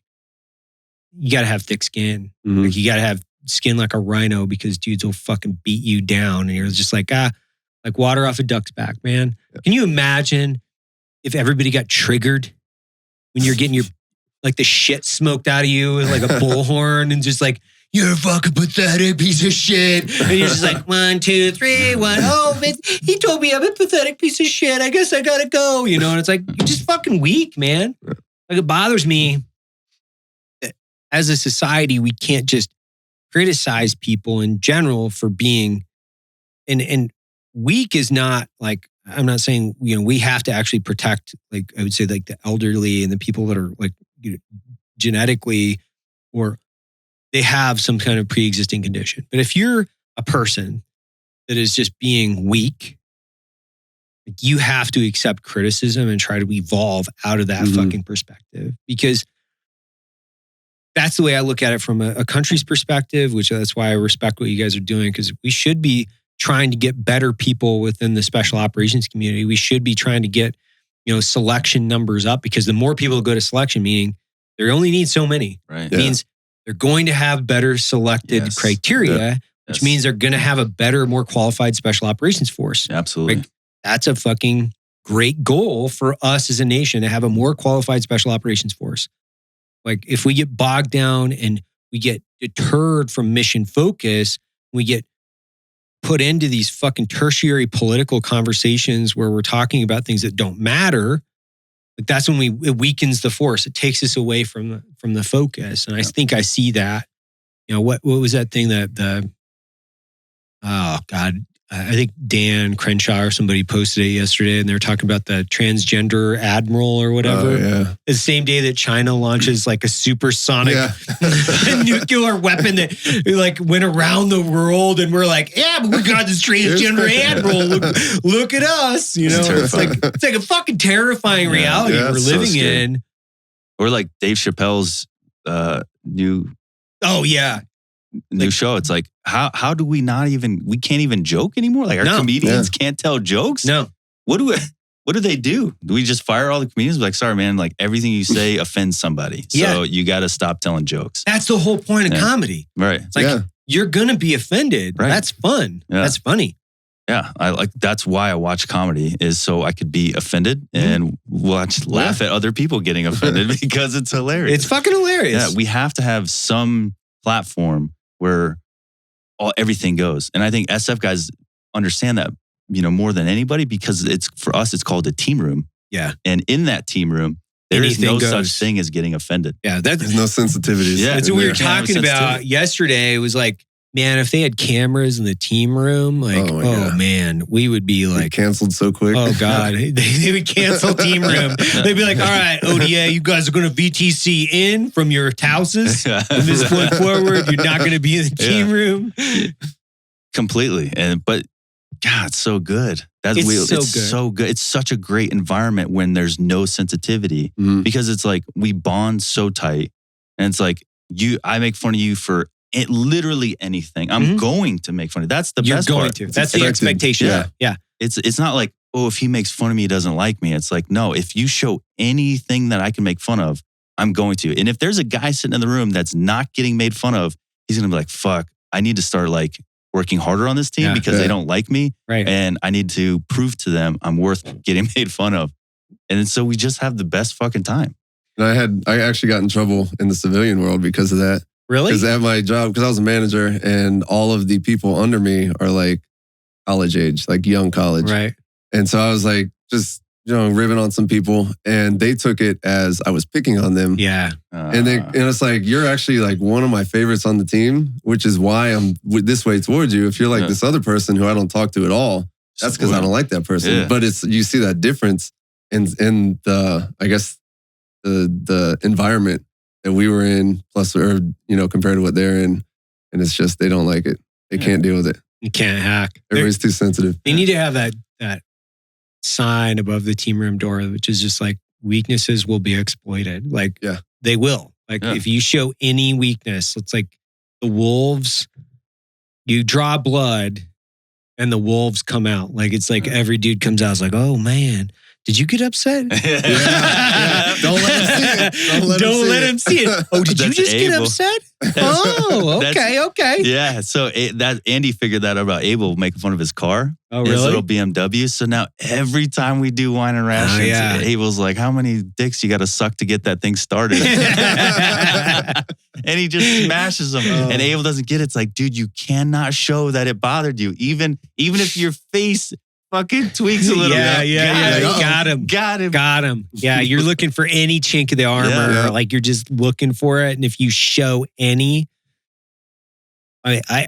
you got to have thick skin. Mm-hmm. Like you got to have skin like a rhino because dudes will fucking beat you down, and you're just like like water off a duck's back, man. Yeah. Can you imagine if everybody got triggered when you're getting the shit smoked out of you with like a bullhorn and just like, you're a fucking pathetic piece of shit. And you're just like, 1, 2, 3, 1. Oh, he told me I'm a pathetic piece of shit. I guess I gotta go. And it's like, you're just fucking weak, man. Like it bothers me that as a society, we can't just criticize people in general for being, and weak is not like, I'm not saying, we have to actually protect, like, I would say like the elderly and the people that are like, genetically, or they have some kind of pre-existing condition. But if you're a person that is just being weak, like you have to accept criticism and try to evolve out of that fucking perspective. Because that's the way I look at it from a country's perspective, which that's why I respect what you guys are doing, because we should be trying to get better people within the special operations community. We should be trying to get, selection numbers up, because the more people go to selection, meaning they only need so many. Right. It means they're going to have better selected criteria, which means they're going to have a better, more qualified special operations force. Absolutely. Like, that's a fucking great goal for us as a nation, to have a more qualified special operations force. Like if we get bogged down and we get deterred from mission focus, we get put into these fucking tertiary political conversations where we're talking about things that don't matter. Like that's when it weakens the force. It takes us away from the focus. And I think I see that. What was that thing that oh God, I think Dan Crenshaw or somebody posted it yesterday, and they were talking about the transgender admiral or whatever. Oh, yeah. The same day that China launches like a supersonic nuclear weapon that like went around the world, and we're like, yeah, but we got this transgender admiral. Look at us. It's like a fucking terrifying reality we're living in. Or like Dave Chappelle's new. Oh yeah. new show. It's like, how do we can't even joke anymore? Like our comedians can't tell jokes? No. What do they do? Do we just fire all the comedians? Like, sorry, man, like everything you say offends somebody. So you got to stop telling jokes. That's the whole point of comedy. Right. It's like, you're going to be offended. Right. That's fun. Yeah. That's funny. Yeah. That's why I watch comedy, is so I could be offended and laugh at other people getting offended because it's hilarious. It's fucking hilarious. Yeah. We have to have some platform where everything goes. And I think SF guys understand that, more than anybody, because for us, it's called a team room. Yeah. And in that team room, there is no such thing as getting offended. Yeah. There's no sensitivities. Yeah. That's what we were talking about yesterday. It was like, man, if they had cameras in the team room, like, man, we would be like... canceled so quick. Oh, God. They would cancel team room. They'd be like, all right, ODA, you guys are going to VTC in from your houses. From this point forward, you're not going to be in the team room. Completely. But, God, it's so good. It's so good. It's such a great environment when there's no sensitivity, because it's like we bond so tight. And it's like, I make fun of you for literally anything. I'm going to make fun of you. That's the best part. That's the expectation. Yeah. It's not like, oh, if he makes fun of me, he doesn't like me. It's like, no, if you show anything that I can make fun of, I'm going to. And if there's a guy sitting in the room that's not getting made fun of, he's going to be like, fuck, I need to start like working harder on this team because they don't like me. Right. And I need to prove to them I'm worth getting made fun of. And so we just have the best fucking time. And I actually got in trouble in the civilian world because of that. Really? Because at my job, because I was a manager and all of the people under me are like college age, like young college. Right. And so I was like, just, ribbing on some people, and they took it as I was picking on them. Yeah. And it's like, you're actually like one of my favorites on the team, which is why I'm this way towards you. If you're like this other person who I don't talk to at all, that's because I don't like that person. Yeah. But you see that difference in the, I guess, the environment that we were in, plus, compared to what they're in. And it's just, they don't like it. They can't deal with it. You can't hack. Everybody's too sensitive. They need to have that sign above the team room door, which is just like, weaknesses will be exploited. Like, they will. Like, if you show any weakness, it's like the wolves, you draw blood and the wolves come out. Like, it's like every dude comes out, it's like, oh man, did you get upset? Don't let him see it. Don't let him see it. Oh, did you just get upset? Oh, okay. Yeah. So that Andy figured that out about Abel making fun of his car. Oh, really? His little BMW. So now every time we do wine and rations, Abel's like, how many dicks you got to suck to get that thing started? And he just smashes them. And Abel doesn't get it. It's like, dude, you cannot show that it bothered you. Even if your face fucking tweaks a little bit. Got him. Yeah, you're looking for any chink of the armor. Like, you're just looking for it. And if you show any, I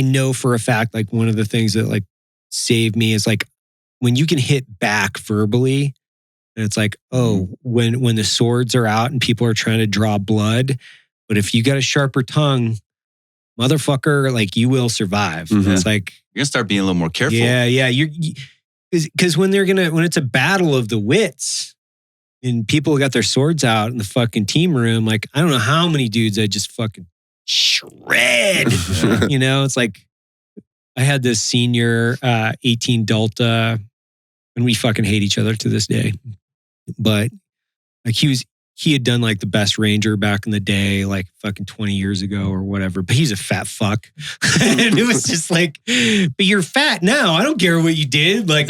know for a fact, like, one of the things that like saved me is like when you can hit back verbally, and it's like, when the swords are out and people are trying to draw blood, but if you got a sharper tongue, motherfucker, like, you will survive. It's like, you're gonna start being a little more careful. Yeah. Because when it's a battle of the wits and people got their swords out in the fucking team room, like, I don't know how many dudes I just fucking shred. It's like, I had this senior 18 Delta, and we fucking hate each other to this day. But like, he had done like the best Ranger back in the day, like fucking 20 years ago or whatever. But he's a fat fuck. And it was just like, but you're fat now. I don't care what you did like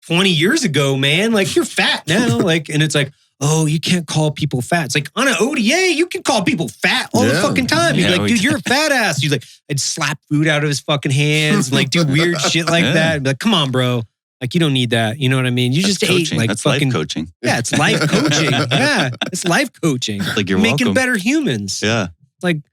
20 years ago, man. Like, you're fat now. Like, and it's like, oh, you can't call people fat. It's like, on an ODA, you can call people fat all the fucking time. You'd be like, dude, you're a fat ass. You'd like, I'd slap food out of his fucking hands and like do weird shit like that. I'd be like, come on, bro. Like, you don't need that. You know what I mean? You just ate like that's fucking life coaching. Yeah, it's life coaching. Yeah, it's life coaching. Like, you're making welcome. better humans. Yeah, like,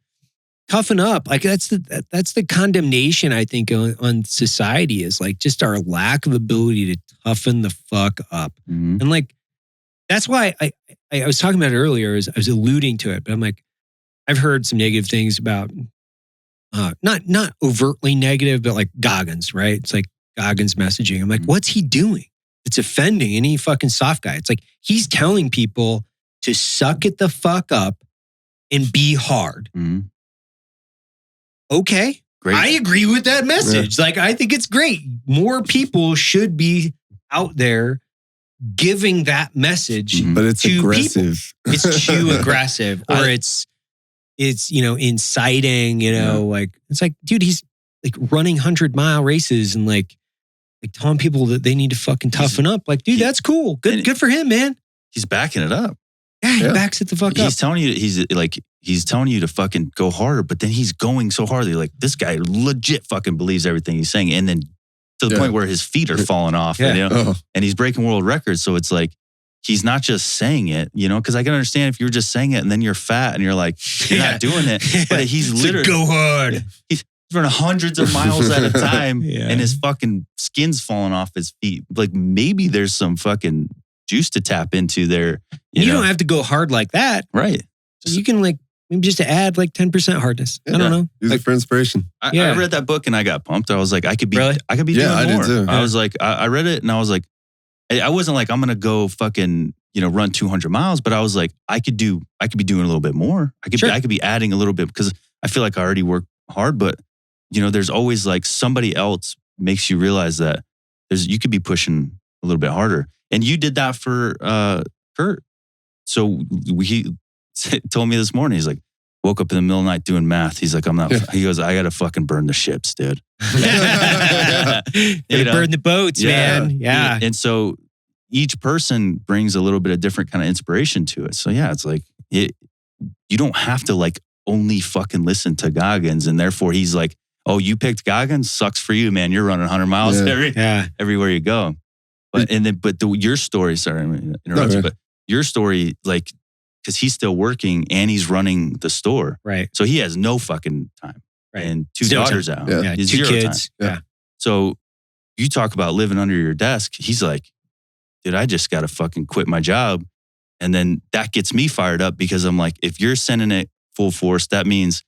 toughen up. Like, that's the condemnation, I think, on society, is like just our lack of ability to toughen the fuck up. And like, that's why I was talking about it earlier. I was alluding to it, but I'm like, I've heard some negative things about not overtly negative, but like Goggins, right? It's like Goggins messaging. I'm like, what's he doing? It's offending any fucking soft guy. It's like, he's telling people to suck it the fuck up and be hard. Okay. Great. I agree with that message. Like, I think it's great. More people should be out there giving that message. Mhm. But it's to aggressive. People. It's too aggressive, or it's inciting. Like, it's like, dude, he's like running 100-mile races and like telling people that they need to fucking toughen up. Like, dude, that's cool. Good for him, man. He's backing it up. Yeah, he backs it the fuck up. He's telling you, he's telling you to fucking go harder, but then he's going so hard that you're like, this guy legit fucking believes everything he's saying. And then to the point where his feet are falling off, and he's breaking world records. So it's like, he's not just saying it, because I can understand if you're just saying it and then you're fat and you're like, you're not doing it. But he's literally, go hard. He's running hundreds of miles at a time and his fucking skin's falling off his feet. Like, maybe there's some fucking juice to tap into there. You don't have to go hard like that. Right. You can maybe just to add 10% hardness. I don't know. Use it for inspiration. I read that book and I got pumped. I was like, I could be doing more. I did too. I was like, I read it and I was like, I wasn't like, I'm going to go fucking, run 200 miles, but I was like, I could be doing a little bit more. I could be adding a little bit because I feel like I already work hard, but there's always like somebody else makes you realize that you could be pushing a little bit harder. And you did that for Kurt. So he told me this morning, he's like, woke up in the middle of the night doing math. He's like, he goes, I got to fucking burn the ships, dude. Burn the boats, man. Yeah. And so each person brings a little bit of different kind of inspiration to it. So yeah, it's like, you don't have to like only fucking listen to Goggins. And therefore he's like, oh, you picked Goggins? Sucks for you, man. You're running 100 miles everywhere you go. But your story, sorry, I'm interrupting you, but your story, like, because he's still working and he's running the store. Right. So he has no fucking time. Right. And two daughters out. Yeah. 2 kids. Time. Yeah. So you talk about living under your desk. He's like, dude, I just got to fucking quit my job. And then that gets me fired up because I'm like, if you're sending it full force, that means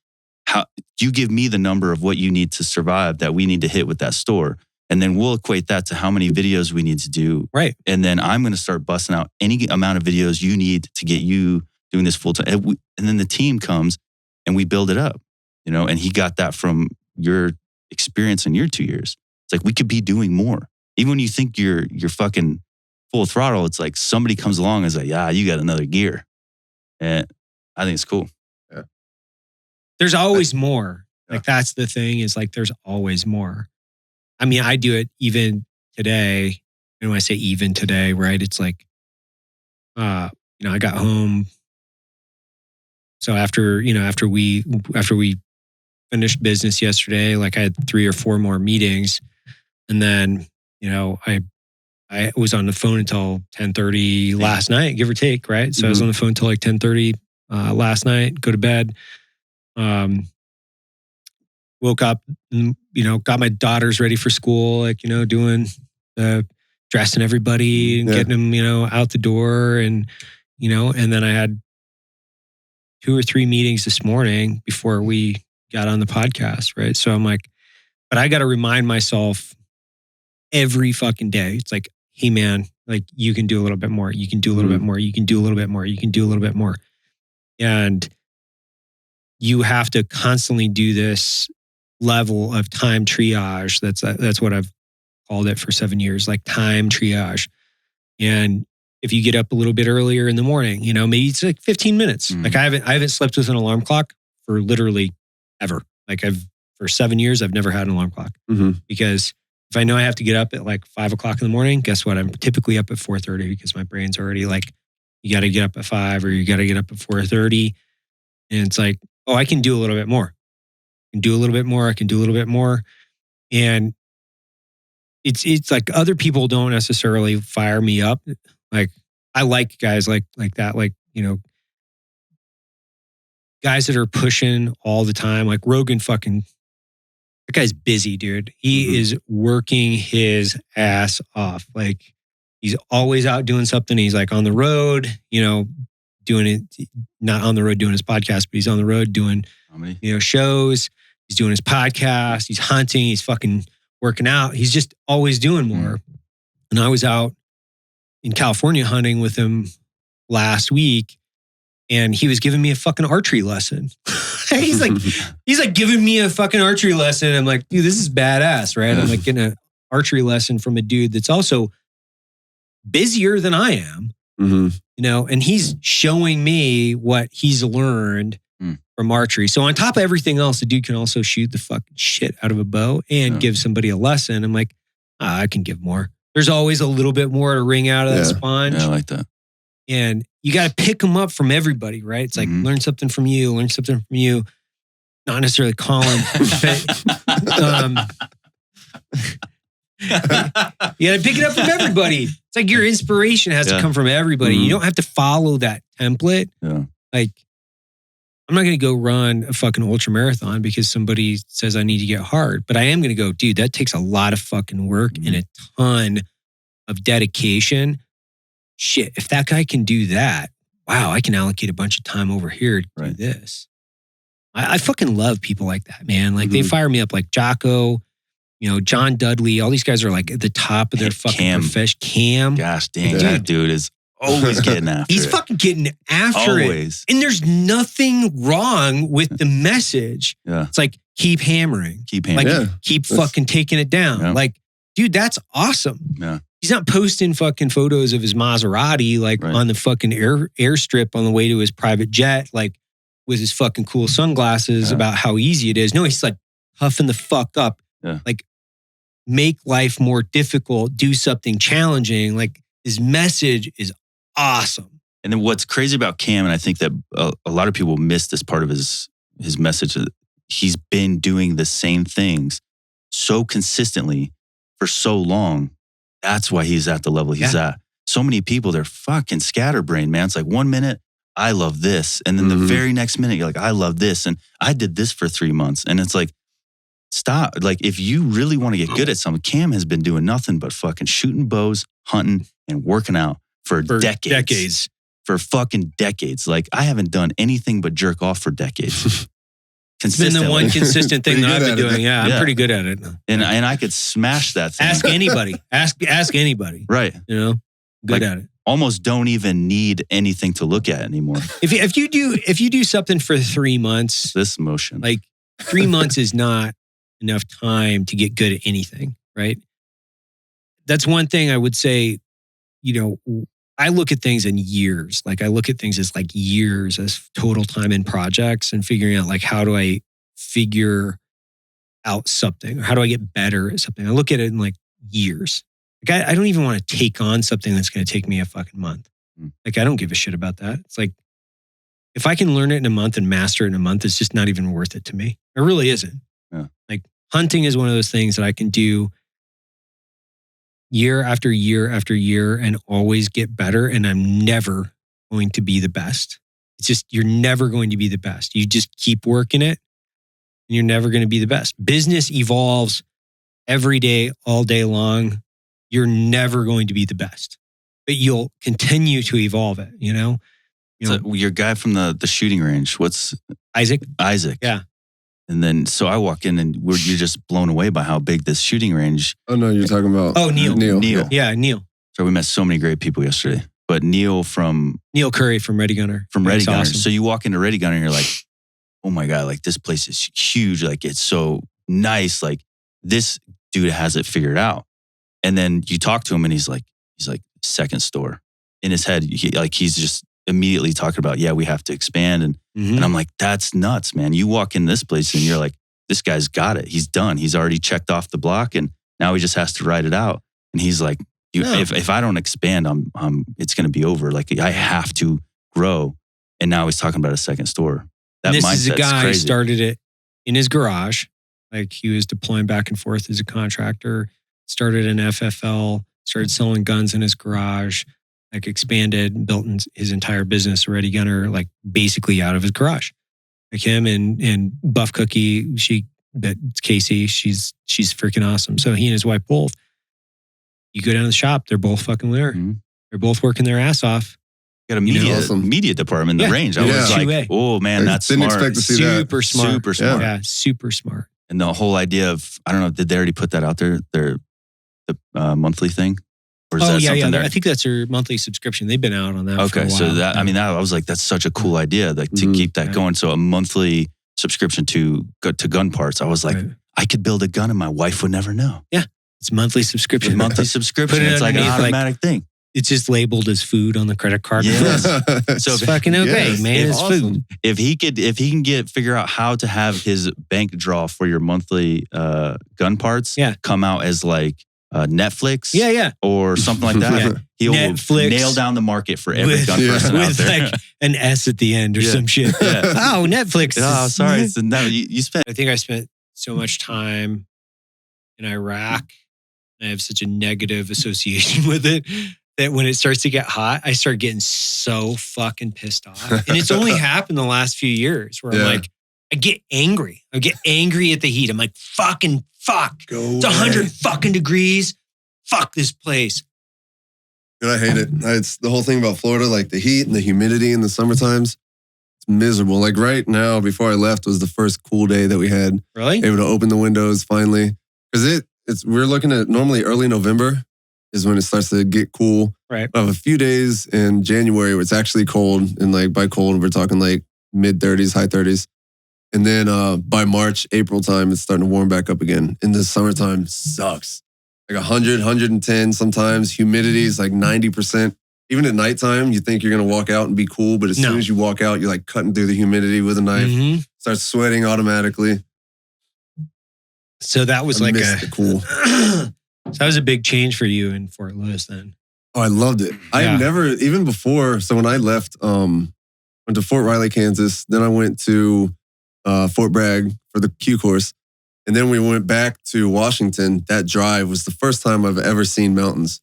how you give me the number of what you need to survive that we need to hit with that store. And then we'll equate that to how many videos we need to do. Right. And then I'm going to start busting out any amount of videos you need to get you doing this full time. And then the team comes and we build it up, and he got that from your experience in your 2 years. It's like, we could be doing more. Even when you think you're fucking full throttle, it's like somebody comes along and is like, yeah, you got another gear. And I think it's cool. Yeah. There's always more. Like, that's the thing, is like, there's always more. I mean, I do it even today. And when I say even today, right, it's like, I got home. So after we finished business yesterday, like I had 3 or 4 more meetings. And then, I was on the phone until 10:30 last night, give or take, right? So I was on the phone until like 10:30 last night, go to bed. Woke up, and, got my daughters ready for school, like, doing dressing everybody and getting them, out the door. And then I had 2 or 3 meetings this morning before we got on the podcast, right? So I'm like, but I got to remind myself every fucking day. It's like, hey man, like, you can do a little bit more. You can do a little bit more. You can do a little bit more. You can do a little bit more. And you have to constantly do this level of time triage. That's what I've called it for 7 years, like time triage. And if you get up a little bit earlier in the morning, maybe it's like 15 minutes. Like I haven't slept with an alarm clock for literally ever. Like for 7 years, I've never had an alarm clock because if I know I have to get up at like 5 o'clock in the morning, guess what? I'm typically up at 4:30 because my brain's already like, you got to get up at 5 or you got to get up at 4:30. And it's like, oh, I can do a little bit more. I can do a little bit more. I can do a little bit more. And it's like other people don't necessarily fire me up. Like, I like guys like that, like, guys that are pushing all the time. Like Rogan, that guy's busy, dude. He is working his ass off. Like, he's always out doing something. He's like on the road, doing it, not on the road doing his podcast, but he's on the road doing, shows. He's doing his podcast. He's hunting. He's fucking working out. He's just always doing more. And I was out in California hunting with him last week, and he was giving me a fucking archery lesson. he's like giving me a fucking archery lesson. I'm like, dude, this is badass, right? I'm like getting an archery lesson from a dude that's also busier than I am, you know, and he's showing me what he's learned from archery. So on top of everything else, the dude can also shoot the fucking shit out of a bow and give somebody a lesson. I'm like, I can give more. There's always a little bit more to wring out of that sponge. Yeah, I like that. And you got to pick them up from everybody, right? It's like, learn something from you, learn something from you. Not necessarily Colin. You got to pick it up from everybody. It's like your inspiration has to come from everybody. You don't have to follow that template. Yeah. Like, I'm not going to go run a fucking ultra marathon because somebody says I need to get hard, but I am going to go, dude, that takes a lot of fucking work and a ton of dedication. Shit, if that guy can do that, wow, I can allocate a bunch of time over here to do this. I fucking love people like that, man. Like they fire me up like Jocko, you know, John Dudley. All these guys are like at the top of their fucking profession. Cam. Gosh dang, that dude is always getting after He's fucking getting after it. And there's nothing wrong with the message. Yeah. It's like, keep hammering. Keep hammering. Like, keep fucking taking it down. Yeah. Like, dude, that's awesome. Yeah. He's not posting fucking photos of his Maserati like on the fucking airstrip on the way to his private jet, like with his fucking cool sunglasses about how easy it is. No, he's like huffing the fuck up. Yeah. Like, make life more difficult, do something challenging. Like, his message is awesome. And then what's crazy about Cam, and I think that a lot of people miss this part of his message, he's been doing the same things so consistently for so long. That's why he's at the level he's at. So many people, they're fucking scatterbrained, man. It's like 1 minute, I love this. And then the very next minute, you're like, I love this. And I did this for 3 months. And it's like, stop. Like, if you really want to get good at something, Cam has been doing nothing but fucking shooting bows, hunting, and working out for decades. For fucking decades. Like, I haven't done anything but jerk off for decades. It's been the one consistent thing that I've been doing. Yeah, I'm pretty good at it. And I could smash that thing. Ask anybody. Ask anybody. Right. You know, good at it. Almost don't even need anything to look at anymore. If you do something for 3 months, this motion, like 3 months is not enough time to get good at anything, right? That's one thing I would say. You know, I look at things in years. Like, I look at things as like years, as total time in projects, and figuring out like, how do I figure out something, or how do I get better at something? I look at it in like years. Like, I don't even want to take on something that's going to take me a fucking month. Like, I don't give a shit about that. It's like, if I can learn it in a month and master it in a month, it's just not even worth it to me. It really isn't. Yeah. Like, hunting is one of those things that I can do year after year after year and always get better. And I'm never going to be the best. It's just, you're never going to be the best. You just keep working it and you're never going to be the best. Business evolves every day, all day long. You're never going to be the best, but you'll continue to evolve it, you know? So your guy from the shooting range, what's Isaac? Yeah. And then, so I walk in and you're just blown away by how big this shooting range. Oh, no, you're talking about... Oh, Neil. Yeah. Neil. So we met so many great people yesterday. But Neil Curry from Ready Gunner. From Ready Gunner. Awesome. So you walk into Ready Gunner and you're like, oh my God, like this place is huge. Like, it's so nice. Like, this dude has it figured out. And then you talk to him and he's like second store. In his head, he's just immediately talking about, we have to expand. And I'm like, that's nuts, man. You walk in this place and you're like, this guy's got it. He's done. He's already checked off the block and now he just has to write it out. And he's like, if I don't expand, it's going to be over. Like, I have to grow. And now he's talking about a second store. That this is a guy who crazy. Started it in his garage. Like, he was deploying back and forth as a contractor, started an FFL, started selling guns in his garage, like expanded, built his entire business, Ready Gunner, like basically out of his garage. Like him and Buff Cookie, it's Casey, she's freaking awesome. So he and his wife both, you go down to the shop, they're both fucking there. They're both working their ass off. Got a media department in the range. I was like, oh man, that's didn't smart. Expect to see super smart. Super smart. Yeah, super smart. And the whole idea of, I don't know, did they already put that out there? The monthly thing? Or is that something there? I think that's her monthly subscription. They've been out on that for a while. So that, I was like, that's such a cool idea, like to keep that going. So a monthly subscription to gun parts. I was like, I could build a gun and my wife would never know. Yeah. It's monthly subscription. Monthly subscription. Put it It's like an underneath, automatic thing. It's just labeled as food on the credit card. Yes. So it's fucking okay, Yes, man. It's awesome. food. If he can figure out how to have his bank draw for your monthly gun parts come out as like Netflix or something like that, he'll Netflix nail down the market for every gun person out with there. like an S at the end or some shit. Oh, Netflix. Oh, sorry. It's you spent. I think I spent so much time in Iraq. I have such a negative association with it that when it starts to get hot, I start getting so fucking pissed off. And it's only happened the last few years where I'm like, I get angry. I get angry at the heat. I'm like, fuck. It's 100 fucking degrees. Fuck this place. And I hate it. It's the whole thing about Florida, like the heat and the humidity in the summer times. It's miserable. Like right now, before I left, was the first cool day that we had. Really? Able to open the windows finally. Because we're looking at normally early November is when it starts to get cool. Right. I have a few days in January where it's actually cold. And like by cold, we're talking like mid 30s, high 30s. And then by March, April time, it's starting to warm back up again. In the summertime, sucks. Like 100, 110 sometimes. Humidity is like 90%. Even at nighttime, you think you're going to walk out and be cool. But as soon as you walk out, you're like cutting through the humidity with a knife. Start sweating automatically. So that was I like missed the cool. So that was a big change for you in Fort Lewis then. Oh, I loved it. I never, even before, so when I left, went to Fort Riley, Kansas. Then I went to Fort Bragg for the Q course. And then we went back to Washington. That drive was the first time I've ever seen mountains.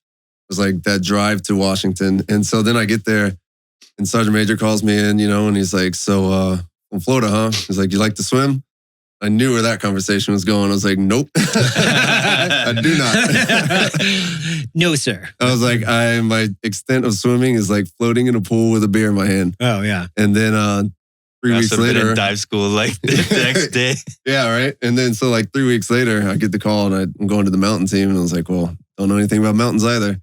It was like that drive to Washington. And so then I get there and Sergeant Major calls me in, and he's like, so from Florida, huh? He's like, you like to swim? I knew where that conversation was going. I was like, nope, I do not. No, sir. I was like, my extent of swimming is like floating in a pool with a beer in my hand. Oh, yeah. And then 3 weeks later, in dive school like the next day. Yeah, right. And then so like 3 weeks later, I get the call and I'm going to the mountain team. And I was like, well, don't know anything about mountains either.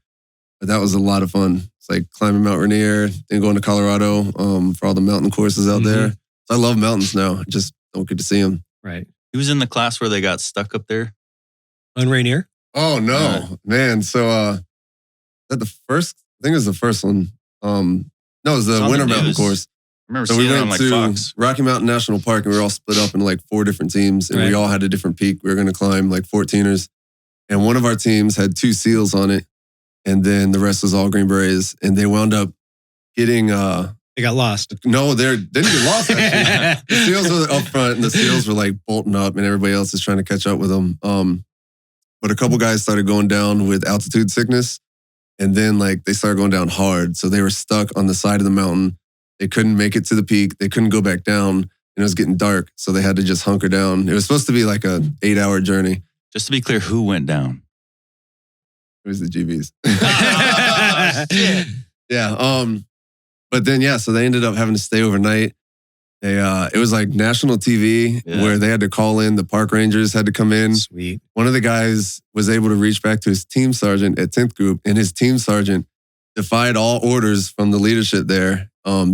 But that was a lot of fun. It's like climbing Mount Rainier, then going to Colorado for all the mountain courses out there. So I love mountains now. I just don't get to see them. Right. He was in the class where they got stuck up there. On Rainier? Oh, no, man. So that the first, I think it was the first one. No, it was the Winter Mountain course. I remember So seeing we it on went like to Fox. Rocky Mountain National Park and we were all split up into like 4 different teams and we all had a different peak. We were going to climb like 14ers. And one of our teams had 2 SEALs on it. And then the rest was all Green Berets. And they wound up getting... They got lost. No, they didn't get lost actually. The SEALs were up front and the SEALs were like bolting up and everybody else is trying to catch up with them. But a couple guys started going down with altitude sickness. And then like they started going down hard. So they were stuck on the side of the mountain. They couldn't make it to the peak. They couldn't go back down. And it was getting dark. So they had to just hunker down. It was supposed to be like a 8-hour journey. Just to be clear, who went down? It was the GBs. Oh, shit. Yeah. But then, so they ended up having to stay overnight. It was like national TV where they had to call in. The park rangers had to come in. Sweet. One of the guys was able to reach back to his team sergeant at 10th Group, and his team sergeant defied all orders from the leadership there,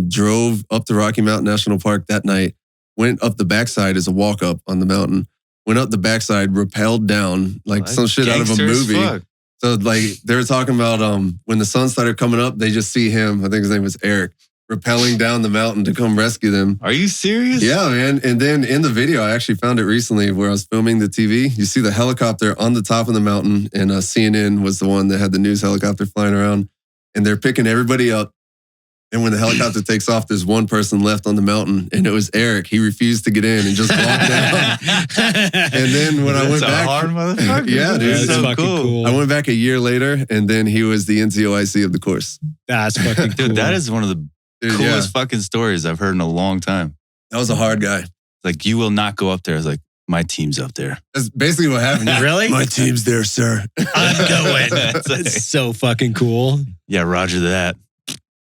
drove up to Rocky Mountain National Park that night, went up the backside as a walk-up on the mountain, went up the backside, rappelled down like some shit out of a movie. Fuck. So like they were talking about when the sun started coming up, they just see him, I think his name was Eric, rappelling down the mountain to come rescue them. Are you serious? Yeah, man. And then in the video, I actually found it recently where I was filming the TV. You see the helicopter on the top of the mountain, and CNN was the one that had the news helicopter flying around. And they're picking everybody up. And when the helicopter takes off, there's one person left on the mountain, and it was Eric. He refused to get in and just walked down. And then when I went back, hard motherfucker. Yeah, dude, That's so fucking cool. I went back a year later, and then he was the NCOIC of the course. That's fucking cool. Dude, that is one of the Dude, coolest fucking stories I've heard in a long time. That was a hard guy. Like, you will not go up there. It's like, my team's up there. That's basically what happened. Really? My team's there, sir. I'm going. That's so fucking cool. Yeah, roger that.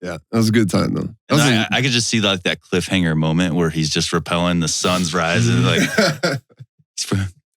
Yeah, that was a good time though. And I could just see like that cliffhanger moment where he's just rappelling, the sun's rising. Like,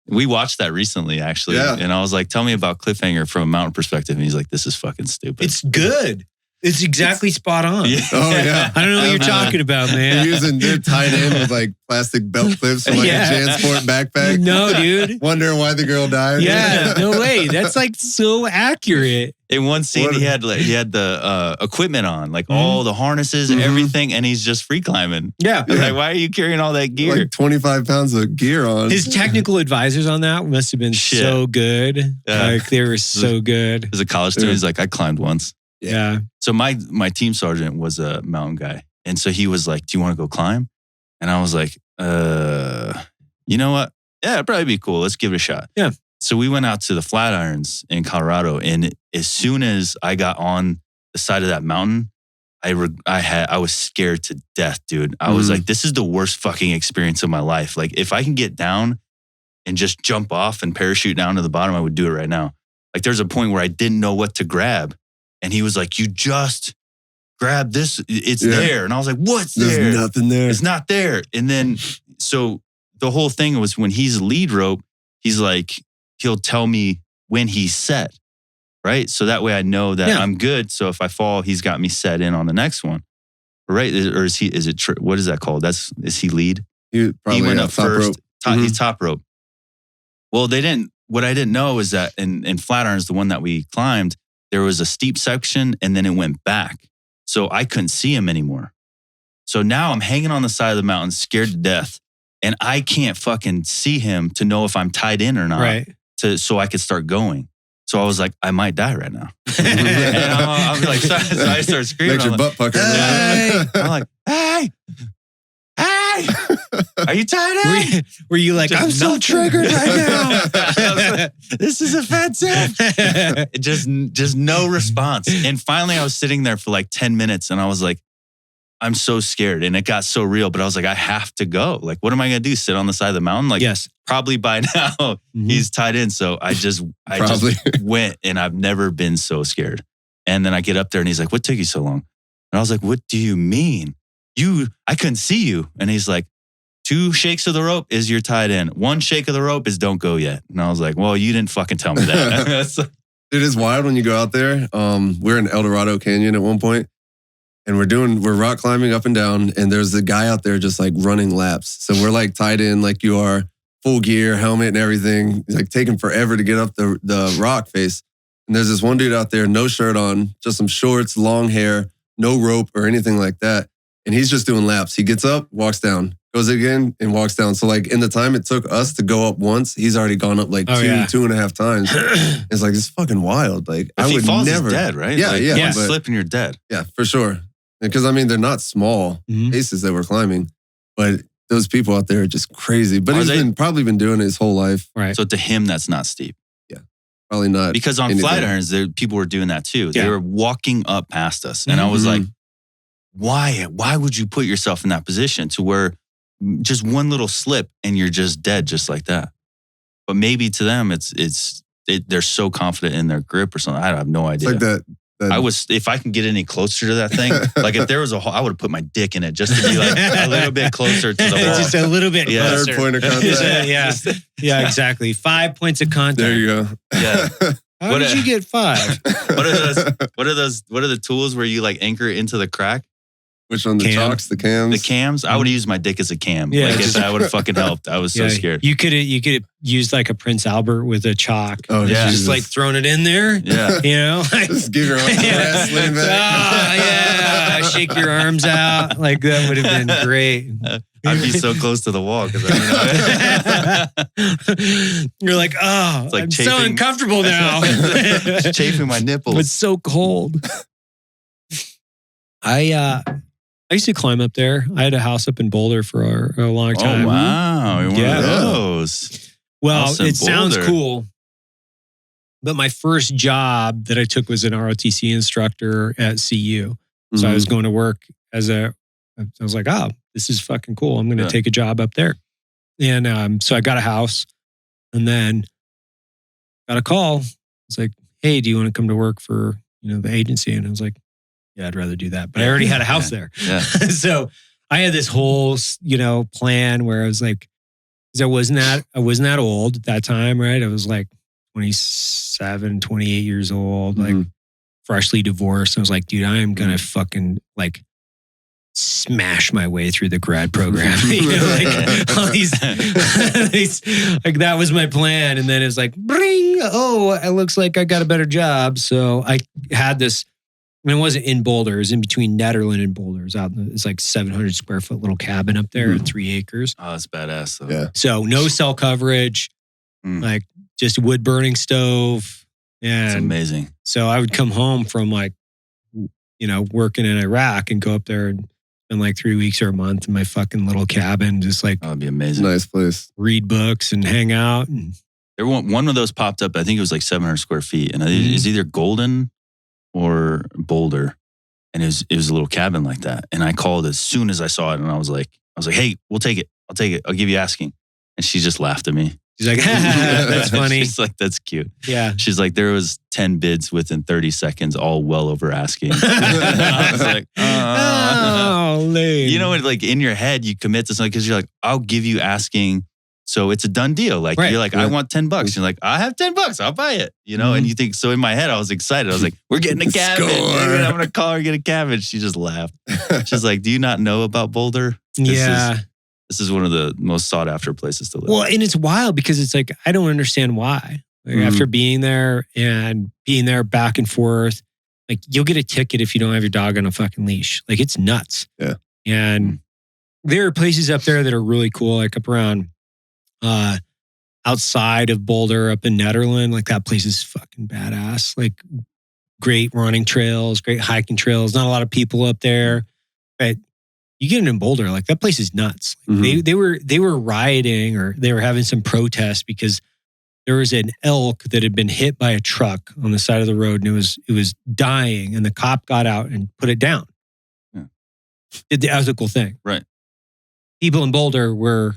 we watched that recently, actually. Yeah. And I was like, tell me about Cliffhanger from a mountain perspective. And he's like, this is fucking stupid. It's good. It's exactly spot on. Yeah. Oh yeah. I don't know what you're talking about, man. They're tied in with like plastic belt clips from like a JanSport backpack. No, dude. Wondering why the girl died. Yeah, no way. That's like so accurate. In one scene, he had the equipment on, like all the harnesses and everything, and he's just free climbing. Yeah. I was like, why are you carrying all that gear? Like 25 pounds of gear on. His technical advisors on that must have been so good. Yeah. Like they were so good. As a college student, he's like, I climbed once. Yeah. So my team sergeant was a mountain guy. And so he was like, do you want to go climb? And I was like, you know what? Yeah, it'd probably be cool. Let's give it a shot. Yeah. So we went out to the Flatirons in Colorado. And as soon as I got on the side of that mountain, I was scared to death, dude. I was like, this is the worst fucking experience of my life. Like if I can get down and just jump off and parachute down to the bottom, I would do it right now. Like there's a point where I didn't know what to grab. And he was like, you just grab this. It's there. And I was like, what's there? There's nothing there. It's not there. And then, so the whole thing was when he's lead rope, he's like, he'll tell me when he's set, right? So that way I know that I'm good. So if I fall, he's got me set in on the next one, right? Or is what is that called? Is he lead? He went up first. He's top rope. Well, what I didn't know is that in Flatirons, the one that we climbed, there was a steep section and then it went back. So I couldn't see him anymore. So now I'm hanging on the side of the mountain, scared to death. And I can't fucking see him to know if I'm tied in or not. Right. So I could start going. So I was like, I might die right now. And I'll be like, so I start screaming. Makes your butt pucker. Hey! I'm like, hey! Are you tied in? Were you like, I'm so triggered right now? This is offensive. Just no response. And finally I was sitting there for like 10 minutes and I was like, I'm so scared. And it got so real, but I was like, I have to go. Like, what am I going to do? Sit on the side of the mountain? Like, yes. Probably by now he's tied in. So I just went and I've never been so scared. And then I get up there and he's like, what took you so long? And I was like, what do you mean? I couldn't see you. And he's like, 2 shakes of the rope is you're tied in. 1 shake of the rope is don't go yet. And I was like, well, you didn't fucking tell me that. It is wild when you go out there. We're in El Dorado Canyon at one point, and we're rock climbing up and down, and there's a guy out there just like running laps. So we're like tied in like you are, full gear, helmet and everything. It's like taking forever to get up the rock face. And there's this one dude out there, no shirt on, just some shorts, long hair, no rope or anything like that. And he's just doing laps. He gets up, walks down, goes again and walks down. So like in the time it took us to go up once, he's already gone up like 2.5 times. It's like, it's fucking wild. Like if I would falls, never. He's dead, right? Yeah, like, yeah. One slip and you're dead. Yeah, for sure. Because I mean, they're not small paces that we're climbing, but those people out there are just crazy. But he's probably been doing it his whole life. Right. So to him, that's not steep. Yeah, probably not. Because on Flatirons, people were doing that too. They were walking up past us. And I was like, why would you put yourself in that position to where just one little slip and you're just dead just like that? But maybe to them, they're so confident in their grip or something. I have no idea. It's like that. If I can get any closer to that thing, like if there was a hole, I would have put my dick in it just to be like a little bit closer to the wall. Just a little bit closer. Third point of contact. Yeah, exactly. 5 points of contact. There you go. Yeah. How did you get 5? What are the tools where you like anchor it into the crack? Which one? The chocks, the cams? The cams? I would have used my dick as a cam. Yeah, like if that would have fucking helped. I was so scared. You could have used like a Prince Albert with a chalk. Oh, yeah. Just like thrown it in there. Yeah. You know? Just give your arms a rest, lean back. Oh, yeah. Shake your arms out. Like that would have been great. I'd be so close to the wall because you're like, oh, like I'm so uncomfortable now. Just chafing my nipples. It's so cold. I used to climb up there. I had a house up in Boulder for a long time. Oh, wow. You're one of those. Well, Awesome. it sounds Boulder. cool. But my first job that I took was an ROTC instructor at CU. So I was going to work I was like, oh, this is fucking cool. I'm going to take a job up there. And so I got a house and then got a call. It's like, hey, do you want to come to work for, the agency? And I was like, yeah, I'd rather do that. But I already had a house there. Yeah. So I had this whole, plan where I was like, because I wasn't that old at that time, right? I was like 27, 28 years old, like freshly divorced. I was like, dude, I am going to fucking like smash my way through the grad program. Like all these, like that was my plan. And then it was like, bring, oh, it looks like I got a better job. So I had this, and it wasn't in Boulder, it was in between Netherland and Boulder. It's like 700 square foot little cabin up there, 3 acres. Oh, that's badass though. Yeah. So no cell coverage, like just wood burning stove. It's And amazing. so I would come home from like, working in Iraq and go up there and spend like 3 weeks or a month in my fucking little cabin, just like That would be amazing. Nice place. read books and hang out. And There one of those popped up. I think it was like 700 square feet, and it was either Golden or Boulder, and it was a little cabin like that. And I called as soon as I saw it, and I was like, hey, we'll take it. I'll take it. I'll give you asking. And she just laughed at me. she's like, that's funny. She's like, that's cute. Yeah. She's like, there was 10 bids within 30 seconds, all well over asking. I was like, Oh, lame. you know what? Like in your head, you commit to something because you're like, I'll give you asking. So it's a done deal. Like Right. you're like, I want $10. You're like, I have $10. I'll buy it. And you think, so in my head, I was excited. I was like, we're getting a cabin. Score. Dude. I'm going to call her, get a cabin. She just laughed. She's like, do you not know about Boulder? Yeah. This is one of the most sought after places to live. Well, and it's wild because it's like, I don't understand why. Like after being there and being there back and forth, like you'll get a ticket if you don't have your dog on a fucking leash. Like it's nuts. Yeah. And there are places up there that are really cool, like up around outside of Boulder, up in Netherland. Like that place is fucking badass. Like great running trails, great hiking trails. Not a lot of people up there, but you get in Boulder, like that place is nuts. Like they were rioting, or they were having some protests because there was an elk that had been hit by a truck on the side of the road, and it was dying, and the cop got out and put it down. Yeah. Did the ethical thing. Right. People in Boulder were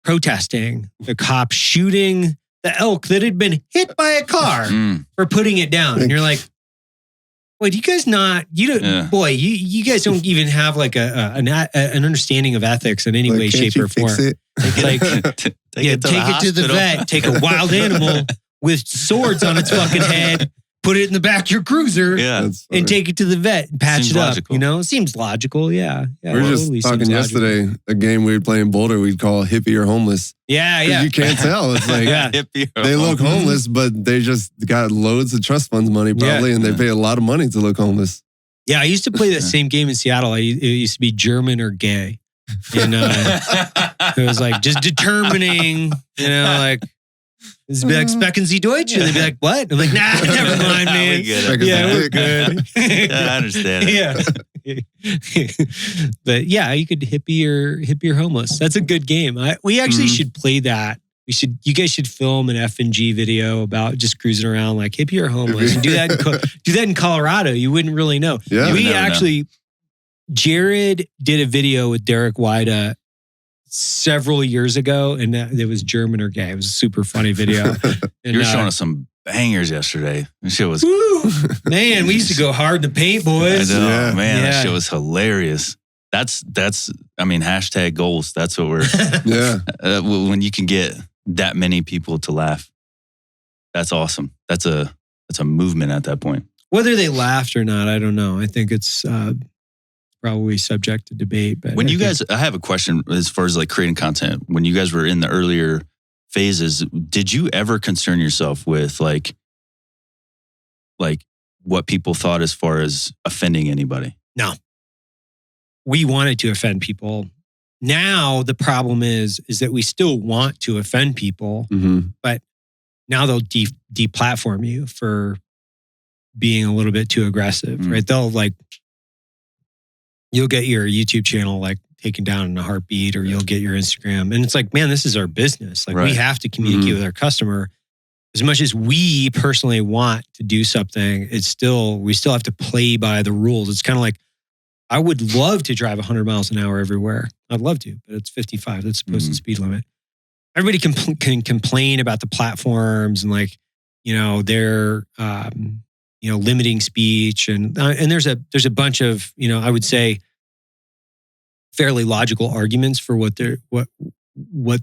protesting the cop shooting the elk that had been hit by a car for putting it down. And you're like, boy, do you guys not, boy, you guys don't even have like an understanding of ethics in any way, shape, or form. Like, Take it to the vet, take a wild animal with swords on its fucking head, put it in the back of your cruiser, and take it to the vet and patch Seems it up. logical. It seems logical. Yeah. We were just talking yesterday, a game we would play in Boulder, we'd call Hippie or Homeless. Yeah. You can't tell. It's like, they look homeless, but they just got loads of trust funds money probably, and they pay a lot of money to look homeless. Yeah, I used to play that same game in Seattle. It used to be German or gay. And it was like just determining, like, it's be like, Specken Sie Deutsch? And they'd be like, what? I'm like, nah, never mind, man. We get it. Yeah, we're good. I understand. Yeah. But yeah, you could hippie or homeless. That's a good game. We actually should play that. You guys should film an FNG video about just cruising around like hippie or homeless, and do that in Colorado. You wouldn't really know. Yeah. We actually, Jared did a video with Derek Wida several years ago, and it was German or gay. It was a super funny video. And, You were showing us some bangers yesterday. That shit was... Woo! Man, we used to go hard in the paint, boys. I know, Yeah. man. Yeah. That shit was hilarious. That's. I mean, hashtag goals. That's what we're... Yeah. When you can get that many people to laugh, that's awesome. That's a movement at that point. Whether they laughed or not, I don't know. I think it's probably subject to debate. But When you guys, I have a question as far as like creating content. When you guys were in the earlier phases, did you ever concern yourself with like what people thought as far as offending anybody? No. We wanted to offend people. Now the problem is that we still want to offend people, but now they'll deplatform you for being a little bit too aggressive, right? They'll you'll get your YouTube channel like taken down in a heartbeat, or you'll get your Instagram. And it's like, man, this is our business. Like we have to communicate with our customer. As much as we personally want to do something, we still have to play by the rules. It's kind of like, I would love to drive 100 miles an hour everywhere. I'd love to, but it's 55. That's supposed to speed limit. Everybody can complain about the platforms and they're limiting speech and there's a bunch of I would say fairly logical arguments for what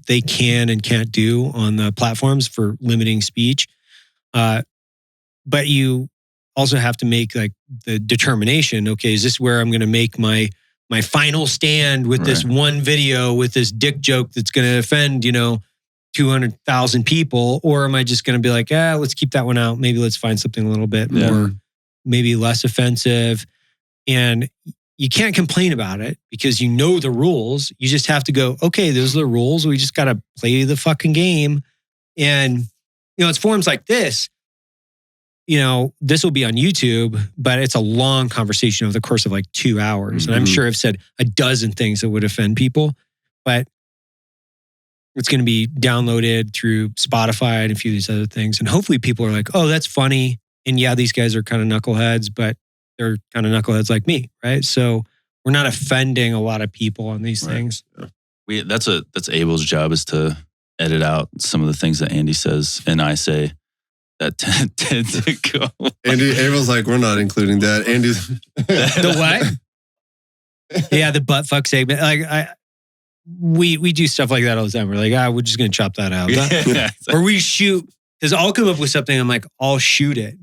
they can and can't do on the platforms for limiting speech. But also have to make like the determination. Okay, is this where I'm going to make my final stand with this one video with this dick joke that's going to offend 200,000 people, or am I just going to be like, let's keep that one out. Maybe let's find something a little bit more, maybe less offensive. And you can't complain about it because you know the rules. You just have to go, okay, those are the rules. We just got to play the fucking game. And, it's forums like this, this will be on YouTube, but it's a long conversation over the course of like 2 hours. And I'm sure I've said a dozen things that would offend people, but it's going to be downloaded through Spotify and a few of these other things. And hopefully people are like, oh, that's funny. And yeah, these guys are kind of knuckleheads, but they're kind of knuckleheads like me, right? So we're not offending a lot of people on these things. Yeah. That's Abel's job, is to edit out some of the things that Andy says and I say that tend to go. Abel's like, we're not including that. Andy's the what? Yeah, the butt fuck segment. Like we do stuff like that all the time. We're like, we're just gonna chop that out. Or we shoot, because I'll come up with something. I'm like, I'll shoot it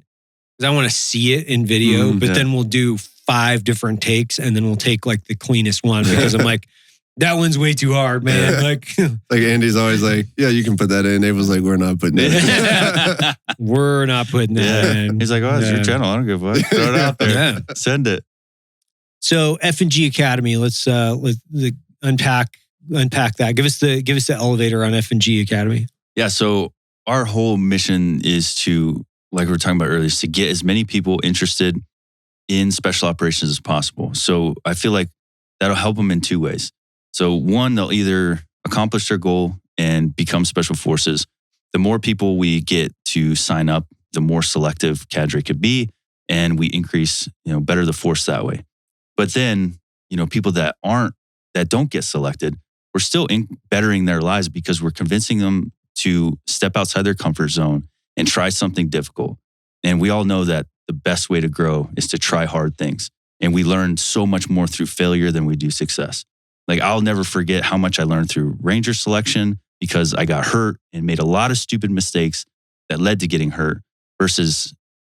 because I want to see it in video. But then we'll do 5 different takes, and then we'll take like the cleanest one because I'm like, that one's way too hard, man. Like Andy's always like, yeah, you can put that in. Abel's like, we're not putting it in. We're not putting that in. He's like, it's your channel. I don't give a fuck. Throw it out there. Send it. So FNG Academy, let's unpack that. Give us the elevator on FNG Academy. Yeah. So our whole mission is to, like we were talking about earlier, is to get as many people interested in special operations as possible. So I feel like that'll help them in 2 ways. So one, they'll either accomplish their goal and become special forces. The more people we get to sign up, the more selective cadre could be, and we increase, better the force that way. But then, people that don't get selected, we're still bettering their lives because we're convincing them to step outside their comfort zone and try something difficult. And we all know that the best way to grow is to try hard things. And we learn so much more through failure than we do success. Like, I'll never forget how much I learned through Ranger selection because I got hurt and made a lot of stupid mistakes that led to getting hurt, versus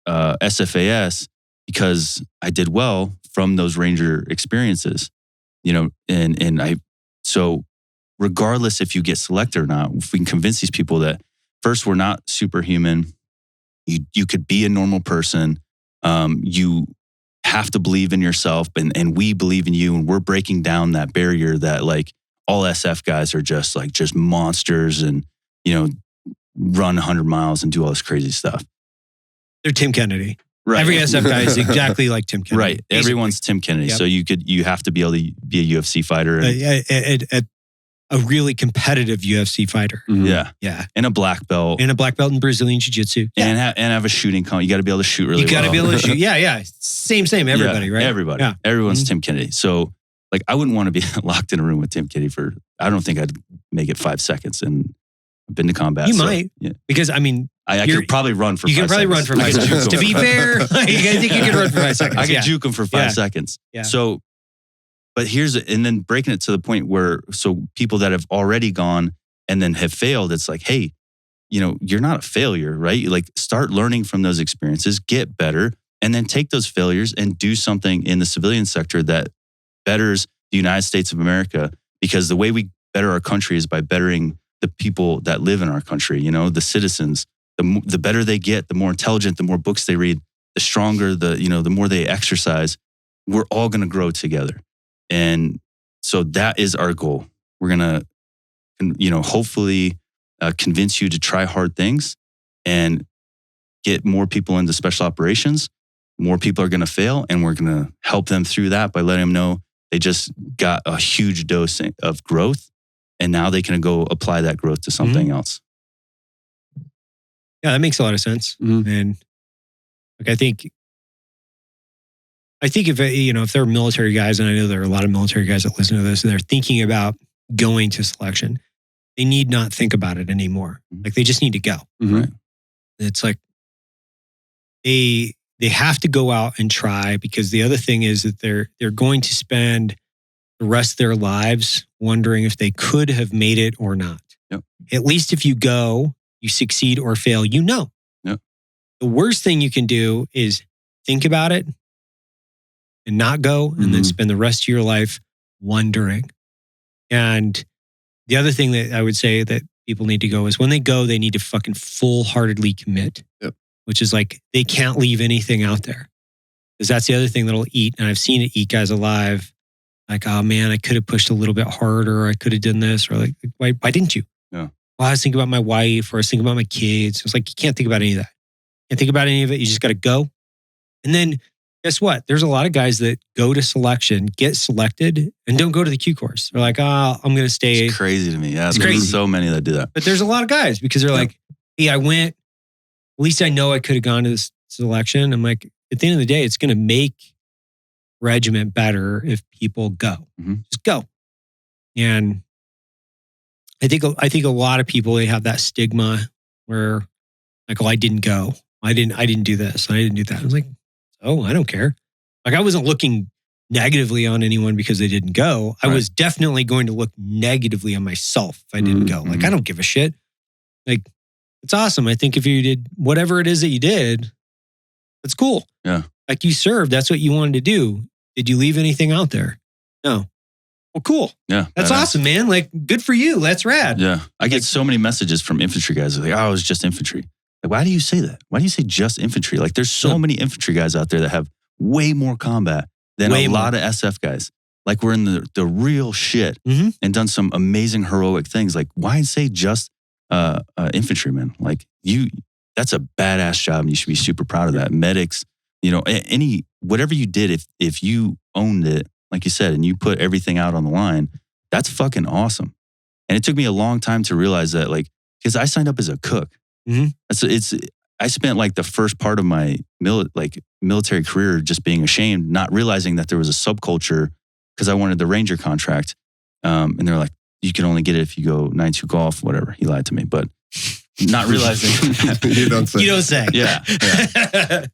SFAS because I did well from those Ranger experiences, so regardless if you get selected or not, if we can convince these people that first, we're not superhuman, you could be a normal person, you have to believe in yourself, and we believe in you, and we're breaking down that barrier that like all SF guys are just monsters and run 100 miles and do all this crazy stuff. They're Tim Kennedy. Right. Every SF guy is exactly like Tim Kennedy. Right. Basically. Everyone's Tim Kennedy. Yep. So you have to be able to be a UFC fighter. A really competitive UFC fighter. Mm-hmm. Yeah. And a black belt. And a black belt in Brazilian Jiu-Jitsu. Yeah. And have a shooting you got to be able to shoot really well. You got to be able to shoot. Yeah. Same. Everybody, right? Everybody. Yeah. Everyone's Tim Kennedy. So like, I wouldn't want to be locked in a room with Tim Kennedy I don't think I'd make it 5 seconds. And I've been to combat. You might. Yeah. Because I mean, I could probably run for 5 seconds. You can probably run for 5 seconds. To be fair, I think you can run for 5 seconds. I could juke him for 5 seconds. Yeah. So, but and then breaking it to the point where, so people that have already gone and then have failed, it's like, hey, you're not a failure, right? You start learning from those experiences, get better, and then take those failures and do something in the civilian sector that betters the United States of America. Because the way we better our country is by bettering the people that live in our country, the citizens. The better they get, the more intelligent, the more books they read, the stronger, the more they exercise. We're all going to grow together. And so that is our goal. We're going to, hopefully convince you to try hard things and get more people into special operations. More people are going to fail, and we're going to help them through that by letting them know they just got a huge dose of growth, and now they can go apply that growth to something else. Yeah, that makes a lot of sense. Mm-hmm. And I think if they're military guys, and I know there are a lot of military guys that listen to this, and they're thinking about going to selection, they need not think about it anymore. Like, they just need to go. Mm-hmm. Right? It's like they have to go out and try, because the other thing is that they're going to spend the rest of their lives wondering if they could have made it or not. Yep. At least if you go, you succeed or fail, Yep. The worst thing you can do is think about it and not go, and then spend the rest of your life wondering. And the other thing that I would say that people need to go is when they go, they need to fucking full-heartedly commit, which is like they can't leave anything out there. Because that's the other thing that'll eat. And I've seen it eat guys alive. Like, oh man, I could have pushed a little bit harder. I could have done this. Or like, why didn't you? Yeah. Well, I was thinking about my wife, or I was thinking about my kids. It was like, you can't think about any of that. Can't think about any of it. You just got to go. And then guess what? There's a lot of guys that go to selection, get selected, and don't go to the Q course. They're like, oh, I'm going to stay. It's crazy to me. Yeah, It's there's crazy. so many that do that. But there's a lot of guys because they're like, hey, I went. At least I know I could have gone to this selection. I'm like, at the end of the day, it's going to make regiment better if people go. Just go. And I think a lot of people, they have that stigma where like, oh, I didn't go. I didn't do this. I didn't do that. I was like, oh, I don't care. Like I wasn't looking negatively on anyone because they didn't go. I was definitely going to look negatively on myself if I didn't go. Like I don't give a shit. Like it's awesome. I think if you did whatever it is that you did, that's cool. Yeah. Like you served. That's what you wanted to do. Did you leave anything out there? No. Well, cool. Yeah. That's awesome, man. Like, good for you. That's rad. Yeah. I get so many messages from infantry guys. They're like, oh, I was just infantry. Like, why do you say that? Why do you say just infantry? Like, there's so many infantry guys out there that have way more combat than a lot of SF guys. Like, we're in the real shit and done some amazing heroic things. Like, why say just infantrymen? Like, that's a badass job and you should be super proud of that. Medics, whatever you did, if you owned it, like you said, and you put everything out on the line, that's fucking awesome. And it took me a long time to realize that, like, because I signed up as a cook. I spent like the first part of my military career just being ashamed, not realizing that there was a subculture because I wanted the Ranger contract. And they're like, you can only get it if you go 9-2 golf, whatever. He lied to me, but not realizing. You don't say. Yeah.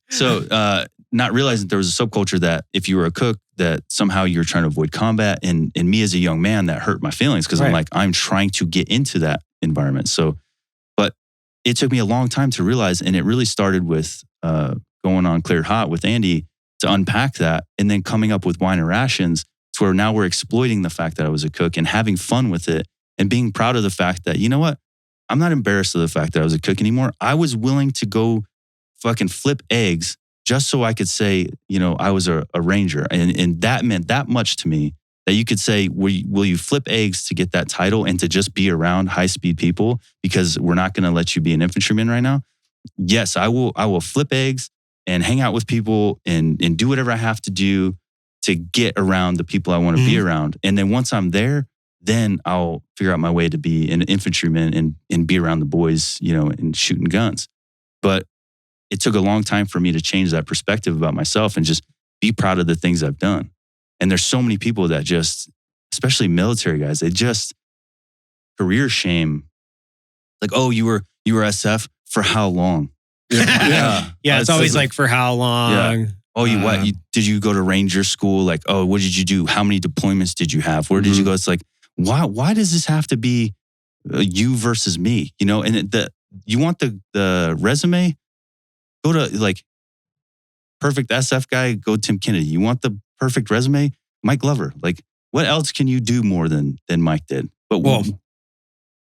So not realizing there was a subculture that if you were a cook, that somehow you're trying to avoid combat. And me as a young man, that hurt my feelings because I'm like, I'm trying to get into that environment. So, but it took me a long time to realize, and it really started with going on Cleared Hot with Andy to unpack that, and then coming up with Wine and Rations to where now we're exploiting the fact that I was a cook and having fun with it and being proud of the fact that, you know what? I'm not embarrassed of the fact that I was a cook anymore. I was willing to go fucking flip eggs just so I could say, I was a ranger. And that meant that much to me that you could say, will you flip eggs to get that title and to just be around high-speed people because we're not going to let you be an infantryman right now? Yes, I will flip eggs and hang out with people and do whatever I have to do to get around the people I want to be around. And then once I'm there, then I'll figure out my way to be an infantryman and be around the boys, and shooting guns. But it took a long time for me to change that perspective about myself and just be proud of the things I've done. And there's so many people that just, especially military guys, they just career shame. Like, oh, you were SF for how long? Yeah, it's always like for how long? Yeah. Oh, did you go to Ranger school? Like, oh, what did you do? How many deployments did you have? Where did you go? It's like, why does this have to be you versus me? And you want the resume? Go to like perfect SF guy, go Tim Kennedy. You want the perfect resume? Mike Glover. Like, what else can you do more than Mike did? But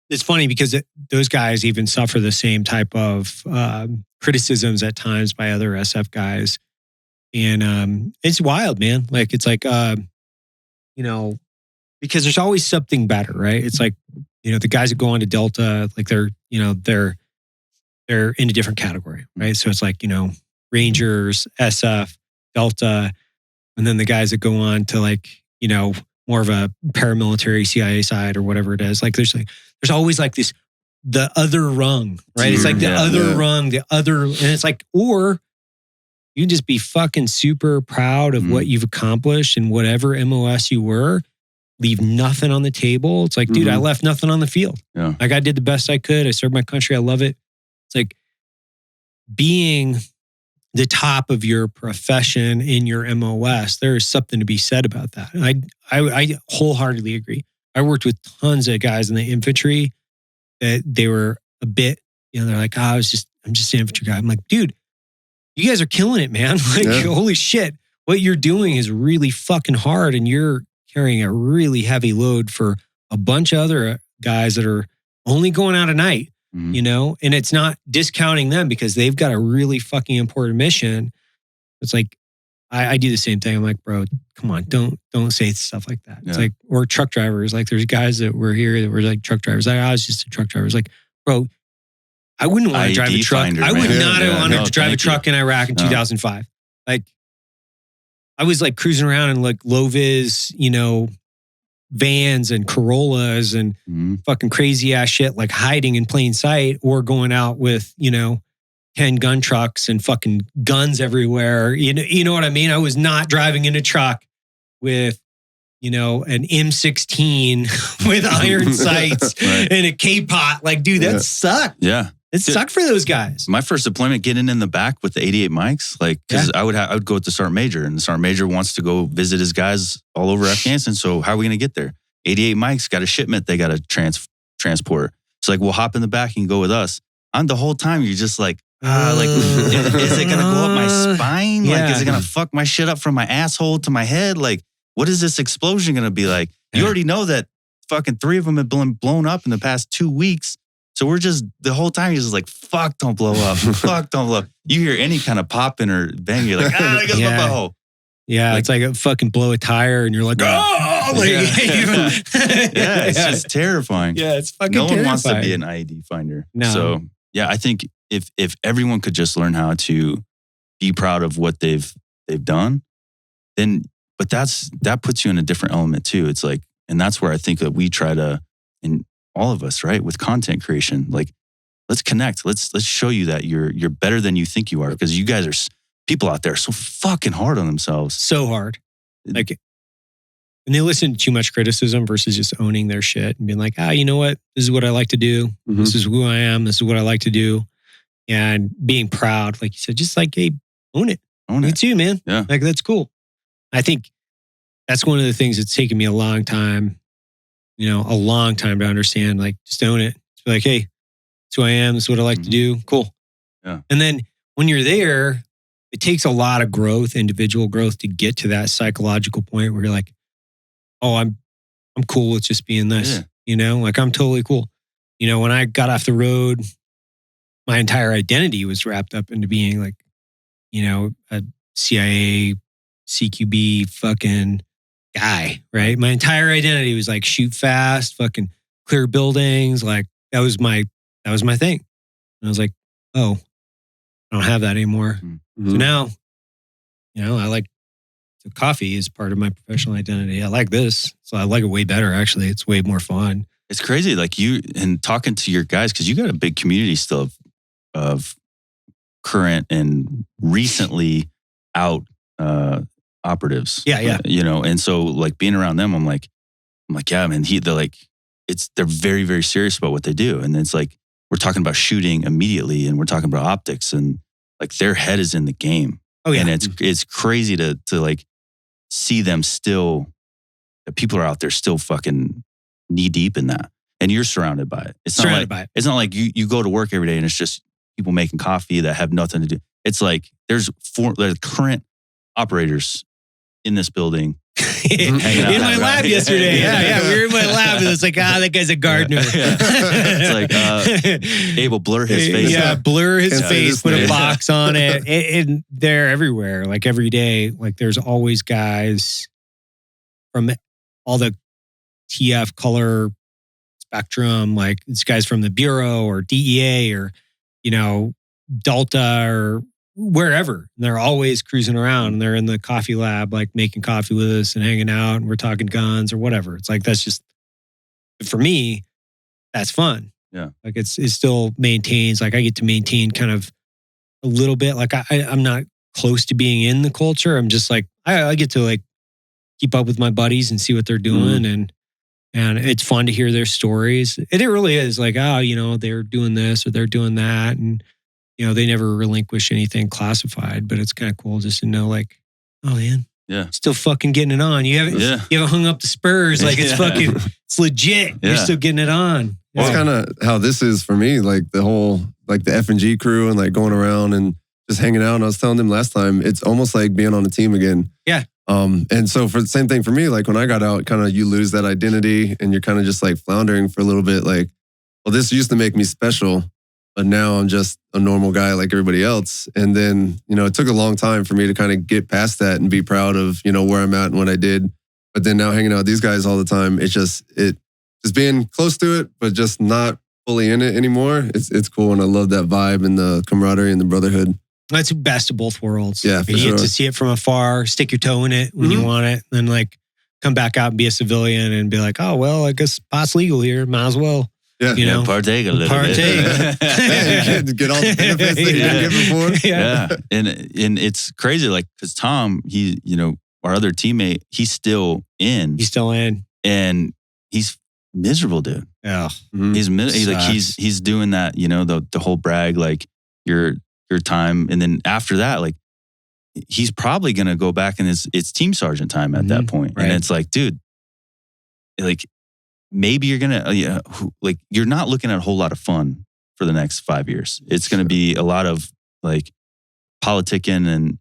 it's funny because those guys even suffer the same type of criticisms at times by other SF guys. And it's wild, man. Like, it's like, because there's always something better, right? It's like, the guys that go on to Delta, like they're in a different category, right? So it's like, Rangers, SF, Delta, and then the guys that go on to like, more of a paramilitary CIA side or whatever it is. Like there's always like this, the other rung, right? It's like the other rung, and it's like, or you can just be fucking super proud of what you've accomplished and whatever MOS you were, leave nothing on the table. It's like, dude, I left nothing on the field. Yeah. Like I did the best I could. I served my country. I love it. It's like being the top of your profession in your MOS. There is something to be said about that. I wholeheartedly agree. I worked with tons of guys in the infantry that they were a bit, they're like, I'm just an infantry guy. I'm like, dude, you guys are killing it, man. Like, holy shit. What you're doing is really fucking hard, and you're carrying a really heavy load for a bunch of other guys that are only going out at night, you know? And it's not discounting them because they've got a really fucking important mission. It's like, I do the same thing. I'm like, bro, come on, don't say stuff like that. It's like, or truck drivers. Like, there's guys that were here that were like truck drivers. I was just a truck driver. It's like, bro, I wouldn't want to drive a truck. I would not have wanted to drive a truck in Iraq in 2005. Like, I was like cruising around in like low-vis, you know, vans and Corollas and fucking crazy ass shit, like hiding in plain sight, or going out with, you know, 10 gun trucks and fucking guns everywhere. You know what I mean? I was not driving in a truck with, you know, an M16 with iron sights and a K-pot. Like, dude, that sucked. Yeah. It sucked for those guys. My first deployment, getting in the back with the 88 mics, like, because I would go with the Sergeant Major, and the Sergeant Major wants to go visit his guys all over Afghanistan. So how are we going to get there? 88 mics got a shipment they got to transport. It's like, we'll hop in the back and go with us. And the whole time you're just like, is it going to go up my spine? Like, is it going to fuck my shit up from my asshole to my head? Like, what is this explosion going to be like? You already know that fucking 3 of them have been blown up in the past 2 weeks. So we're just, the whole time you're just like, fuck, don't blow up. Fuck, don't blow up. You hear any kind of popping or bang, you're like, there goes my butthole. Yeah, like, it's like a fucking blow a tire and you're like, oh! Like, it's just terrifying. Yeah, it's fucking terrifying. No one wants to be an IED finder. No. So, yeah, I think if everyone could just learn how to be proud of what they've done, then, but that puts you in a different element too. It's like, and that's where I think that we try to, and all of us, right, with content creation, like, let's connect. Let's show you that you're better than you think you are, because you guys are, people out there are so fucking hard on themselves. So hard. Like, and they listen to too much criticism versus just owning their shit and being like, you know what? This is what I like to do. This is who I am. This is what I like to do. And being proud, like you said, just like, hey, own it. Own it. Me too, man. Yeah. Like, that's cool. I think that's one of the things that's taken me a long time to understand. Like, just own it. Just be like, hey, that's who I am. This is what I like to do. Cool. Yeah. And then when you're there, it takes a lot of growth, individual growth, to get to that psychological point where you're like, oh, I'm cool with just being this. You know, like, I'm totally cool. You know, when I got off the road, my entire identity was wrapped up into being like, you know, a CIA, CQB fucking guy, right? My entire identity was like, shoot fast, fucking clear buildings. Like, that was my thing. And I was like, oh, I don't have that anymore. So now, you know, I like, so coffee is part of my professional identity. I like this. So I like it way better, actually. It's way more fun. It's crazy. Like, you, and talking to your guys, because you got a big community still of current and recently out operatives. Yeah. You know, and so, like, being around them, I'm like, yeah, man, they're like, they're very, very serious about what they do. And it's like, we're talking about shooting immediately, and we're talking about optics, and like, their head is in the game. Oh yeah. And it's crazy to like see them still, that people are out there still fucking knee deep in that. And you're surrounded by it. It's not like you go to work every day and it's just people making coffee that have nothing to do. It's like, there's current operators in this building. In my lab yesterday. Yeah. We were in my lab and it's like, that guy's a gardener. It's like, Abel, blur his face. Yeah, blur his face, put a box on it. And they're everywhere, like, every day. Like, there's always guys from all the TF color spectrum. Like, it's guys from the Bureau or DEA or, you know, Delta or wherever. And they're always cruising around, and they're in the coffee lab, like, making coffee with us and hanging out, and we're talking guns or whatever. It's like, that's just, for me, that's fun. Yeah. Like, it still maintains, like, I get to maintain kind of a little bit. Like, I'm not close to being in the culture. I'm just like, I get to, like, keep up with my buddies and see what they're doing. And it's fun to hear their stories. And it really is like, you know, they're doing this or they're doing that. And, you know, they never relinquish anything classified, but it's kind of cool just to know, like, oh man, still fucking getting it on. You haven't hung up the spurs. Like, it's fucking, it's legit. You're still getting it on. That's kind of how this is for me. Like, the whole, like, the FNG crew and, like, going around and just hanging out. And I was telling them last time, it's almost like being on a team again. Yeah. And so for the same thing for me, like when I got out, kind of you lose that identity and you're kind of just like floundering for a little bit. Like, well, this used to make me special, but now I'm just a normal guy like everybody else. And then, it took a long time for me to kind of get past that and be proud of, where I'm at and what I did. But then now hanging out with these guys all the time, it's just being close to it, but just not fully in it anymore. It's cool. And I love that vibe and the camaraderie and the brotherhood. That's the best of both worlds. Yeah, for you sure. get to see it from afar, stick your toe in it when you want it, and like come back out and be a civilian and be like, oh, well, I guess pot's legal here. Might as well. Yeah. Partake a little bit. Yeah, get all the benefits that you didn't get before. Yeah. And it's crazy, like, because Tom, he, our other teammate, he's still in. He's still in. And he's miserable, dude. Yeah. He's like he's doing that, the whole brag, like your time. And then after that, like he's probably gonna go back and it's team sergeant time at that point. Right. And it's like, dude, like maybe you're gonna like you're not looking at a whole lot of fun for the next 5 years. It's gonna be a lot of like politicking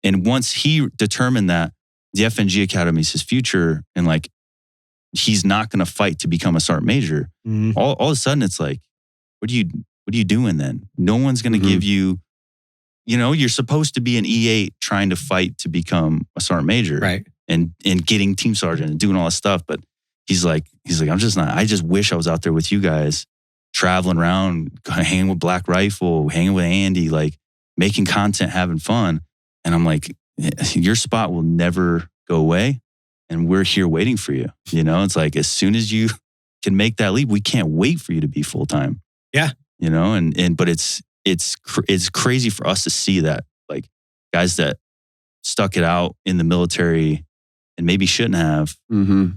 and once he determined that the FNG Academy is his future and like he's not gonna fight to become a sergeant major, all of a sudden it's like, what are you doing then? No one's gonna give you, you're supposed to be an E8 trying to fight to become a sergeant major, Right. And getting team sergeant and doing all this stuff. But he's like, I'm just not. I just wish I was out there with you guys, traveling around, hanging with Black Rifle, hanging with Andy, like making content, having fun. And I'm like, your spot will never go away, and we're here waiting for you. It's like as soon as you can make that leap, we can't wait for you to be full time. Yeah. But it's crazy for us to see that, like guys that stuck it out in the military and maybe shouldn't have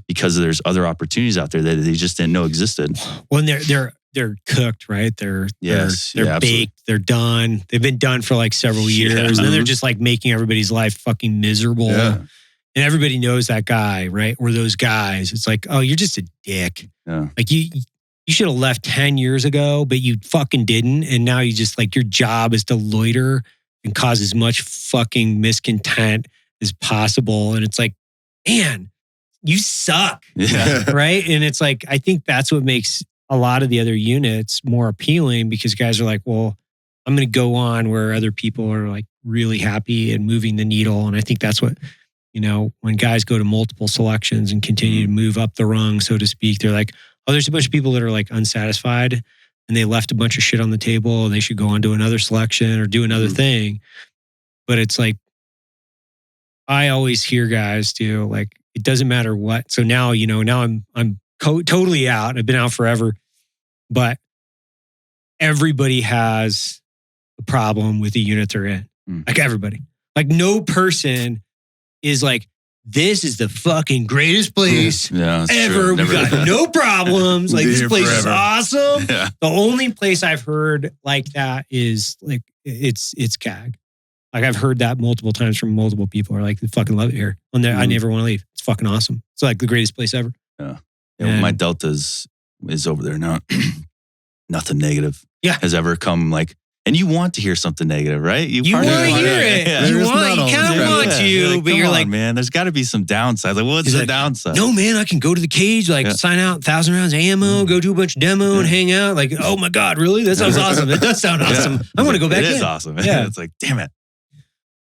because there's other opportunities out there that they just didn't know existed. Well, and they're cooked, right? They're baked. They're done. They've been done for like several years, and then they're just like making everybody's life fucking miserable. Yeah. And everybody knows that guy, right? Or those guys. It's like, oh, you're just a dick. Yeah. Like you should have left 10 years ago, but you fucking didn't. And now you just like, your job is to loiter and cause as much fucking miscontent as possible. And it's like, man, you suck. Yeah. Right. And it's like, I think that's what makes a lot of the other units more appealing, because guys are like, well, I'm going to go on where other people are like really happy and moving the needle. And I think that's what, when guys go to multiple selections and continue to move up the rung, so to speak, they're like, oh, there's a bunch of people that are like unsatisfied and they left a bunch of shit on the table and they should go on to another selection or do another thing. But it's like, I always hear guys do like, it doesn't matter what. So now, now I'm totally out. I've been out forever, but everybody has a problem with the unit they're in. Like everybody, like no person is like, this is the fucking greatest place ever. We got no problems. Like this place is awesome. Yeah. The only place I've heard like that is like it's CAG. Like I've heard that multiple times from multiple people. Are like, they fucking love it here. I never want to leave. It's fucking awesome. It's like the greatest place ever. Yeah. Well, my Delta is over there now. Nothing negative has ever come like. And you want to hear something negative, right? You want to hear it. Yeah. You kind of want to, but you're like, man, there's got to be some downside. Like, what's the downside? No, man, I can go to the cage, like sign out 1,000 rounds of ammo, go do a bunch of demo and hang out. Like, oh my God, really? That sounds awesome. It does sound awesome. I want to go back in. It is awesome. Yeah. It's like, damn it.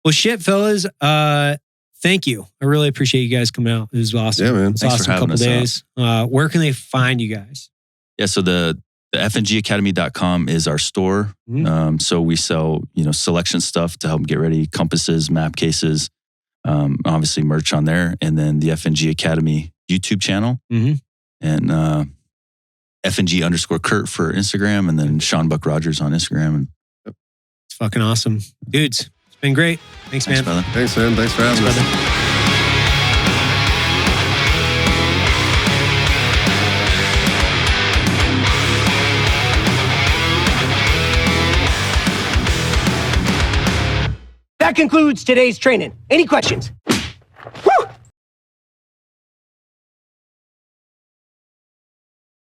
Well, shit, fellas. Thank you. I really appreciate you guys coming out. It was awesome. Yeah, man. It's Thanks for awesome having couple us days. Where can they find you guys? Yeah, so the FNGacademy.com is our store. So we sell, selection stuff to help them get ready, compasses, map cases, obviously merch on there. And then the FNG Academy YouTube channel and FNG_Kurt for Instagram, and then Sean Buck Rogers on Instagram. And it's fucking awesome. Dudes, it's been great. Thanks, man. brother. Thanks, man. Thanks for having us. That concludes today's training. Any questions?